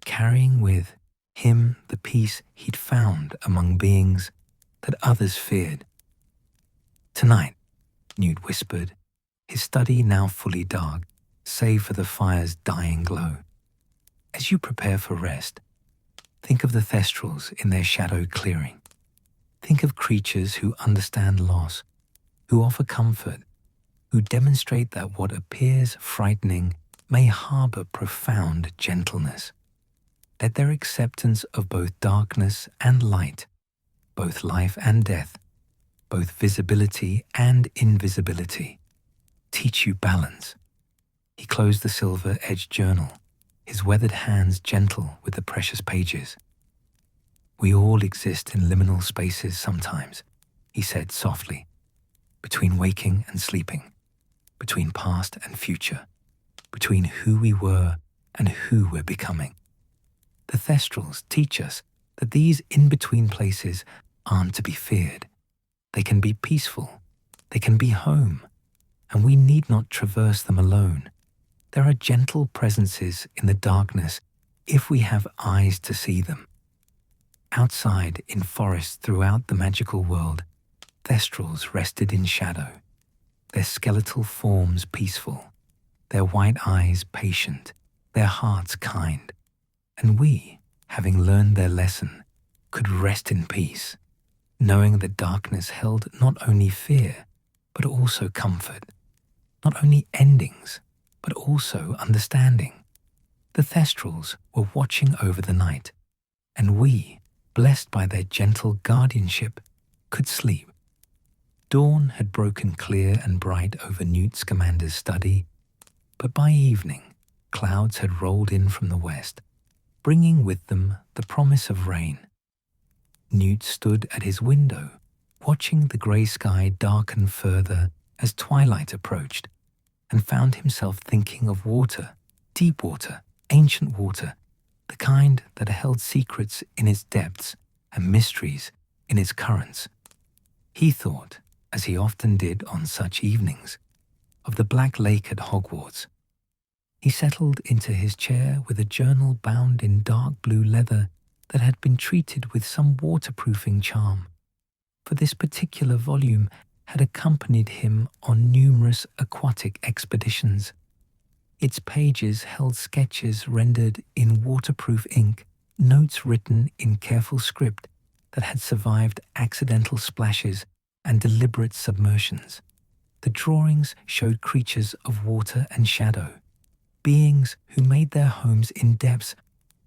carrying with him the peace he'd found among beings that others feared. Tonight, Newt whispered, his study now fully dark, save for the fire's dying glow. As you prepare for rest, think of the thestrals in their shadowed clearing. Think of creatures who understand loss, who offer comfort, who demonstrate that what appears frightening may harbor profound gentleness. Let their acceptance of both darkness and light, both life and death, both visibility and invisibility, teach you balance. He closed the silver-edged journal, his weathered hands gentle with the precious pages. We all exist in liminal spaces sometimes, he said softly, between waking and sleeping, between past and future, between who we were and who we're becoming. The thestrals teach us that these in-between places aren't to be feared. They can be peaceful. They can be home. And we need not traverse them alone. There are gentle presences in the darkness if we have eyes to see them. Outside in forests throughout the magical world, thestrals rested in shadow, their skeletal forms peaceful, their white eyes patient, their hearts kind. And we, having learned their lesson, could rest in peace, knowing that darkness held not only fear, but also comfort, not only endings, but also understanding. The thestrals were watching over the night, and we, blessed by their gentle guardianship, could sleep. Dawn had broken clear and bright over Newt Scamander's study, but by evening, clouds had rolled in from the west, bringing with them the promise of rain. Newt stood at his window, watching the grey sky darken further as twilight approached, and found himself thinking of water, deep water, ancient water, the kind that held secrets in its depths and mysteries in its currents. He thought, as he often did on such evenings, of the Black Lake at Hogwarts. He settled into his chair with a journal bound in dark blue leather that had been treated with some waterproofing charm, for this particular volume had accompanied him on numerous aquatic expeditions. Its pages held sketches rendered in waterproof ink, notes written in careful script that had survived accidental splashes and deliberate submersions. The drawings showed creatures of water and shadow, beings who made their homes in depths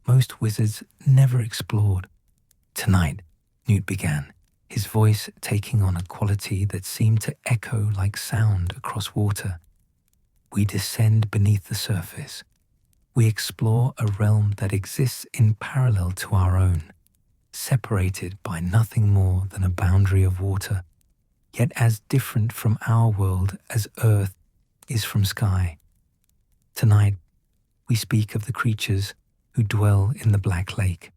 most wizards never explored. Tonight, Newt began, his voice taking on a quality that seemed to echo like sound across water. We descend beneath the surface. We explore a realm that exists in parallel to our own, separated by nothing more than a boundary of water, yet as different from our world as earth is from sky. Tonight, we speak of the creatures who dwell in the Black Lake.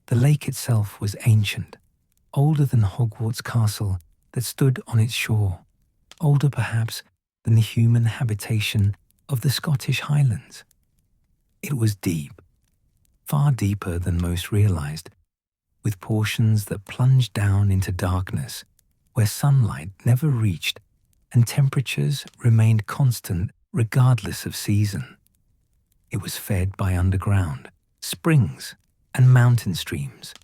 The lake itself was ancient, older than Hogwarts Castle that stood on its shore, older perhaps than the human habitation of the Scottish Highlands. It was deep, far deeper than most realized, with portions that plunged down into darkness where sunlight never reached and temperatures remained constant regardless of season. It was fed by underground, springs, and mountain streams,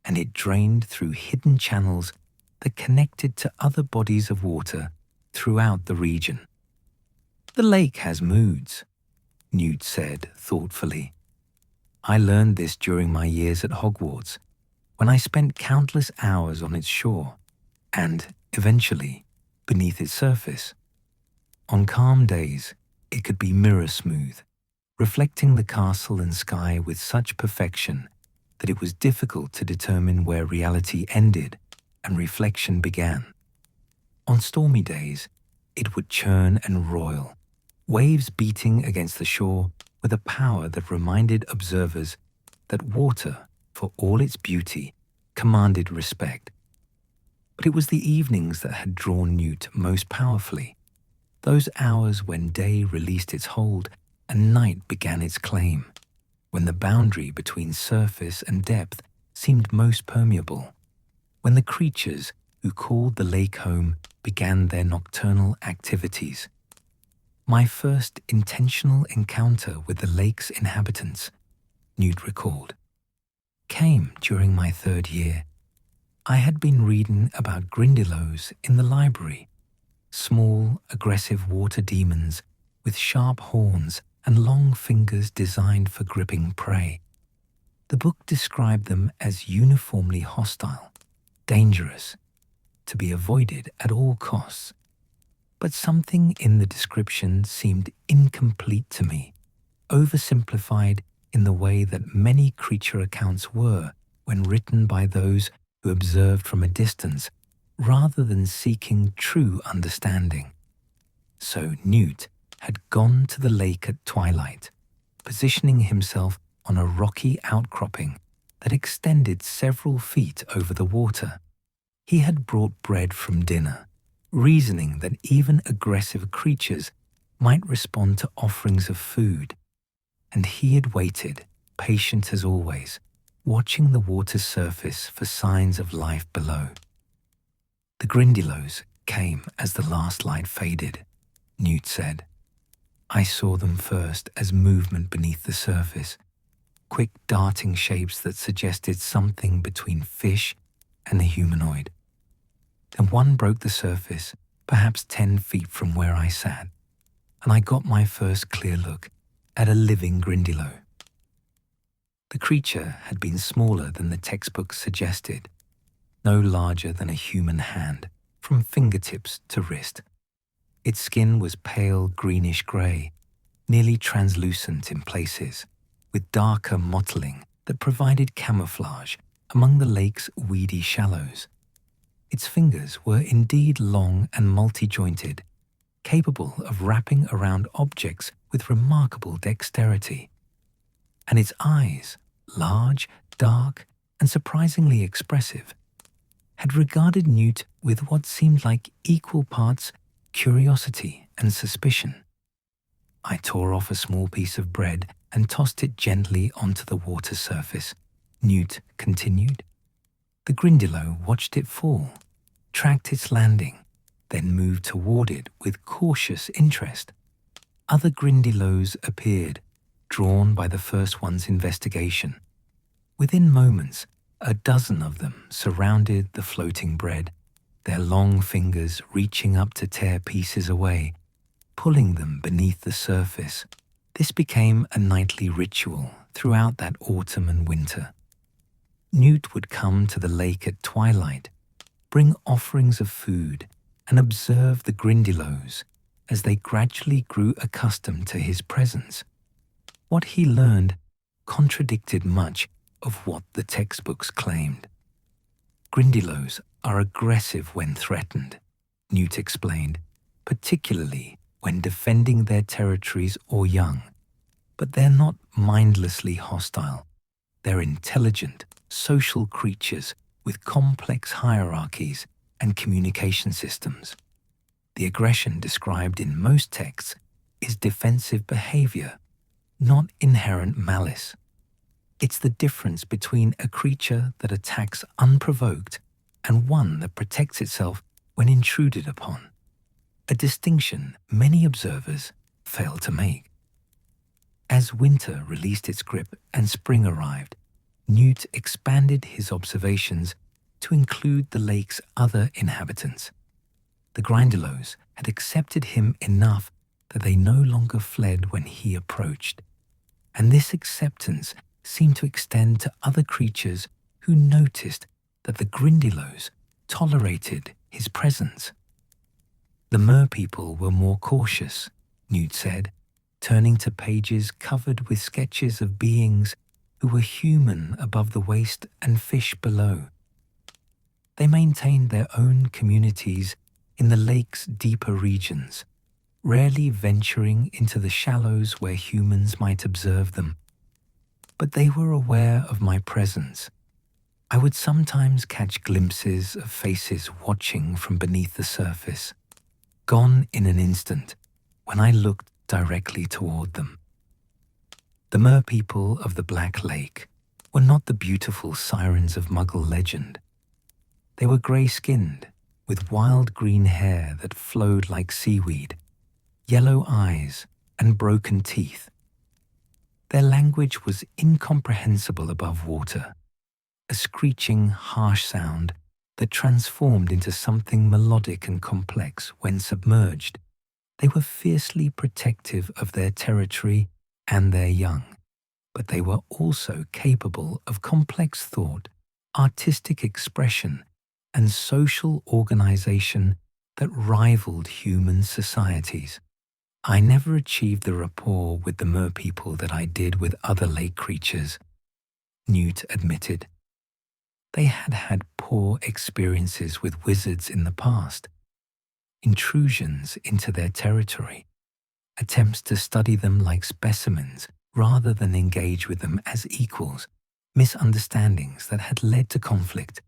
and it drained through hidden channels that connected to other bodies of water throughout the region. The lake has moods, Newt said thoughtfully. I learned this during my years at Hogwarts, when I spent countless hours on its shore, and, eventually, beneath its surface. On calm days, it could be mirror smooth, reflecting the castle and sky with such perfection that it was difficult to determine where reality ended and reflection began. On stormy days, it would churn and roil, waves beating against the shore with a power that reminded observers that water, for all its beauty, commanded respect. But it was the evenings that had drawn Newt most powerfully, those hours when day released its hold and night began its claim, when the boundary between surface and depth seemed most permeable, when the creatures who called the lake home began their nocturnal activities. My first intentional encounter with the lake's inhabitants, Newt recalled, came during my 3rd year. I had been reading about Grindylows in the library, small, aggressive water demons with sharp horns and long fingers designed for gripping prey. The book described them as uniformly hostile, dangerous, to be avoided at all costs. But something in the description seemed incomplete to me, oversimplified in the way that many creature accounts were when written by those who observed from a distance rather than seeking true understanding. So Newt had gone to the lake at twilight, positioning himself on a rocky outcropping that extended several feet over the water. He had brought bread from dinner, reasoning that even aggressive creatures might respond to offerings of food. And he had waited, patient as always, watching the water's surface for signs of life below. The Grindylows came as the last light faded, Newt said. I saw them first as movement beneath the surface, quick darting shapes that suggested something between fish and a humanoid. Then one broke the surface, perhaps 10 feet from where I sat, and I got my first clear look at a living Grindylow. The creature had been smaller than the textbook suggested, no larger than a human hand, from fingertips to wrist. Its skin was pale greenish grey, nearly translucent in places, with darker mottling that provided camouflage among the lake's weedy shallows. Its fingers were indeed long and multi-jointed, capable of wrapping around objects with remarkable dexterity. And its eyes, large, dark, and surprisingly expressive, had regarded Newt with what seemed like equal parts curiosity and suspicion. I tore off a small piece of bread and tossed it gently onto the water surface, Newt continued. The Grindylow watched it fall, tracked its landing, then moved toward it with cautious interest. Other Grindylows appeared, drawn by the first one's investigation. Within moments, a dozen of them surrounded the floating bread, their long fingers reaching up to tear pieces away, pulling them beneath the surface. This became a nightly ritual throughout that autumn and winter. Newt would come to the lake at twilight, bring offerings of food, and observe the Grindylows as they gradually grew accustomed to his presence. What he learned contradicted much of what the textbooks claimed. Grindylows are aggressive when threatened, Newt explained, particularly when defending their territories or young. But they're not mindlessly hostile. They're intelligent, social creatures with complex hierarchies and communication systems. The aggression described in most texts is defensive behavior, not inherent malice. It's the difference between a creature that attacks unprovoked and one that protects itself when intruded upon, a distinction many observers fail to make. As winter released its grip and spring arrived, Newt expanded his observations to include the lake's other inhabitants. The Grindylows had accepted him enough that they no longer fled when he approached, and this acceptance seemed to extend to other creatures who noticed that the Grindylows tolerated his presence. The merpeople were more cautious, Newt said, turning to pages covered with sketches of beings who were human above the waist and fish below. They maintained their own communities in the lake's deeper regions, rarely venturing into the shallows where humans might observe them. But they were aware of my presence. I would sometimes catch glimpses of faces watching from beneath the surface, gone in an instant when I looked directly toward them. The merpeople of the Black Lake were not the beautiful sirens of Muggle legend. They were grey-skinned, with wild green hair that flowed like seaweed, yellow eyes, and broken teeth. Their language was incomprehensible above water, a screeching, harsh sound that transformed into something melodic and complex when submerged. They were fiercely protective of their territory and their young, but they were also capable of complex thought, artistic expression, and social organization that rivaled human societies. I never achieved the rapport with the merpeople that I did with other lake creatures, Newt admitted. They had had poor experiences with wizards in the past, intrusions into their territory, attempts to study them like specimens rather than engage with them as equals, misunderstandings that had led to conflict.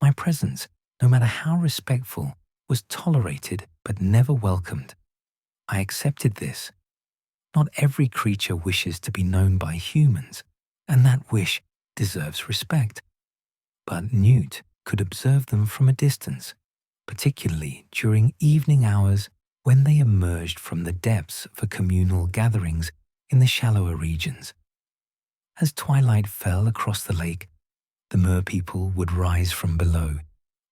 My presence, no matter how respectful, was tolerated but never welcomed. I accepted this. Not every creature wishes to be known by humans, and that wish deserves respect. But Newt could observe them from a distance, particularly during evening hours when they emerged from the depths for communal gatherings in the shallower regions. As twilight fell across the lake, the merpeople would rise from below,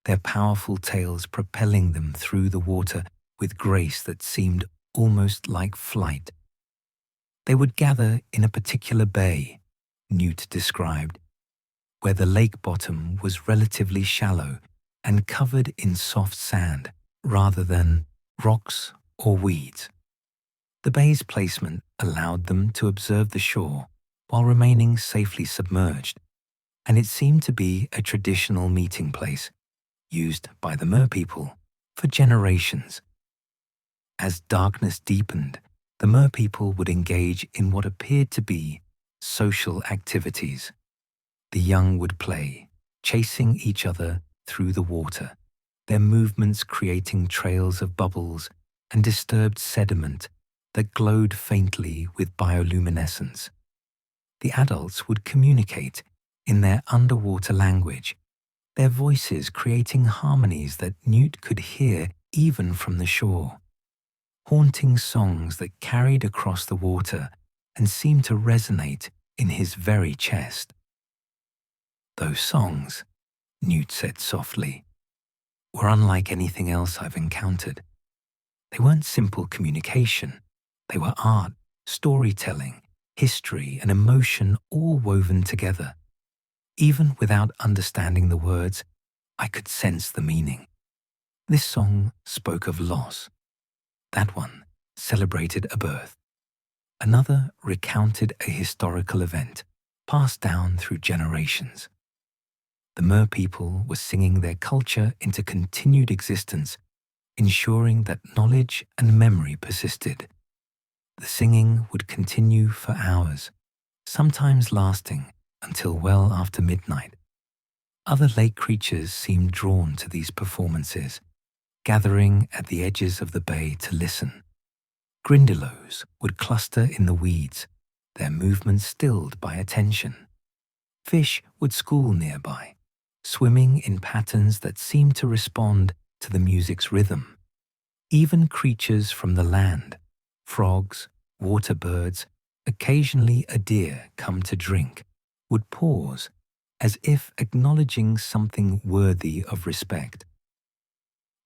their powerful tails propelling them through the water with grace that seemed almost like flight. They would gather in a particular bay, Newt described, where the lake bottom was relatively shallow and covered in soft sand rather than rocks or weeds. The bay's placement allowed them to observe the shore while remaining safely submerged, and it seemed to be a traditional meeting place used by the merpeople for generations. As darkness deepened, the merpeople would engage in what appeared to be social activities. The young would play, chasing each other through the water, their movements creating trails of bubbles and disturbed sediment that glowed faintly with bioluminescence. The adults would communicate in their underwater language, their voices creating harmonies that Newt could hear even from the shore. Haunting songs that carried across the water and seemed to resonate in his very chest. Those songs, Newt said softly, were unlike anything else I've encountered. They weren't simple communication. They were art, storytelling, history, and emotion all woven together. Even without understanding the words, I could sense the meaning. This song spoke of loss. That one celebrated a birth. Another recounted a historical event passed down through generations. The merpeople were singing their culture into continued existence, ensuring that knowledge and memory persisted. The singing would continue for hours, sometimes lasting until well after midnight. Other lake creatures seemed drawn to these performances, gathering at the edges of the bay to listen. Grindylows would cluster in the weeds, their movements stilled by attention. Fish would school nearby, swimming in patterns that seemed to respond to the music's rhythm. Even creatures from the land, frogs, water birds, occasionally a deer come to drink, would pause as if acknowledging something worthy of respect.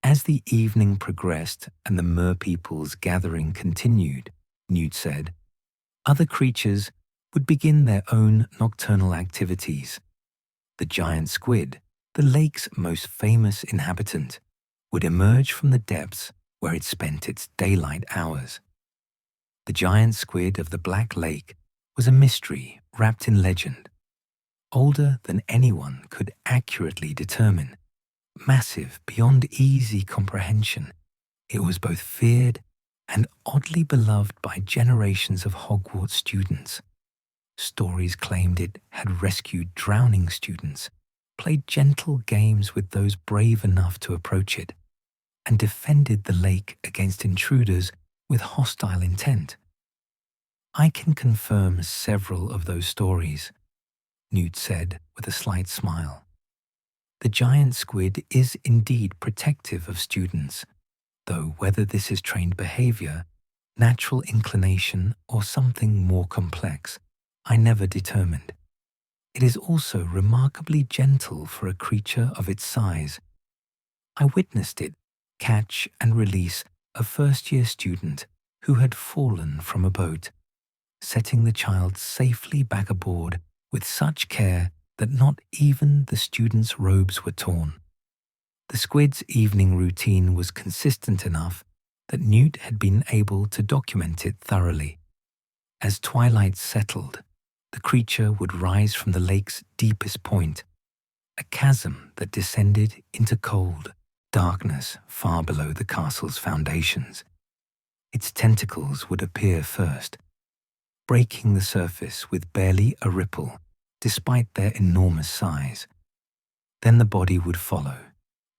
As the evening progressed and the merpeople's gathering continued, Newt said, other creatures would begin their own nocturnal activities. The giant squid, the lake's most famous inhabitant, would emerge from the depths where it spent its daylight hours. The giant squid of the Black Lake was a mystery wrapped in legend, older than anyone could accurately determine. Massive beyond easy comprehension, it was both feared and oddly beloved by generations of Hogwarts students. Stories claimed it had rescued drowning students, played gentle games with those brave enough to approach it, and defended the lake against intruders with hostile intent. I can confirm several of those stories, Newt said with a slight smile. The giant squid is indeed protective of students, though whether this is trained behavior, natural inclination, or something more complex, I never determined. It is also remarkably gentle for a creature of its size. I witnessed it catch and release a first-year student who had fallen from a boat, setting the child safely back aboard with such care that not even the student's robes were torn. The squid's evening routine was consistent enough that Newt had been able to document it thoroughly. As twilight settled, the creature would rise from the lake's deepest point, a chasm that descended into cold darkness far below the castle's foundations. Its tentacles would appear first, breaking the surface with barely a ripple despite their enormous size. Then the body would follow,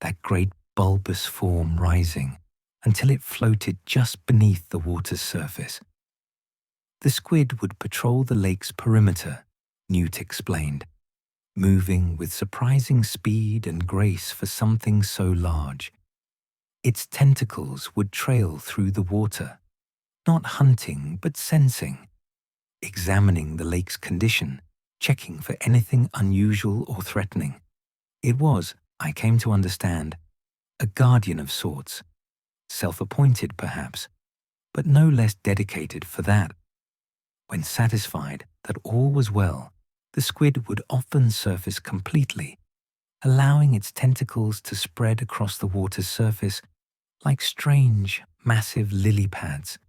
that great bulbous form rising until it floated just beneath the water's surface. The squid would patrol the lake's perimeter, Newt explained, moving with surprising speed and grace for something so large. Its tentacles would trail through the water, not hunting but sensing, examining the lake's condition, checking for anything unusual or threatening. It was, I came to understand, a guardian of sorts, self-appointed perhaps, but no less dedicated for that. When satisfied that all was well, the squid would often surface completely, allowing its tentacles to spread across the water's surface like strange, massive lily pads.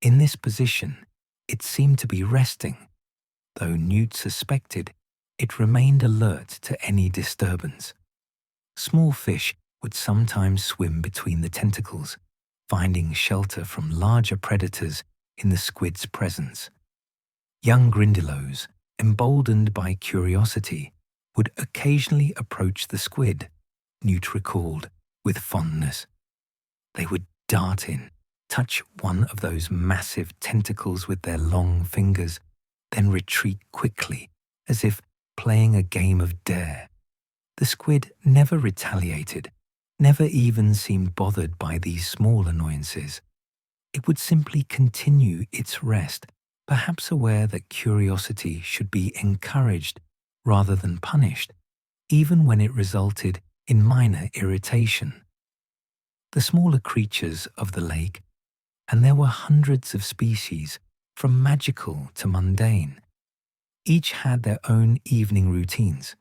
In this position, it seemed to be resting, though Newt suspected it remained alert to any disturbance. Small fish would sometimes swim between the tentacles, finding shelter from larger predators in the squid's presence. Young grindylows, emboldened by curiosity, would occasionally approach the squid, Newt recalled, with fondness. They would dart in, touch one of those massive tentacles with their long fingers, then retreat quickly, as if playing a game of dare. The squid never retaliated, never even seemed bothered by these small annoyances. It would simply continue its rest, perhaps aware that curiosity should be encouraged rather than punished, even when it resulted in minor irritation. The smaller creatures of the lake, and there were hundreds of species, from magical to mundane, each had their own evening routines.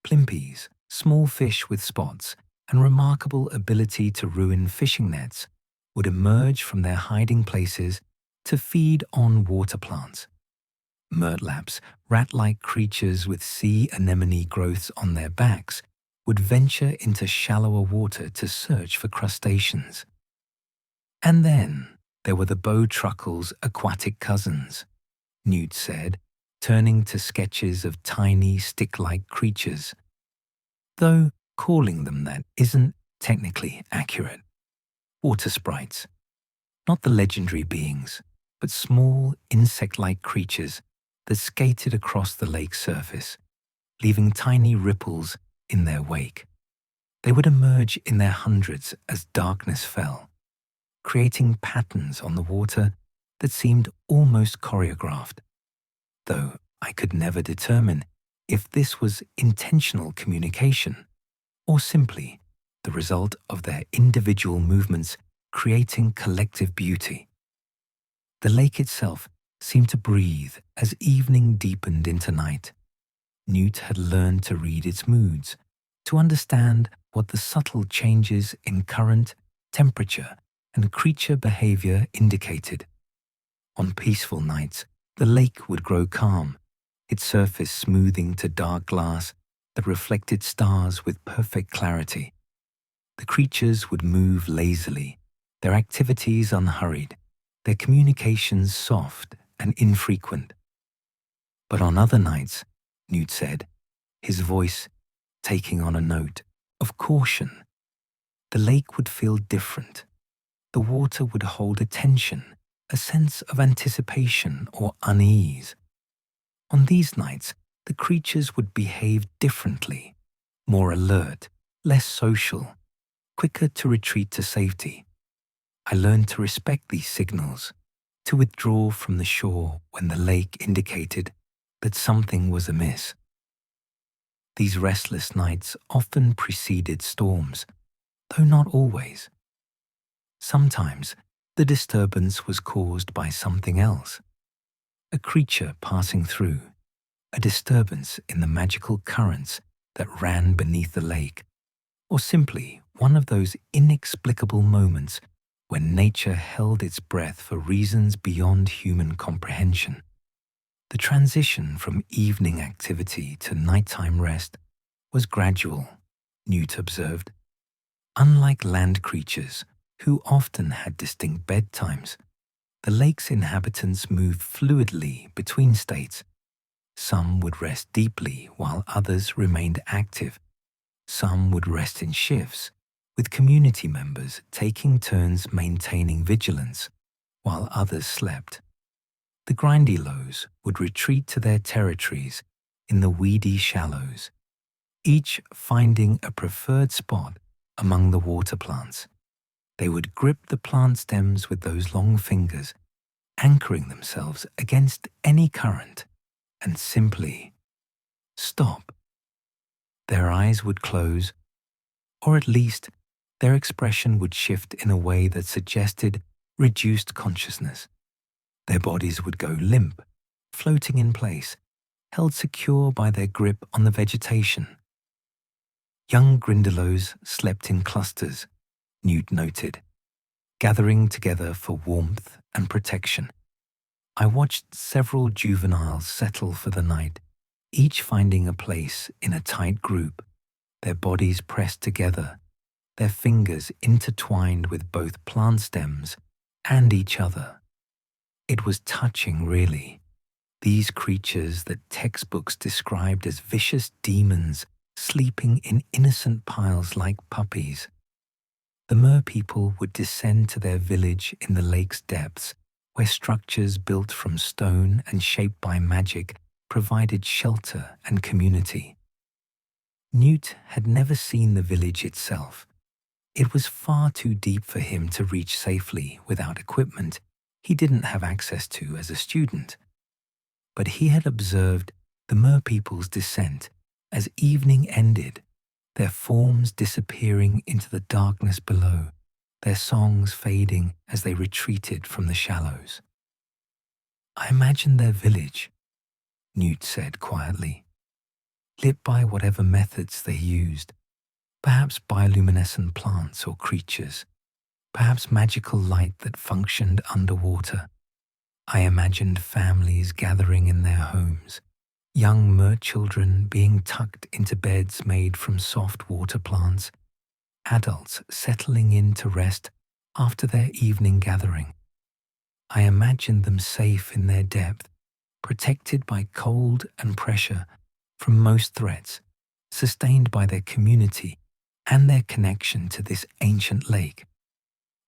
Plimpies, small fish with spots and remarkable ability to ruin fishing nets, would emerge from their hiding places to feed on water plants. Murtlaps, rat-like creatures with sea anemone growths on their backs, would venture into shallower water to search for crustaceans. And then there were the bowtruckle's aquatic cousins, Newt said, turning to sketches of tiny stick-like creatures. Though calling them that isn't technically accurate. Water sprites, not the legendary beings, but small insect-like creatures that skated across the lake's surface, leaving tiny ripples in their wake. They would emerge in their hundreds as darkness fell, creating patterns on the water that seemed almost choreographed, though I could never determine if this was intentional communication or simply the result of their individual movements creating collective beauty. The lake itself seemed to breathe as evening deepened into night. Newt had learned to read its moods, to understand what the subtle changes in current, temperature, and creature behavior indicated. On peaceful nights, the lake would grow calm, its surface smoothing to dark glass that reflected stars with perfect clarity. The creatures would move lazily, their activities unhurried, their communications soft and infrequent. But on other nights, Newt said, his voice taking on a note of caution, the lake would feel different. The water would hold a tension, a sense of anticipation or unease. On these nights, the creatures would behave differently, more alert, less social, quicker to retreat to safety. I learned to respect these signals, to withdraw from the shore when the lake indicated that something was amiss. These restless nights often preceded storms, though not always. Sometimes the disturbance was caused by something else, a creature passing through, a disturbance in the magical currents that ran beneath the lake, or simply one of those inexplicable moments when nature held its breath for reasons beyond human comprehension. The transition from evening activity to nighttime rest was gradual, Newt observed. Unlike land creatures, who often had distinct bedtimes, the lake's inhabitants moved fluidly between states, Some would rest deeply while others remained active. Some would rest in shifts, with community members taking turns maintaining vigilance while others slept. The grindylows would retreat to their territories in the weedy shallows, each finding a preferred spot among the water plants. They would grip the plant stems with those long fingers, anchoring themselves against any current, and simply stop. Their eyes would close, or at least their expression would shift in a way that suggested reduced consciousness. Their bodies would go limp, floating in place, held secure by their grip on the vegetation. Young grindylows slept in clusters, Newt noted, gathering together for warmth and protection. I watched several juveniles settle for the night, each finding a place in a tight group, their bodies pressed together, their fingers intertwined with both plant stems and each other. It was touching, really. These creatures that textbooks described as vicious demons sleeping in innocent piles like puppies. The merpeople would descend to their village in the lake's depths, where structures built from stone and shaped by magic provided shelter and community. Newt had never seen the village itself. It was far too deep for him to reach safely without equipment he didn't have access to as a student. But he had observed the merpeople's descent as evening ended, their forms disappearing into the darkness below, their songs fading as they retreated from the shallows. I imagined their village, Newt said quietly, lit by whatever methods they used, perhaps bioluminescent plants or creatures, perhaps magical light that functioned underwater. I imagined families gathering in their homes, young merchildren being tucked into beds made from soft water plants, adults settling in to rest after their evening gathering. I imagined them safe in their depth, protected by cold and pressure from most threats, sustained by their community and their connection to this ancient lake.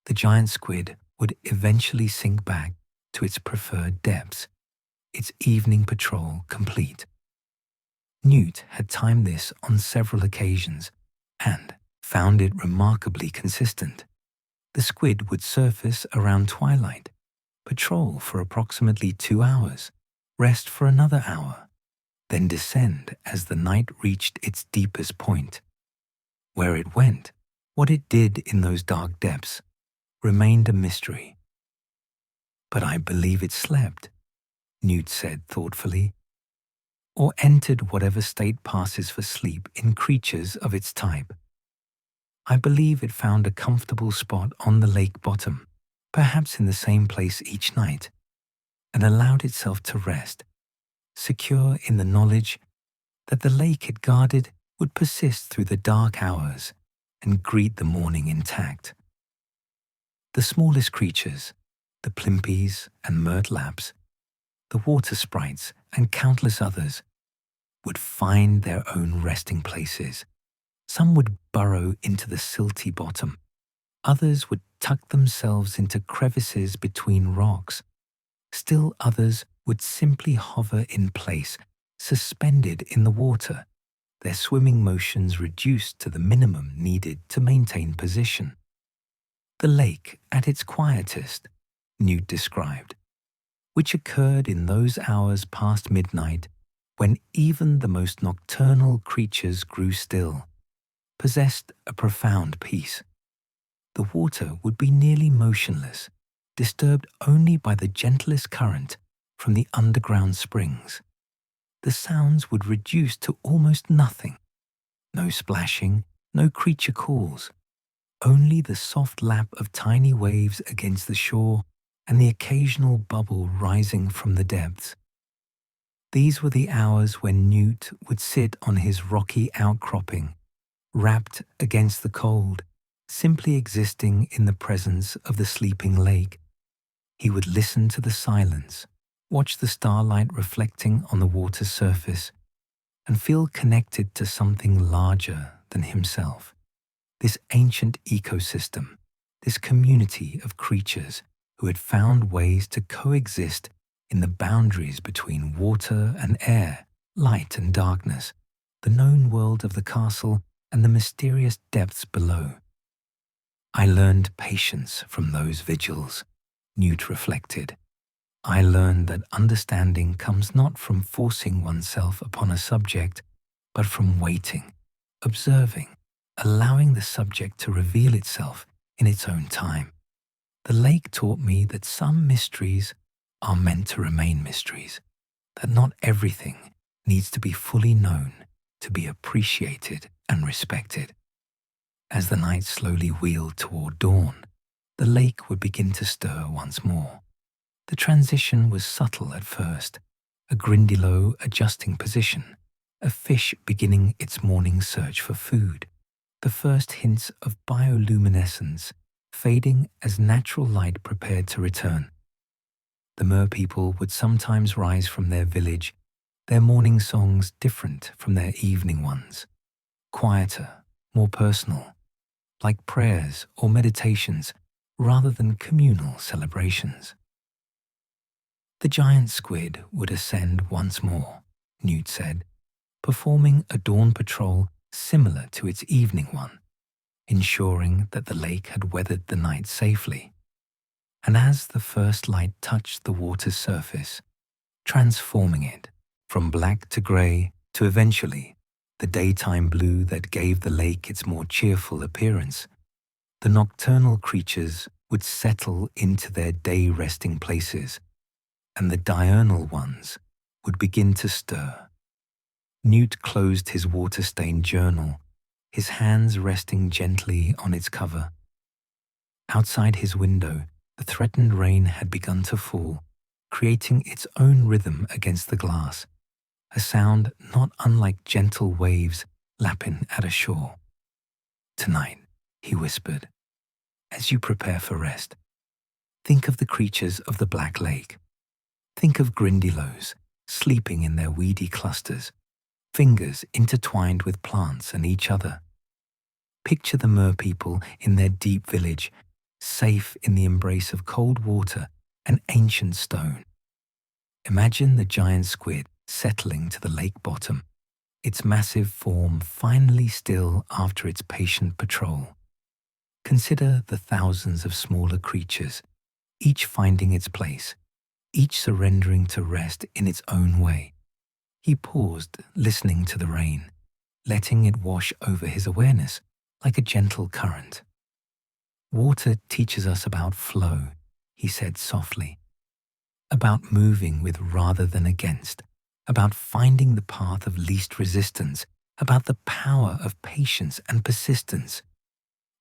The giant squid would eventually sink back to its preferred depths, its evening patrol complete. Newt had timed this on several occasions and found it remarkably consistent. The squid would surface around twilight, patrol for approximately 2 hours, rest for another hour, then descend as the night reached its deepest point. Where it went, what it did in those dark depths, remained a mystery. But I believe it slept, Newt said thoughtfully, or entered whatever state passes for sleep in creatures of its type. I believe it found a comfortable spot on the lake bottom, perhaps in the same place each night, and allowed itself to rest, secure in the knowledge that the lake it guarded would persist through the dark hours and greet the morning intact. The smallest creatures, the plimpies and murtlaps, the water sprites and countless others, would find their own resting places. Some would burrow into the silty bottom. Others would tuck themselves into crevices between rocks. Still others would simply hover in place, suspended in the water, their swimming motions reduced to the minimum needed to maintain position. The lake at its quietest, Newt described, which occurred in those hours past midnight when even the most nocturnal creatures grew still, possessed a profound peace. The water would be nearly motionless, disturbed only by the gentlest current from the underground springs. The sounds would reduce to almost nothing. No splashing, no creature calls, only the soft lap of tiny waves against the shore and the occasional bubble rising from the depths. These were the hours when Newt would sit on his rocky outcropping, wrapped against the cold, simply existing in the presence of the sleeping lake. He would listen to the silence, watch the starlight reflecting on the water's surface, and feel connected to something larger than himself. This ancient ecosystem, this community of creatures who had found ways to coexist in the boundaries between water and air, light and darkness, the known world of the castle and the mysterious depths below. I learned patience from those vigils, Newt reflected. I learned that understanding comes not from forcing oneself upon a subject, but from waiting, observing, allowing the subject to reveal itself in its own time. The lake taught me that some mysteries are meant to remain mysteries, that not everything needs to be fully known to be appreciated and respected. As the night slowly wheeled toward dawn, the lake would begin to stir once more. The transition was subtle at first, a grindilo adjusting position, a fish beginning its morning search for food, the first hints of bioluminescence fading as natural light prepared to return. The merpeople would sometimes rise from their village, their morning songs different from their evening ones, quieter, more personal, like prayers or meditations rather than communal celebrations. The giant squid would ascend once more, Newt said, performing a dawn patrol similar to its evening one, ensuring that the lake had weathered the night safely. And as the first light touched the water's surface, transforming it from black to grey to eventually the daytime blue that gave the lake its more cheerful appearance, the nocturnal creatures would settle into their day resting places, and the diurnal ones would begin to stir. Newt closed his water-stained journal, his hands resting gently on its cover. Outside his window, the threatened rain had begun to fall, creating its own rhythm against the glass, a sound not unlike gentle waves lapping at a shore. "Tonight," he whispered, "as you prepare for rest, think of the creatures of the Black Lake. Think of grindylows sleeping in their weedy clusters, fingers intertwined with plants and each other. Picture the merpeople in their deep village, safe in the embrace of cold water and ancient stone. Imagine the giant squid settling to the lake bottom, its massive form finally still after its patient patrol. Consider the thousands of smaller creatures, each finding its place, each surrendering to rest in its own way." He paused, listening to the rain, letting it wash over his awareness like a gentle current. "Water teaches us about flow," he said softly, "about moving with rather than against, about finding the path of least resistance, about the power of patience and persistence.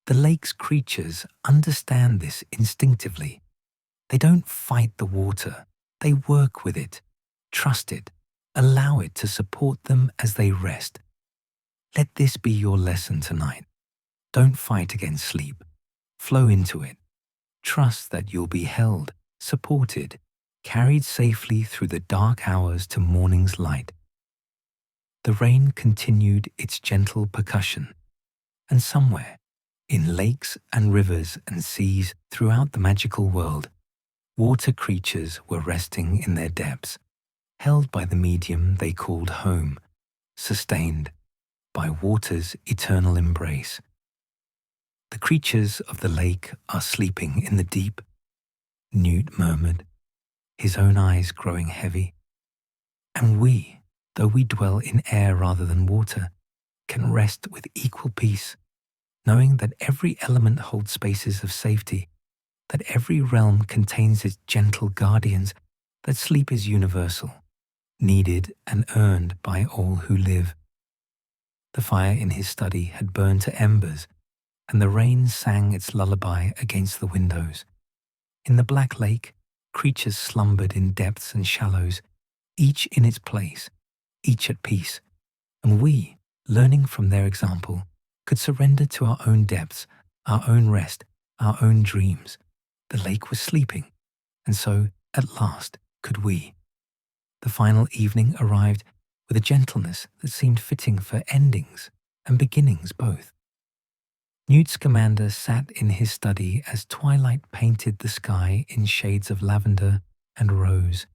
The lake's creatures understand this instinctively. They don't fight the water, they work with it, trust it, allow it to support them as they rest. Let this be your lesson tonight. Don't fight against sleep. Flow into it. Trust that you'll be held, supported, carried safely through the dark hours to morning's light." The rain continued its gentle percussion, and somewhere, in lakes and rivers and seas throughout the magical world, water creatures were resting in their depths, held by the medium they called home, sustained by water's eternal embrace. "The creatures of the lake are sleeping in the deep," Newt murmured, his own eyes growing heavy. "And we, though we dwell in air rather than water, can rest with equal peace, knowing that every element holds spaces of safety, that every realm contains its gentle guardians, that sleep is universal, needed and earned by all who live." The fire in his study had burned to embers, and the rain sang its lullaby against the windows. In the Black Lake, creatures slumbered in depths and shallows, each in its place, each at peace, and we, learning from their example, could surrender to our own depths, our own rest, our own dreams. The lake was sleeping, and so, at last, could we. The final evening arrived with a gentleness that seemed fitting for endings and beginnings both. Newt Scamander sat in his study as twilight painted the sky in shades of lavender and rose,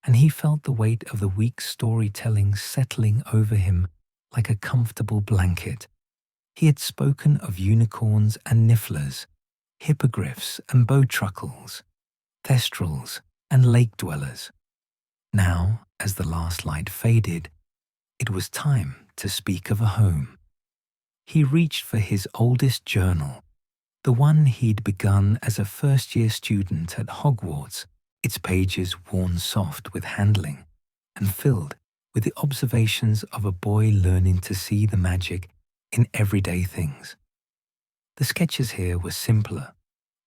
and he felt the weight of the week's storytelling settling over him like a comfortable blanket. He had spoken of unicorns and nifflers, hippogriffs and bowtruckles, thestrals and lake dwellers. Now, as the last light faded, it was time to speak of a home. He reached for his oldest journal, the one he'd begun as a first-year student at Hogwarts, its pages worn soft with handling and filled with the observations of a boy learning to see the magic in everyday things. The sketches here were simpler,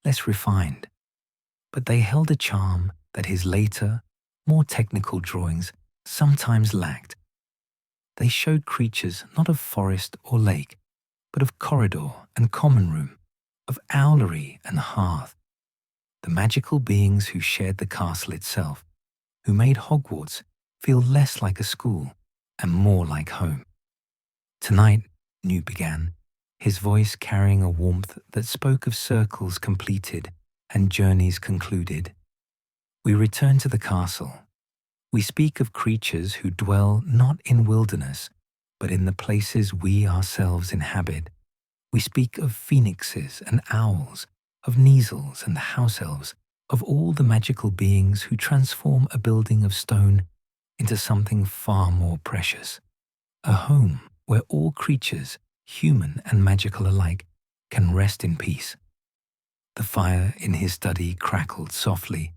less refined, but they held a charm that his later, more technical drawings sometimes lacked. They showed creatures not of forest or lake, but of corridor and common room, of owlery and hearth, the magical beings who shared the castle itself, who made Hogwarts feel less like a school and more like home. Tonight, Newt began, his voice carrying a warmth that spoke of circles completed and journeys concluded. We return to the castle. We speak of creatures who dwell not in wilderness, but in the places we ourselves inhabit. We speak of phoenixes and owls, of Neasels and house elves, of all the magical beings who transform a building of stone into something far more precious. A home where all creatures, human and magical alike, can rest in peace. The fire in his study crackled softly,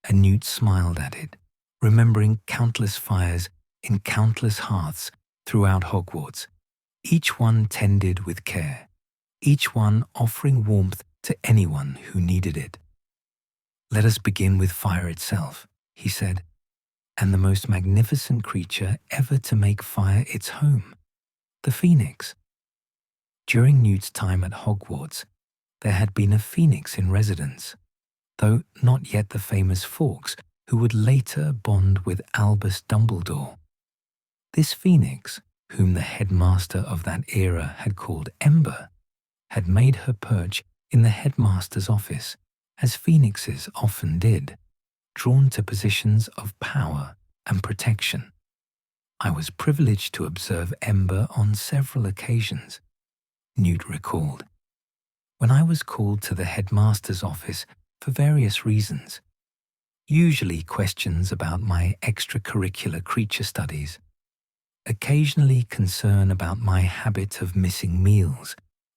and Newt smiled at it, remembering countless fires in countless hearths throughout Hogwarts, each one tended with care, each one offering warmth to anyone who needed it. "Let us begin with fire itself," he said, "and the most magnificent creature ever to make fire its home, the phoenix." During Newt's time at Hogwarts, there had been a phoenix in residence, though not yet the famous Fawkes who would later bond with Albus Dumbledore. This phoenix, whom the headmaster of that era had called Ember, had made her perch in the headmaster's office, as phoenixes often did, drawn to positions of power and protection. I was privileged to observe Ember on several occasions, Newt recalled. When I was called to the headmaster's office for various reasons, usually questions about my extracurricular creature studies, occasionally concern about my habit of missing meals,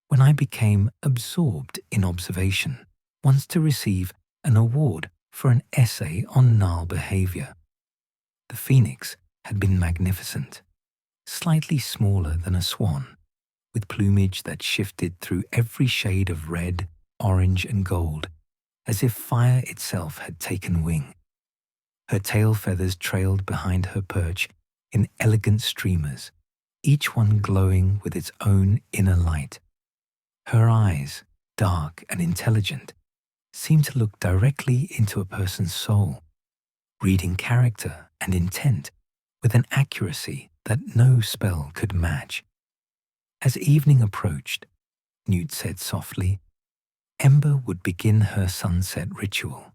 when I became absorbed in observation, once to receive an award for an essay on Nile behavior. The phoenix had been magnificent, slightly smaller than a swan, with plumage that shifted through every shade of red, orange, and gold, as if fire itself had taken wing. Her tail feathers trailed behind her perch in elegant streamers, each one glowing with its own inner light. Her eyes, dark and intelligent, seemed to look directly into a person's soul, reading character and intent with an accuracy that no spell could match. As evening approached, Newt said softly, Ember would begin her sunset ritual.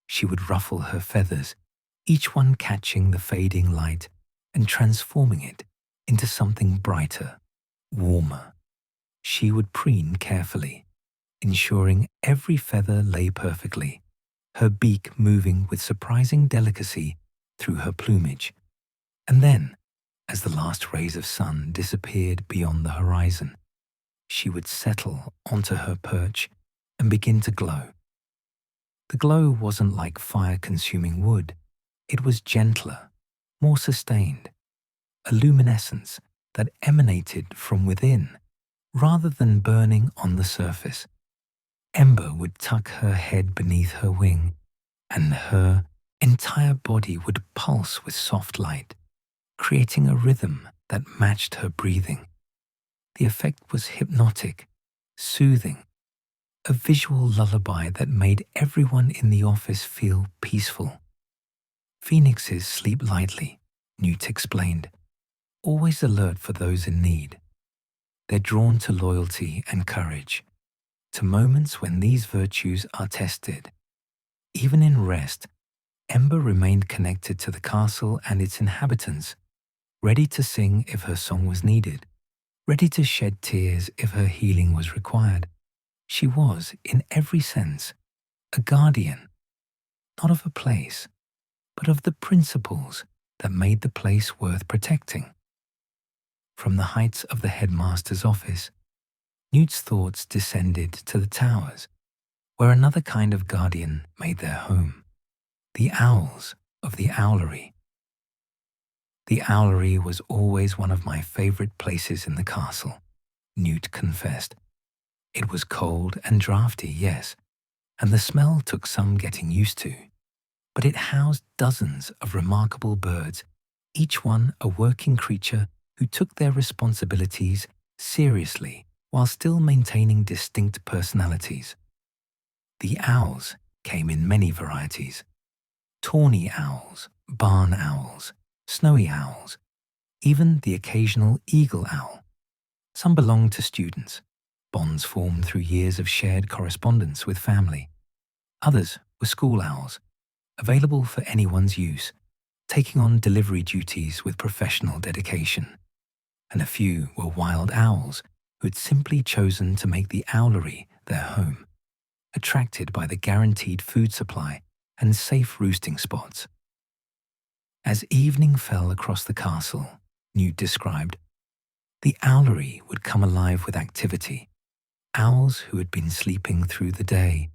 She would ruffle her feathers, each one catching the fading light and transforming it into something brighter, warmer. She would preen carefully, ensuring every feather lay perfectly, her beak moving with surprising delicacy through her plumage. And then, as the last rays of sun disappeared beyond the horizon, she would settle onto her perch and begin to glow. The glow wasn't like fire-consuming wood. It was gentler, more sustained, a luminescence that emanated from within, rather than burning on the surface. Ember would tuck her head beneath her wing, and her entire body would pulse with soft light, creating a rhythm that matched her breathing. The effect was hypnotic, soothing, a visual lullaby that made everyone in the office feel peaceful. Phoenixes sleep lightly, Newt explained, always alert for those in need. They're drawn to loyalty and courage, to moments when these virtues are tested. Even in rest, Ember remained connected to the castle and its inhabitants, ready to sing if her song was needed, ready to shed tears if her healing was required. She was, in every sense, a guardian, not of a place, but of the principles that made the place worth protecting. From the heights of the headmaster's office, Newt's thoughts descended to the towers, where another kind of guardian made their home, the owls of the owlery. The owlery was always one of my favorite places in the castle, Newt confessed. It was cold and drafty, yes, and the smell took some getting used to, but it housed dozens of remarkable birds, each one a working creature who took their responsibilities seriously while still maintaining distinct personalities. The owls came in many varieties: tawny owls, barn owls, snowy owls, even the occasional eagle owl. Some belonged to students, bonds formed through years of shared correspondence with family. Others were school owls, available for anyone's use, taking on delivery duties with professional dedication. And a few were wild owls who had simply chosen to make the owlery their home, attracted by the guaranteed food supply and safe roosting spots. As evening fell across the castle, Newt described, the owlery would come alive with activity. Owls who had been sleeping through the day,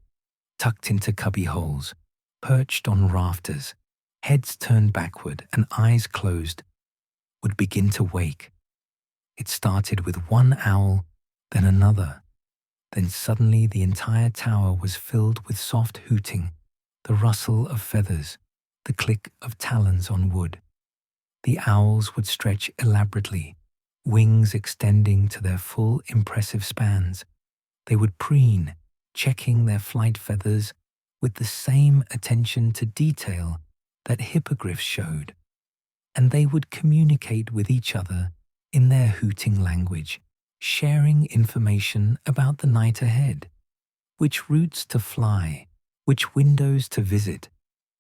tucked into cubby holes, perched on rafters, heads turned backward and eyes closed, would begin to wake. It started with one owl, then another. Then suddenly the entire tower was filled with soft hooting, the rustle of feathers, the click of talons on wood. The owls would stretch elaborately, wings extending to their full impressive spans. They would preen, checking their flight feathers with the same attention to detail that hippogriffs showed, and they would communicate with each other in their hooting language, sharing information about the night ahead, which routes to fly, which windows to visit,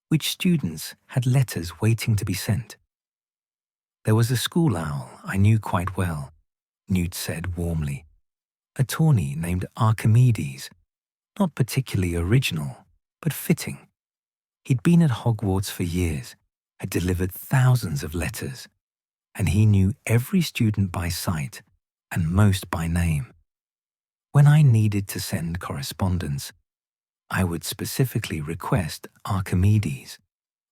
which students had letters waiting to be sent. There was a school owl I knew quite well, Newt said warmly, a tawny named Archimedes, not particularly original, but fitting. He'd been at Hogwarts for years, had delivered thousands of letters, and he knew every student by sight and most by name. When I needed to send correspondence, I would specifically request Archimedes,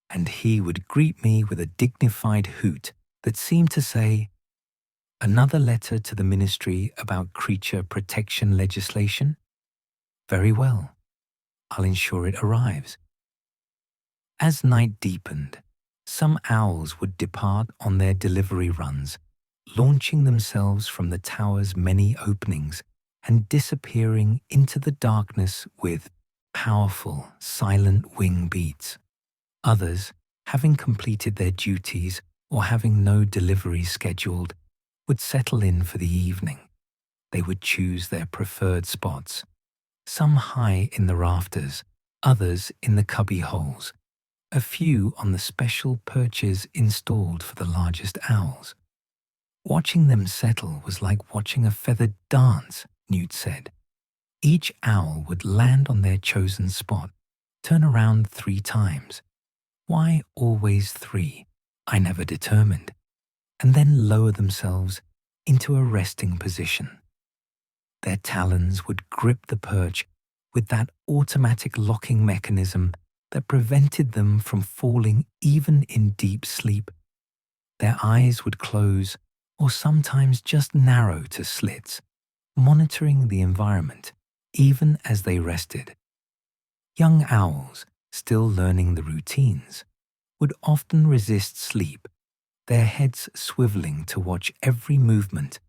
and he would greet me with a dignified hoot that seemed to say, "Another letter to the Ministry about creature protection legislation? Very well, I'll ensure it arrives." As night deepened, some owls would depart on their delivery runs, launching themselves from the tower's many openings and disappearing into the darkness with powerful, silent wing beats. Others, having completed their duties or having no deliveries scheduled, would settle in for the evening. They would choose their preferred spots, some high in the rafters, others in the cubby holes, a few on the special perches installed for the largest owls. Watching them settle was like watching a feathered dance, Newt said. Each owl would land on their chosen spot, turn around 3 times. Why always 3? I never determined. And then lower themselves into a resting position. Their talons would grip the perch with that automatic locking mechanism that prevented them from falling even in deep sleep. Their eyes would close or sometimes just narrow to slits, monitoring the environment even as they rested. Young owls, still learning the routines, would often resist sleep, their heads swiveling to watch every movement,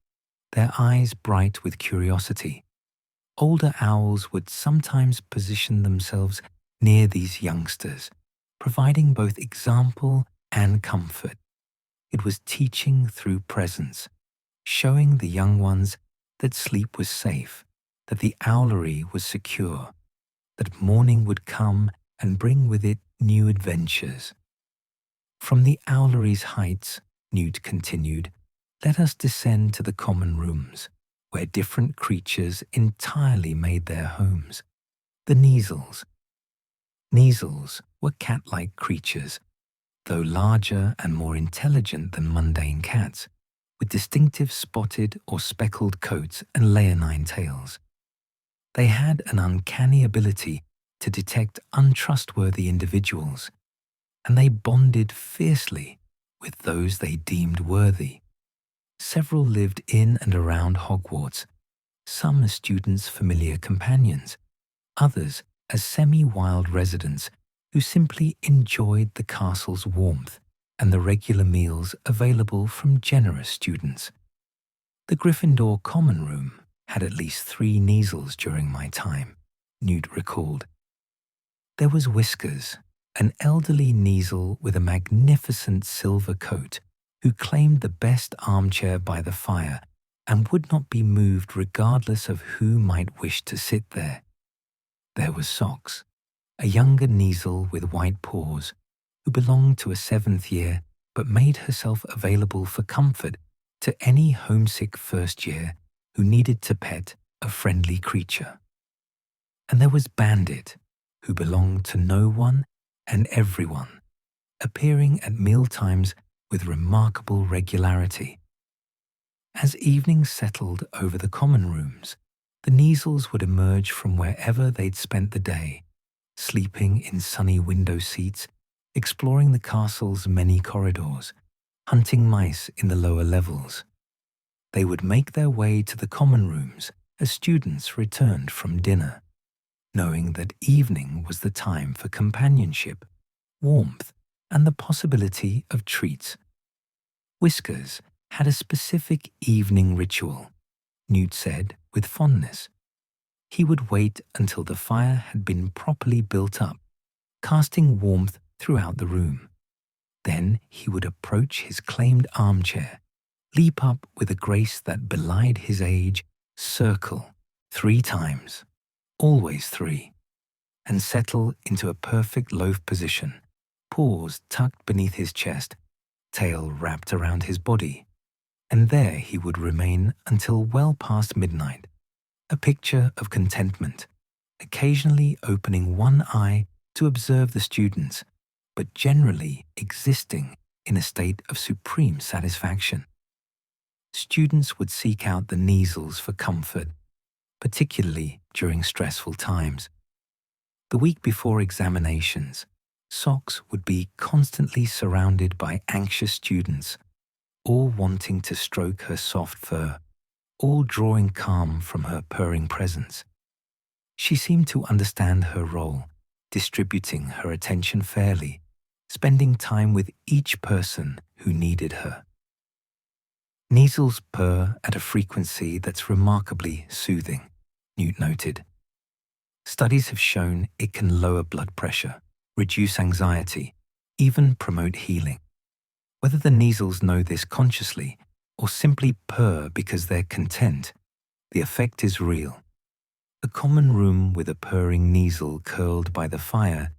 their eyes bright with curiosity. Older owls would sometimes position themselves near these youngsters, providing both example and comfort. It was teaching through presence, showing the young ones that sleep was safe, that the owlery was secure, that morning would come and bring with it new adventures. From the owlery's heights, Newt continued, let us descend to the common rooms, where different creatures entirely made their homes. The Neasels. Neasels were cat-like creatures, though larger and more intelligent than mundane cats, with distinctive spotted or speckled coats and leonine tails. They had an uncanny ability to detect untrustworthy individuals, and they bonded fiercely with those they deemed worthy. Several lived in and around Hogwarts, some as students' familiar companions, others as semi-wild residents who simply enjoyed the castle's warmth and the regular meals available from generous students. The Gryffindor common room had at least 3 Neasels during my time, Newt recalled. There was Whiskers, an elderly Neasel with a magnificent silver coat who claimed the best armchair by the fire and would not be moved regardless of who might wish to sit there. There was Socks, a younger Neasel with white paws, who belonged to a 7th year but made herself available for comfort to any homesick first year who needed to pet a friendly creature. And there was Bandit, who belonged to no one and everyone, appearing at mealtimes with remarkable regularity. As evening settled over the common rooms, the Neasels would emerge from wherever they'd spent the day, sleeping in sunny window seats, exploring the castle's many corridors, hunting mice in the lower levels. They would make their way to the common rooms as students returned from dinner, knowing that evening was the time for companionship, warmth, and the possibility of treats. Whiskers had a specific evening ritual, Newt said with fondness. He would wait until the fire had been properly built up, casting warmth throughout the room. Then he would approach his claimed armchair, leap up with a grace that belied his age, circle 3 times, always 3, and settle into a perfect loaf position, paws tucked beneath his chest, tail wrapped around his body. And there he would remain until well past midnight, a picture of contentment, occasionally opening one eye to observe the students, but generally existing in a state of supreme satisfaction. Students would seek out the Neasels for comfort, particularly during stressful times. The week before examinations, Socks would be constantly surrounded by anxious students, all wanting to stroke her soft fur, all drawing calm from her purring presence. She seemed to understand her role, distributing her attention fairly, spending time with each person who needed her. Neasels purr at a frequency that's remarkably soothing, Newt noted. Studies have shown it can lower blood pressure, reduce anxiety, even promote healing. Whether the Neasels know this consciously or simply purr because they're content, the effect is real. A common room with a purring Neasel curled by the fire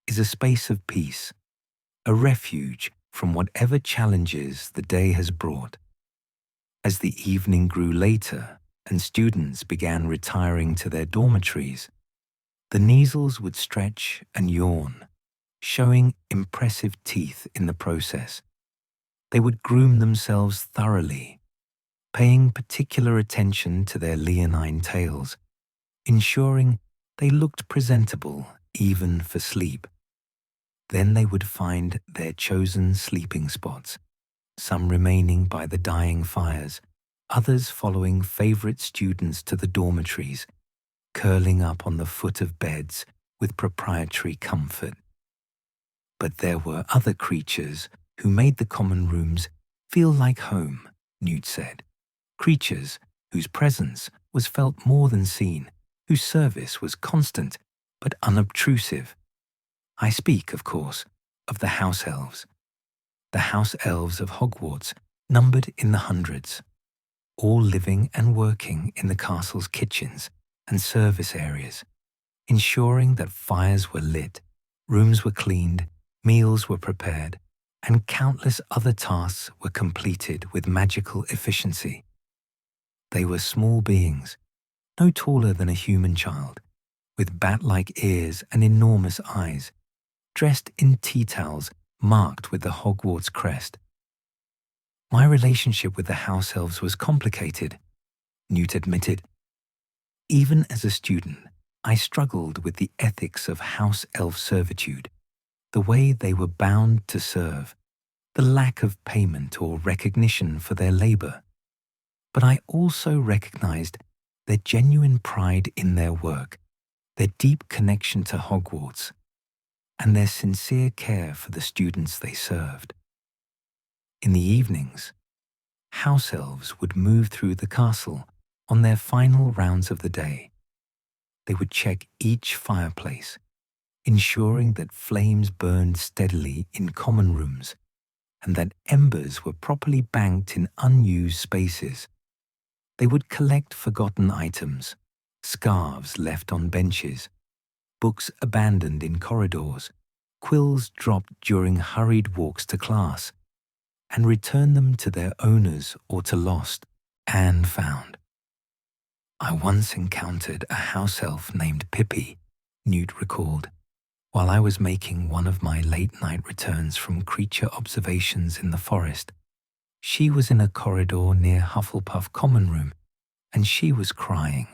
is a space of peace, a refuge from whatever challenges the day has brought. As the evening grew later and students began retiring to their dormitories, the Neasels would stretch and yawn, showing impressive teeth in the process. They would groom themselves thoroughly, paying particular attention to their leonine tails, ensuring they looked presentable even for sleep. Then they would find their chosen sleeping spots, some remaining by the dying fires, others following favorite students to the dormitories, curling up on the foot of beds with proprietary comfort. But there were other creatures who made the common rooms feel like home, Newt said. Creatures whose presence was felt more than seen, whose service was constant but unobtrusive. I speak, of course, of the house elves. The house elves of Hogwarts numbered in the hundreds, all living and working in the castle's kitchens and service areas, ensuring that fires were lit, rooms were cleaned, meals were prepared, and countless other tasks were completed with magical efficiency. They were small beings, no taller than a human child, with bat-like ears and enormous eyes, dressed in tea towels marked with the Hogwarts crest. My relationship with the house elves was complicated, Newt admitted. Even as a student, I struggled with the ethics of house elf servitude, the way they were bound to serve, the lack of payment or recognition for their labor. But I also recognized their genuine pride in their work, their deep connection to Hogwarts, and their sincere care for the students they served. In the evenings, house elves would move through the castle on their final rounds of the day. They would check each fireplace, ensuring that flames burned steadily in common rooms and that embers were properly banked in unused spaces. They would collect forgotten items, scarves left on benches, books abandoned in corridors, quills dropped during hurried walks to class, and return them to their owners or to lost and found. I once encountered a house elf named Pippi, Newt recalled, while I was making one of my late-night returns from creature observations in the forest. She was in a corridor near Hufflepuff Common Room, and she was crying,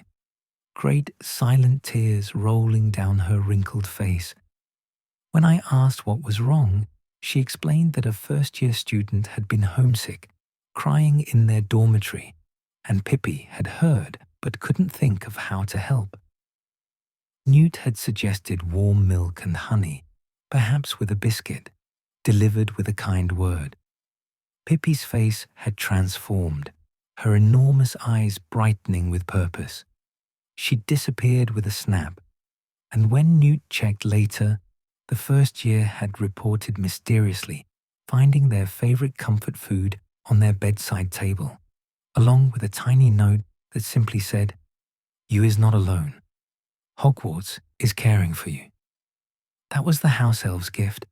great silent tears rolling down her wrinkled face. When I asked what was wrong, she explained that a first-year student had been homesick, crying in their dormitory, and Pippi had heard but couldn't think of how to help. Newt had suggested warm milk and honey, perhaps with a biscuit, delivered with a kind word. Pippi's face had transformed, her enormous eyes brightening with purpose. She disappeared with a snap, and when Newt checked later, the first year had reported mysteriously finding their favorite comfort food on their bedside table, along with a tiny note that simply said, "You is not alone. Hogwarts is caring for you." That was the house elves' gift,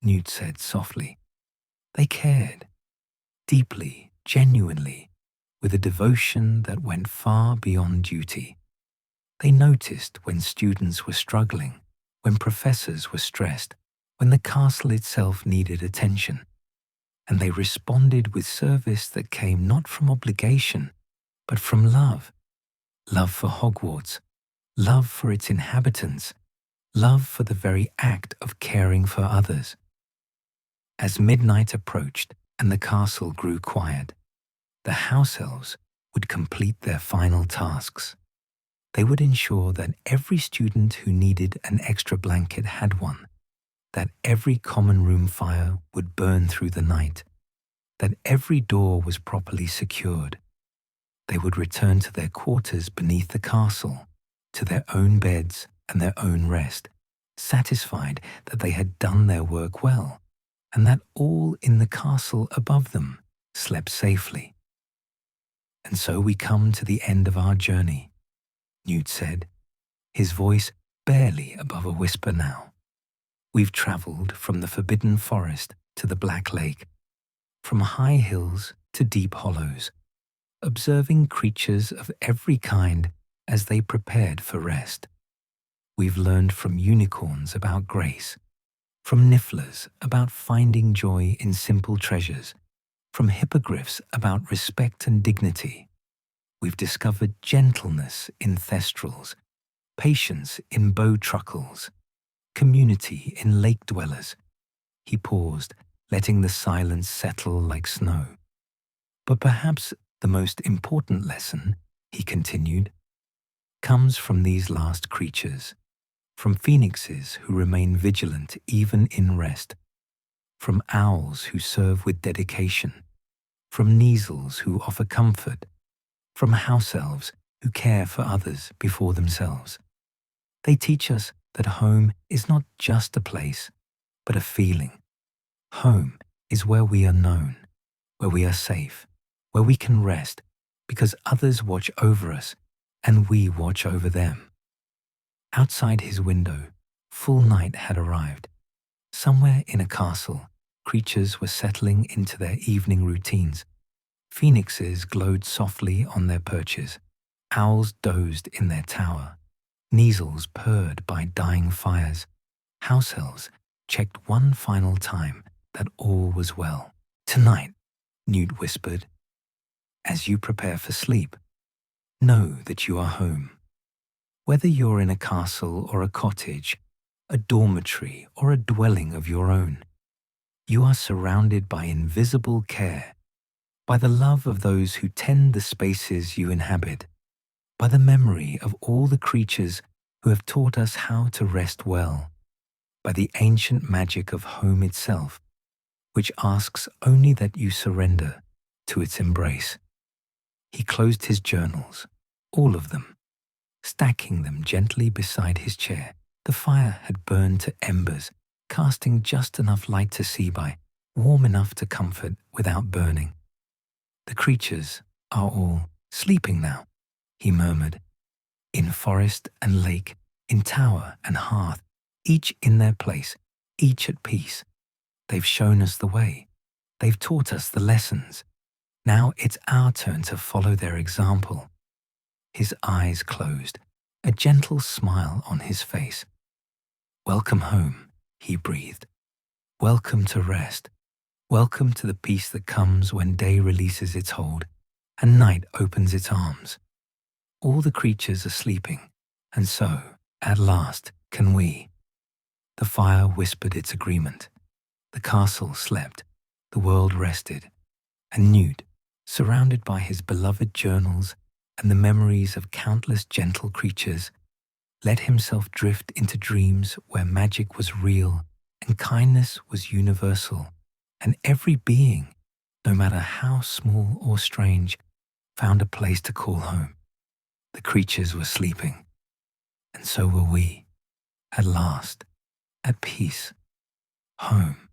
Newt said softly. They cared, deeply, genuinely, with a devotion that went far beyond duty. They noticed when students were struggling, when professors were stressed, when the castle itself needed attention, and they responded with service that came not from obligation, but from love. Love for Hogwarts, love for its inhabitants, love for the very act of caring for others. As midnight approached and the castle grew quiet, the house elves would complete their final tasks. They would ensure that every student who needed an extra blanket had one, that every common room fire would burn through the night, that every door was properly secured. They would return to their quarters beneath the castle, to their own beds and their own rest, satisfied that they had done their work well, and that all in the castle above them slept safely. And so we come to the end of our journey, Newt said, his voice barely above a whisper now. We've travelled from the Forbidden Forest to the Black Lake, from high hills to deep hollows, observing creatures of every kind as they prepared for rest. We've learned from unicorns about grace, from nifflers about finding joy in simple treasures, from hippogriffs about respect and dignity. We've discovered gentleness in thestrals, patience in bowtruckles, community in lake dwellers. He paused, letting the silence settle like snow. But perhaps the most important lesson, he continued, comes from these last creatures, from phoenixes who remain vigilant even in rest, from owls who serve with dedication, from neasels who offer comfort, from house elves who care for others before themselves. They teach us that home is not just a place, but a feeling. Home is where we are known, where we are safe, where we can rest because others watch over us and we watch over them. Outside his window, full night had arrived. Somewhere in a castle, creatures were settling into their evening routines. Phoenixes glowed softly on their perches. Owls dozed in their tower. Neasels purred by dying fires. House elves checked one final time that all was well. Tonight, Newt whispered, as you prepare for sleep, know that you are home. Whether you're in a castle or a cottage, a dormitory or a dwelling of your own, you are surrounded by invisible care, by the love of those who tend the spaces you inhabit, by the memory of all the creatures who have taught us how to rest well, by the ancient magic of home itself, which asks only that you surrender to its embrace. He closed his journals, all of them, stacking them gently beside his chair. The fire had burned to embers, casting just enough light to see by, warm enough to comfort without burning. The creatures are all sleeping now, he murmured, in forest and lake, in tower and hearth, each in their place, each at peace. They've shown us the way. They've taught us the lessons. Now it's our turn to follow their example. His eyes closed, a gentle smile on his face. Welcome home, he breathed. Welcome to rest. Welcome to the peace that comes when day releases its hold and night opens its arms. All the creatures are sleeping, and so, at last, can we. The fire whispered its agreement. The castle slept, the world rested, and Newt, surrounded by his beloved journals and the memories of countless gentle creatures, let himself drift into dreams where magic was real and kindness was universal, and every being, no matter how small or strange, found a place to call home. The creatures were sleeping, and so were we, at last, at peace, home.